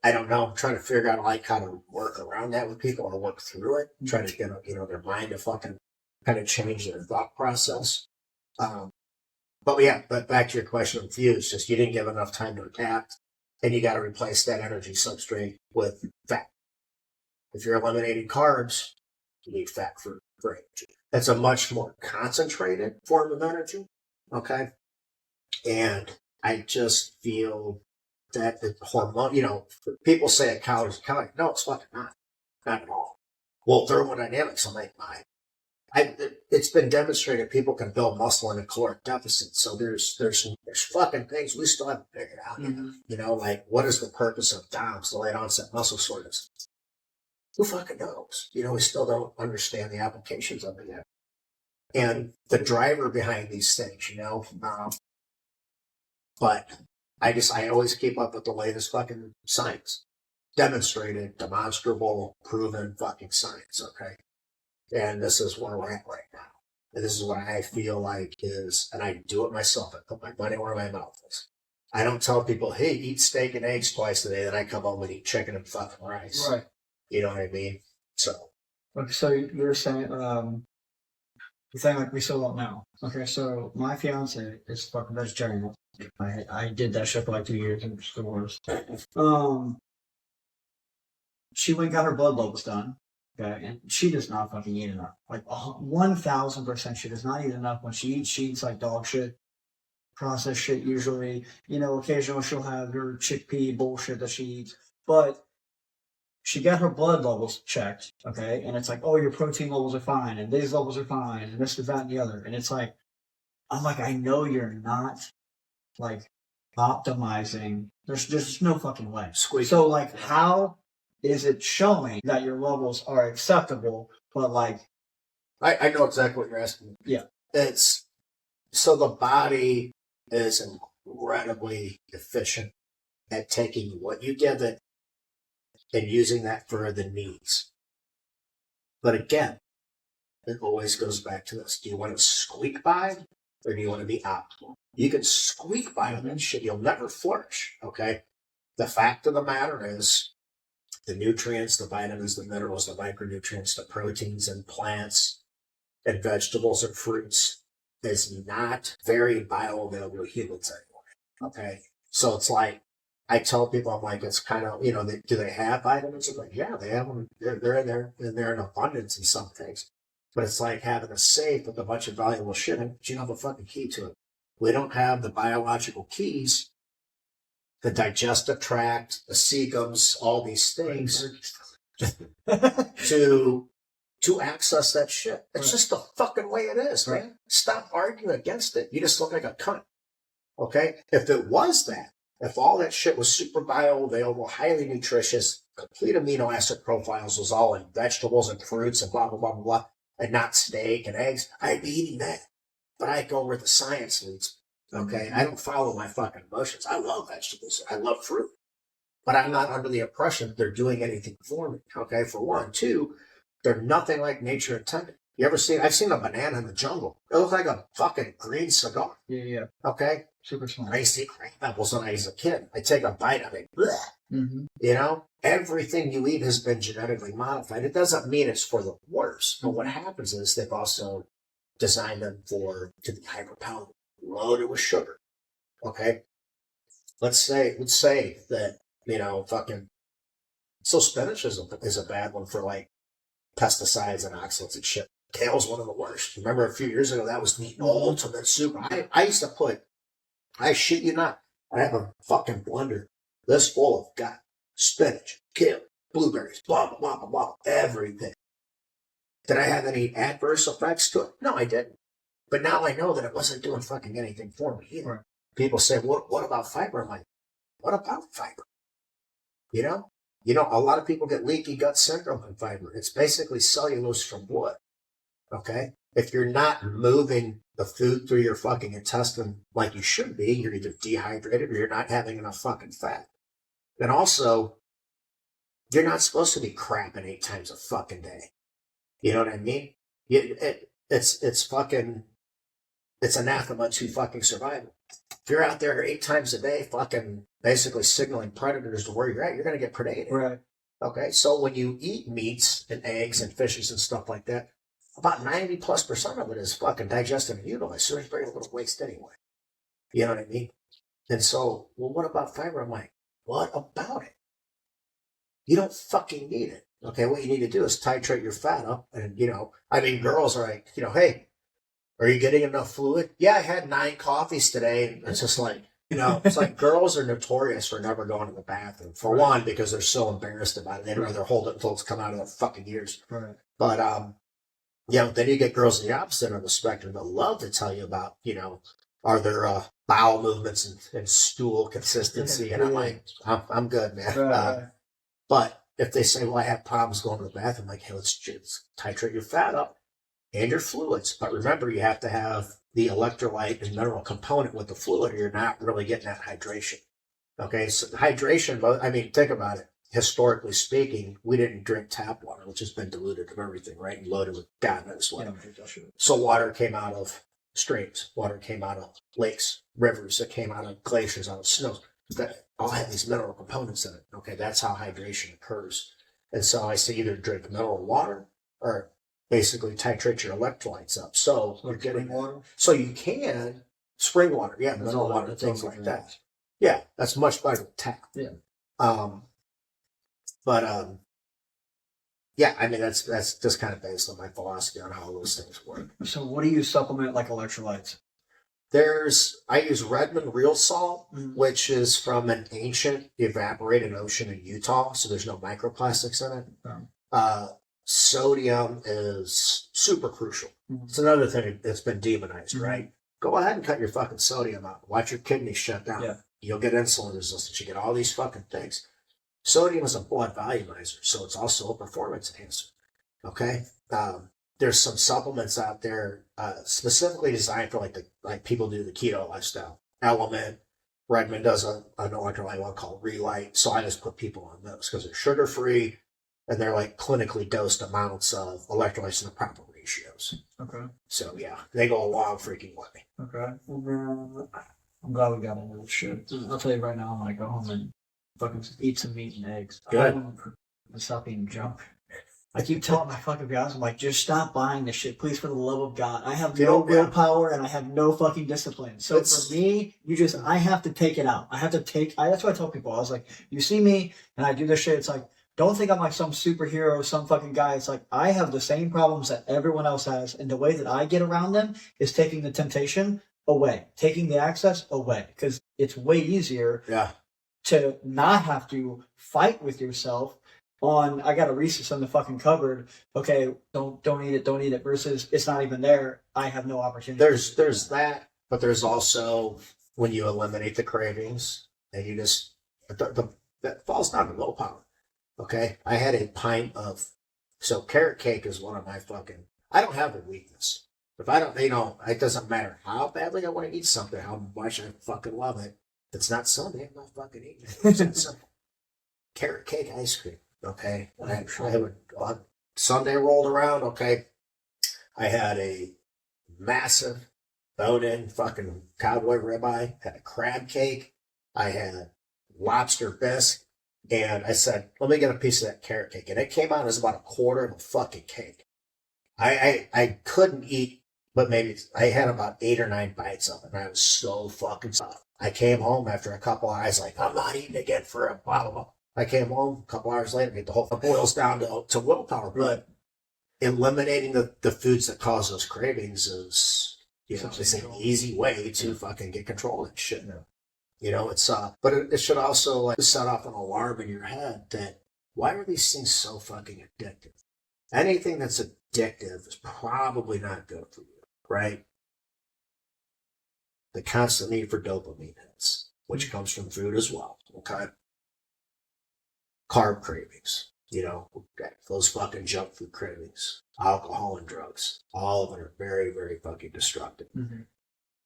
I don't know. I'm trying to figure out how to work around that with people or work through it. Try to get their mind to fucking kind of change their thought process. But back to your question of fuse, just you didn't give enough time to adapt, and you got to replace that energy substrate with fat. If you're eliminating carbs, you need fat for energy. That's a much more concentrated form of energy, okay? And I just feel that the hormone, people say a calorie is a calorie. No, it's fucking not. Not at all. Well, thermodynamics will make mine. It's been demonstrated people can build muscle in a caloric deficit. So there's fucking things we still haven't figured out. Mm-hmm. You know, like what is the purpose of DOMS, delayed onset muscle soreness? Who fucking knows? You know, we still don't understand the applications of it yet. And the driver behind these things, you know. But I always keep up with the latest fucking science. Demonstrated, demonstrable, proven fucking science, okay? And this is where we're at right now. And this is what I feel like is, and I do it myself. I put my money where my mouth is. I don't tell people, hey, eat steak and eggs twice a day, then I come home and eat chicken and fucking rice. Right. You know what I mean? So. Okay, so you're saying, the thing like we still don't know. Okay, so my fiance is fucking vegetarian. I did that shit for like 2 years and it's the worst. She went and got her blood levels done. Okay, and she does not fucking eat enough. Like 1,000%, she does not eat enough. When she eats like dog shit, processed shit usually. You know, occasionally she'll have her chickpea bullshit that she eats, but she got her blood levels checked. Okay, and it's like, oh, your protein levels are fine, and these levels are fine, and this, that, and the other. And it's like, I'm like, I know you're not like optimizing. There's just no fucking way. Squeak. So like, how is it showing that your levels are acceptable, but like... I know exactly what you're asking. Yeah. It's, so the body is incredibly efficient at taking what you give it and using that for the needs. But again, it always goes back to this. Do you want to squeak by or do you want to be optimal? You can squeak by on that shit. You'll never flourish, okay? The fact of the matter is, the nutrients, the vitamins, the minerals, the micronutrients, the proteins in plants and vegetables and fruits is not very bioavailable to humans anymore. Okay. So it's like, I tell people, I'm like, it's kind of, you know, do they have vitamins? I'm like, yeah, they have them. They're in there and they're in abundance in some things. But it's like having a safe with a bunch of valuable shit in it, but you don't have a fucking key to it. We don't have the biological keys, the digestive tract, the cecums, all these things to access that shit. It's just the fucking way it is, man. Stop arguing against it. You just look like a cunt. Okay? If it was that, if all that shit was super bioavailable, highly nutritious, complete amino acid profiles was all in vegetables and fruits and blah, blah, blah, blah, blah, and not steak and eggs, I'd be eating that. But I go where the science leads. Okay? I don't follow my fucking emotions. I love vegetables. I love fruit. But I'm not under the impression they're doing anything for me. Okay? For one. Two, they're nothing like nature intended. You ever seen, I've seen a banana in the jungle. It looks like a fucking green cigar. Yeah. Okay? Super smart. I used to eat crab apples when I was a kid. I take a bite of it. Mm-hmm. You know? Everything you eat has been genetically modified. It doesn't mean it's for the worse. But what happens is they've also designed them to be hyperpalatable, loaded with sugar. Okay? Let's say that, you know, fucking, so spinach is a bad one for like pesticides and oxalates and shit. Kale's one of the worst. Remember a few years ago, that was the ultimate soup. I used to put, I shit you not, I have a fucking blender this full of got spinach, kale, blueberries, blah, blah, blah, blah, blah, everything. Did I have any adverse effects to it? No, I didn't. But now I know that it wasn't doing fucking anything for me either. Right. People say, what about fiber? I'm like, what about fiber? You know, a lot of people get leaky gut syndrome from fiber. It's basically cellulose from wood. Okay? If you're not moving the food through your fucking intestine like you should be, you're either dehydrated or you're not having enough fucking fat. And also, you're not supposed to be crapping 8 times a fucking day. You know what I mean? It's fucking, it's anathema to fucking survival. If you're out there 8 times a day fucking basically signaling predators to where you're at, you're going to get predated. Right. Okay, so when you eat meats and eggs and fishes and stuff like that, about 90+% of it is fucking digested and utilized, so there's very little waste anyway. You know what I mean? And so, well, what about fiber? I'm like, what about it? You don't fucking need it. Okay, what you need to do is titrate your fat up. And, you know, I mean, girls are like, you know, hey, are you getting enough fluid? Yeah, I had 9 coffees today. And it's just like, You know, it's like girls are notorious for never going to the bathroom. For Right. one, because they're so embarrassed about it. They'd rather hold it until it's come out of their fucking ears. Right. But, then you get girls on the opposite end of the spectrum that love to tell you about, are there bowel movements and stool consistency? And I'm like, I'm good, man. Right. But if they say, well, I have problems going to the bathroom, I'm like, hey, let's titrate your fat up and your fluids. But remember, you have to have the electrolyte and mineral component with the fluid, or you're not really getting that hydration. Okay, so hydration, I mean, think about it. Historically speaking, we didn't drink tap water, which has been diluted of everything, right? And loaded with God knows what. So water came out of streams, water came out of lakes, rivers, it came out of glaciers, out of snows. That all have these mineral components in it. Okay, that's how hydration occurs. And so I say either drink mineral water or basically titrate your electrolytes up. So you're getting water. So you can spring water, yeah, That's mineral all water, that's things all like that. that. Yeah, that's much better than tap. Yeah. Yeah, I mean that's just kind of based on my philosophy on how those things work. So what do you supplement like electrolytes? I use Redmond Real Salt, Mhm. which is from an ancient evaporated ocean in Utah, so there's no microplastics in it. Oh. Sodium is super crucial. Mhm. It's another thing that's been demonized, Mhm. right? Go ahead and cut your fucking sodium out. Watch your kidneys shut down. Yeah. You'll get insulin resistance. You get all these fucking things. Sodium is a blood volumizer, so it's also a performance enhancer. Okay? There's some supplements out there specifically designed for like people do the keto lifestyle. Element, Redmond does an electrolyte one called Relight, so I just put people on those because they're sugar free and they're like clinically dosed amounts of electrolytes in the proper ratios. Okay. So yeah, they go a long freaking way. Okay. I'm glad we got into this shit. I'll tell you right now, I'm gonna go home and fucking eat some meat and eggs. Good. I'm gonna stop eating junk. I keep telling my fucking guys, I'm like, just stop buying this shit, please, for the love of God. I have no willpower and I have no fucking discipline. So for me, I have to take it out. That's what I tell people. I was like, you see me and I do this shit. It's like, don't think I'm like some superhero, some fucking guy. It's like, I have the same problems that everyone else has. And the way that I get around them is taking the temptation away, taking the access away. Because it's way easier to not have to fight with yourself on, I got a Reese's in the fucking cupboard. Okay, don't eat it. Versus it's not even there. I have no opportunity. There's that, but there's also when you eliminate the cravings and you just that falls down to willpower. Okay, I had a pint of carrot cake is one of my fucking. I don't have a weakness. If I don't, it doesn't matter how badly I want to eat something, how much I fucking love it. If it's not Sunday, I'm not fucking eating it. It's that simple. Carrot cake ice cream. Okay, I would on Sunday rolled around. Okay, I had a massive bone-in fucking cowboy ribeye. Had a crab cake. I had lobster bisque, and I said, "Let me get a piece of that carrot cake." And it came out as about a quarter of a fucking cake. I couldn't eat, but maybe I had about 8 or 9 bites of it, and I was so fucking stuffed. I came home after a couple hours, like I'm not eating again for a while. I came home a couple hours later, get the whole thing boils down to willpower. But eliminating the foods that cause those cravings is, it's an easy way to fucking get control of that shit. It's but it should also like set off an alarm in your head that why are these things so fucking addictive? Anything that's addictive is probably not good for you, right? The constant need for dopamine hits, which comes from food as well. Okay. Carb cravings, those fucking junk food cravings, alcohol and drugs, all of them are very, very fucking destructive. Mm-hmm.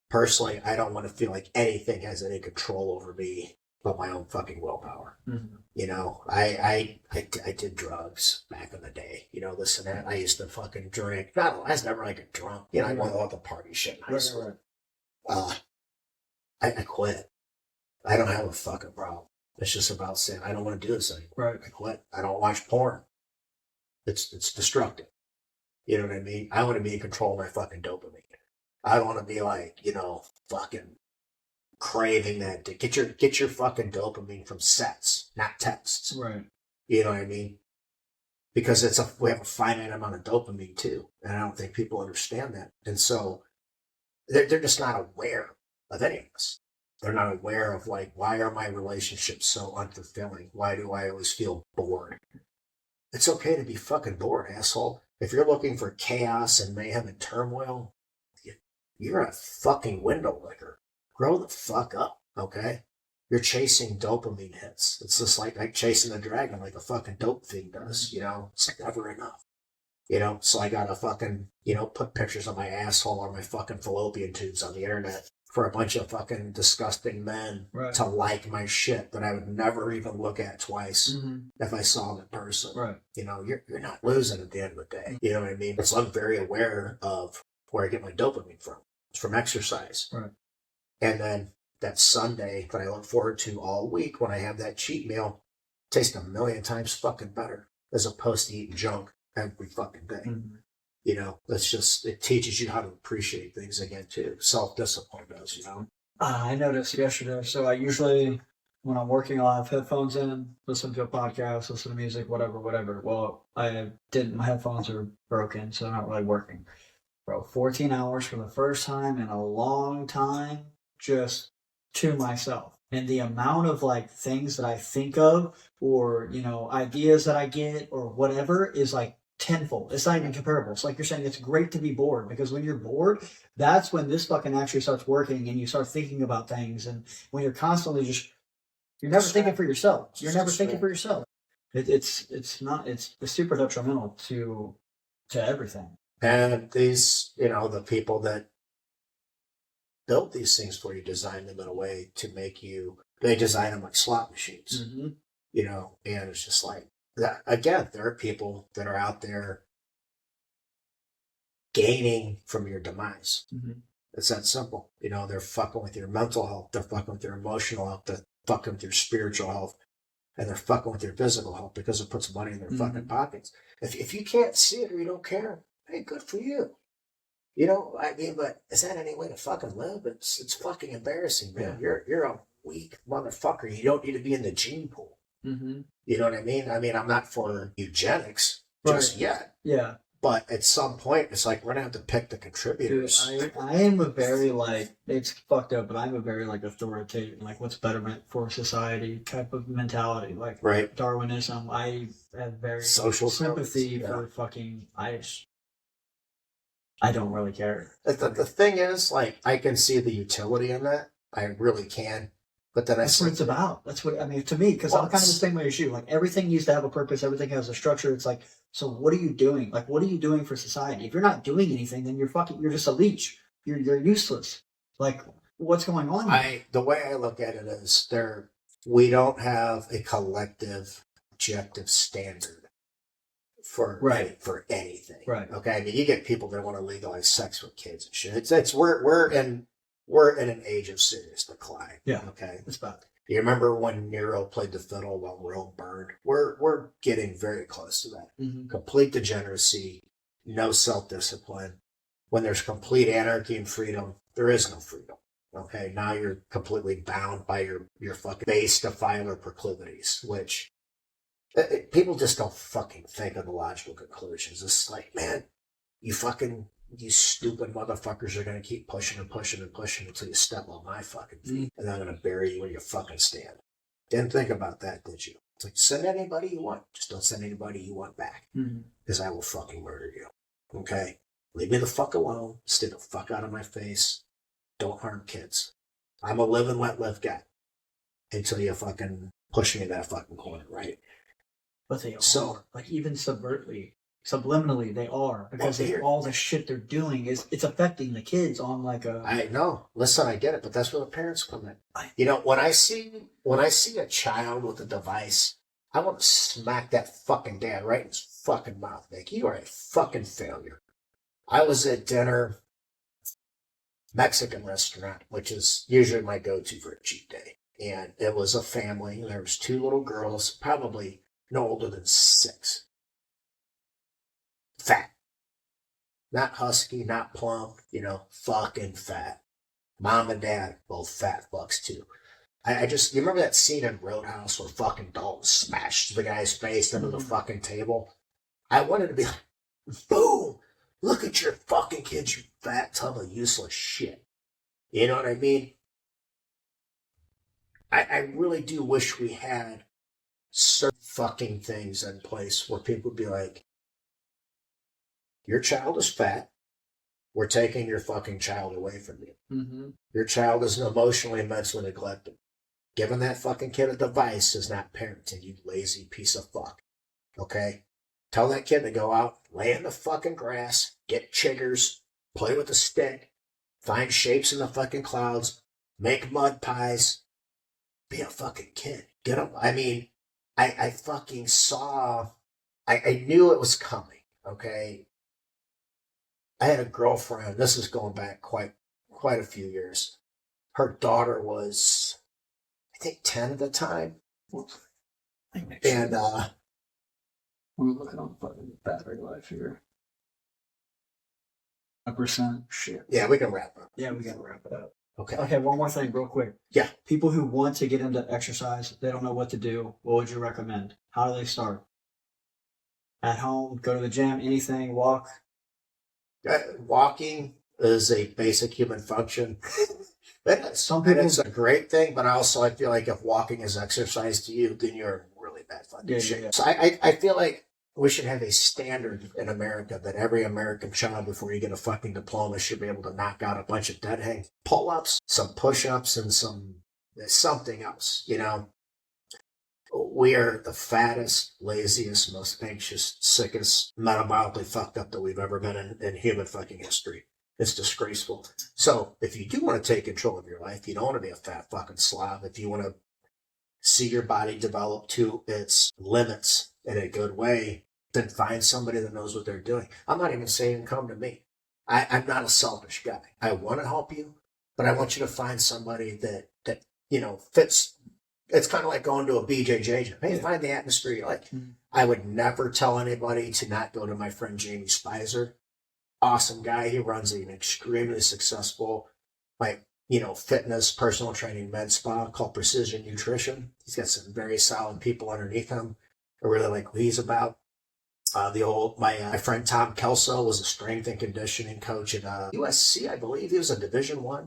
Personally, I don't want to feel like anything has any control over me but my own fucking willpower. Mm-hmm. I did drugs back in the day, this and that. I used to fucking drink. I was never like a drunk. I went all the party shit in high school. I quit. I don't have a fucking problem. It's just about saying, I don't want to do this anymore. Right. I quit. I don't watch porn. It's destructive. You know what I mean? I want to be in control of my fucking dopamine. I don't want to be like, fucking craving that. Get your fucking dopamine from sets, not texts. Right. You know what I mean? Because we have a finite amount of dopamine too. And I don't think people understand that. And so they're just not aware of any of this. They're not aware of like, why are my relationships so unfulfilling? Why do I always feel bored? It's okay to be fucking bored, asshole. If you're looking for chaos and mayhem and turmoil, you're a fucking window licker. Grow the fuck up, okay? You're chasing dopamine hits. It's just like chasing a dragon like a fucking dope fiend does, you know? It's never enough. You know, so I gotta fucking, you know, put pictures of my asshole or my fucking fallopian tubes on the internet for a bunch of fucking disgusting men to like my shit that I would never even look at twice if I saw them in person. Right. You know, you're not losing at the end of the day. You know what I mean? So I'm very aware of where I get my dopamine from. It's from exercise. Right. And then that Sunday that I look forward to all week when I have that cheat meal tastes a million times fucking better as opposed to eating junk every fucking day. You know, that's just, it teaches you how to appreciate things again too. Self-discipline does, you know? I noticed yesterday. So I usually, when I'm working, I'll have headphones in, listen to a podcast, listen to music, whatever. Well, I didn't, my headphones are broken, so they're not really working. Bro, 14 hours for the first time in a long time, just to myself. And the amount of like things that I think of or, you know, ideas that I get or whatever is like tenfold. It's not even comparable. It's like you're saying it's great to be bored because when you're bored, that's when this fucking actually starts working and you start thinking about things. And when you're constantly just, you're never thinking for yourself. You're never thinking for yourself. It's super detrimental to everything. And these, you know, the people that built these things for you design them in a way to make you, they design them like slot machines, you know, and it's just like that. Again, there are people that are out there gaining from your demise. It's that simple. You know, they're fucking with your mental health. They're fucking with your emotional health. They're fucking with your spiritual health. And they're fucking with your physical health because it puts money in their fucking pockets. If you can't see it or you don't care, hey, good for you. You know, I mean, but is that any way to fucking live? It's fucking embarrassing, man. Yeah. You're a weak motherfucker. You don't need to be in the gene pool. You know what I mean? I mean, I'm not for eugenics just yet. Yeah. But at some point, it's like we're gonna have to pick the contributors. Dude, I am a very like, it's fucked up, but I'm a very like authoritative, like what's betterment for society type of mentality. Like Darwinism, I have very social sympathy for fucking I don't really care. The thing is, like, I can see the utility in that. I really can. But then that's what it's about. That's what I mean to me, because I'm kind of the same way as you. Like everything needs to have a purpose. Everything has a structure. It's like, so what are you doing? Like, what are you doing for society? If you're not doing anything, then you're just a leech. You're useless. Like, what's going on here? The way I look at it is, we don't have a collective objective standard for anything. Right. Okay. I mean, you get people that want to legalize sex with kids and shit. We're in an age of serious decline. Yeah. Okay. It's bad. You remember when Nero played the fiddle while Rome burned? We're getting very close to that. Complete degeneracy, no self-discipline. When there's complete anarchy and freedom, there is no freedom. Okay, now you're completely bound by your fucking base defiler proclivities, which people just don't fucking think of the logical conclusions. It's like, man, you stupid motherfuckers are going to keep pushing and pushing and pushing until you step on my fucking feet. And I'm going to bury you where you fucking stand. Didn't think about that, did you? It's like, send anybody you want. Just don't send anybody you want back. Because I will fucking murder you. Okay? Leave me the fuck alone. Stay the fuck out of my face. Don't harm kids. I'm a live and let live guy. Until you fucking push me in that fucking corner, right? But they are. Like, even subliminally they are, because all the shit they're doing it's affecting the kids on like a. I know. Listen, I get it, but that's where the parents come in. You know, when I see a child with a device, I want to smack that fucking dad right in his fucking mouth. Like, you are a fucking failure. I was at dinner, Mexican restaurant, which is usually my go-to for a cheat day, and it was a family. There was 2 little girls, probably no older than 6. Fat. Not husky, not plump, you know, fucking fat. Mom and dad, both fat fucks too. You remember that scene in Roadhouse where fucking Dalton smashed the guy's face into the fucking table? I wanted to be like, boom, look at your fucking kids, you fat tub of useless shit. You know what I mean? I really do wish we had certain fucking things in place where people would be like, your child is fat. We're taking your fucking child away from you. Mm-hmm. Your child is emotionally and mentally neglected. Giving that fucking kid a device is not parenting, you lazy piece of fuck. Okay? Tell that kid to go out, lay in the fucking grass, get chiggers, play with a stick, find shapes in the fucking clouds, make mud pies, be a fucking kid. Get up. I mean, I fucking saw, I knew it was coming, okay? I had a girlfriend, this is going back quite a few years. Her daughter was, I think, 10 at the time. And, I'm looking on fucking battery life here. 100%. Shit. yeah, we can wrap up. Yeah, we gotta wrap it up. Okay. Okay, one more thing, real quick. Yeah. People who want to get into exercise, they don't know what to do. What would you recommend? How do they start? At home, go to the gym, anything, walk. Walking is a basic human function. Some people- It's a great thing, but also I feel like if walking is exercise to you, then you're in really bad fucking shape. Yeah. So I feel like we should have a standard in America that every American child, before you get a fucking diploma, should be able to knock out a bunch of dead hang pull-ups, some push-ups, and something else, you know? We are the fattest, laziest, most anxious, sickest, metabolically fucked up that we've ever been in human fucking history. It's disgraceful. So if you do want to take control of your life, you don't want to be a fat fucking slob. If you want to see your body develop to its limits in a good way, then find somebody that knows what they're doing. I'm not even saying come to me. I'm not a selfish guy. I want to help you, but I want you to find somebody that you know fits. It's kind of like going to a BJJ. Hey, find the atmosphere you like. Mm-hmm. I would never tell anybody to not go to my friend Jamie Spicer. Awesome guy. He runs an extremely successful, fitness, personal training med spa called Precision Nutrition. He's got some very solid people underneath him. I really like what he's about. My friend Tom Kelso was a strength and conditioning coach at USC, I believe. He was a Division I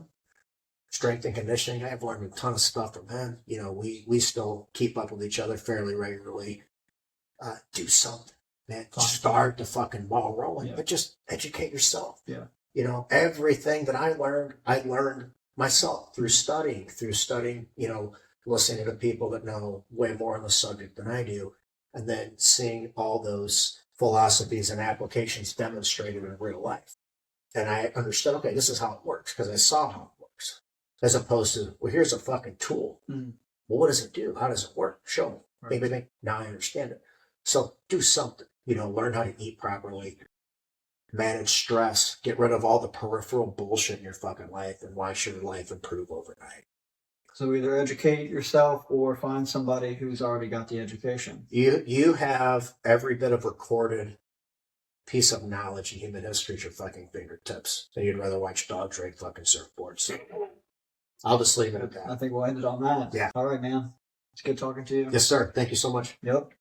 strength and conditioning. I've learned a ton of stuff from him. You know, we still keep up with each other fairly regularly. Do something, man. Start the fucking ball rolling, but just educate yourself. Yeah. You know, everything that I learned myself through studying, you know, listening to people that know way more on the subject than I do, and then seeing all those philosophies and applications demonstrated in real life. And I understood, okay, this is how it works, because I saw how it works. As opposed to, well, here's a fucking tool. Mm. Well, what does it do? How does it work? Show me. Right. Bing. Now I understand it. So do something. You know, learn how to eat properly, manage stress, get rid of all the peripheral bullshit in your fucking life, and watch your life improve overnight. So either educate yourself or find somebody who's already got the education. You have every bit of recorded piece of knowledge in human history at your fucking fingertips, and you'd rather watch dogs rake fucking surfboards. So I'll just leave it at I that. think we'll end it on that. Yeah. All right, man. It's good talking to you. Yes, sir. Thank you so much. Yep.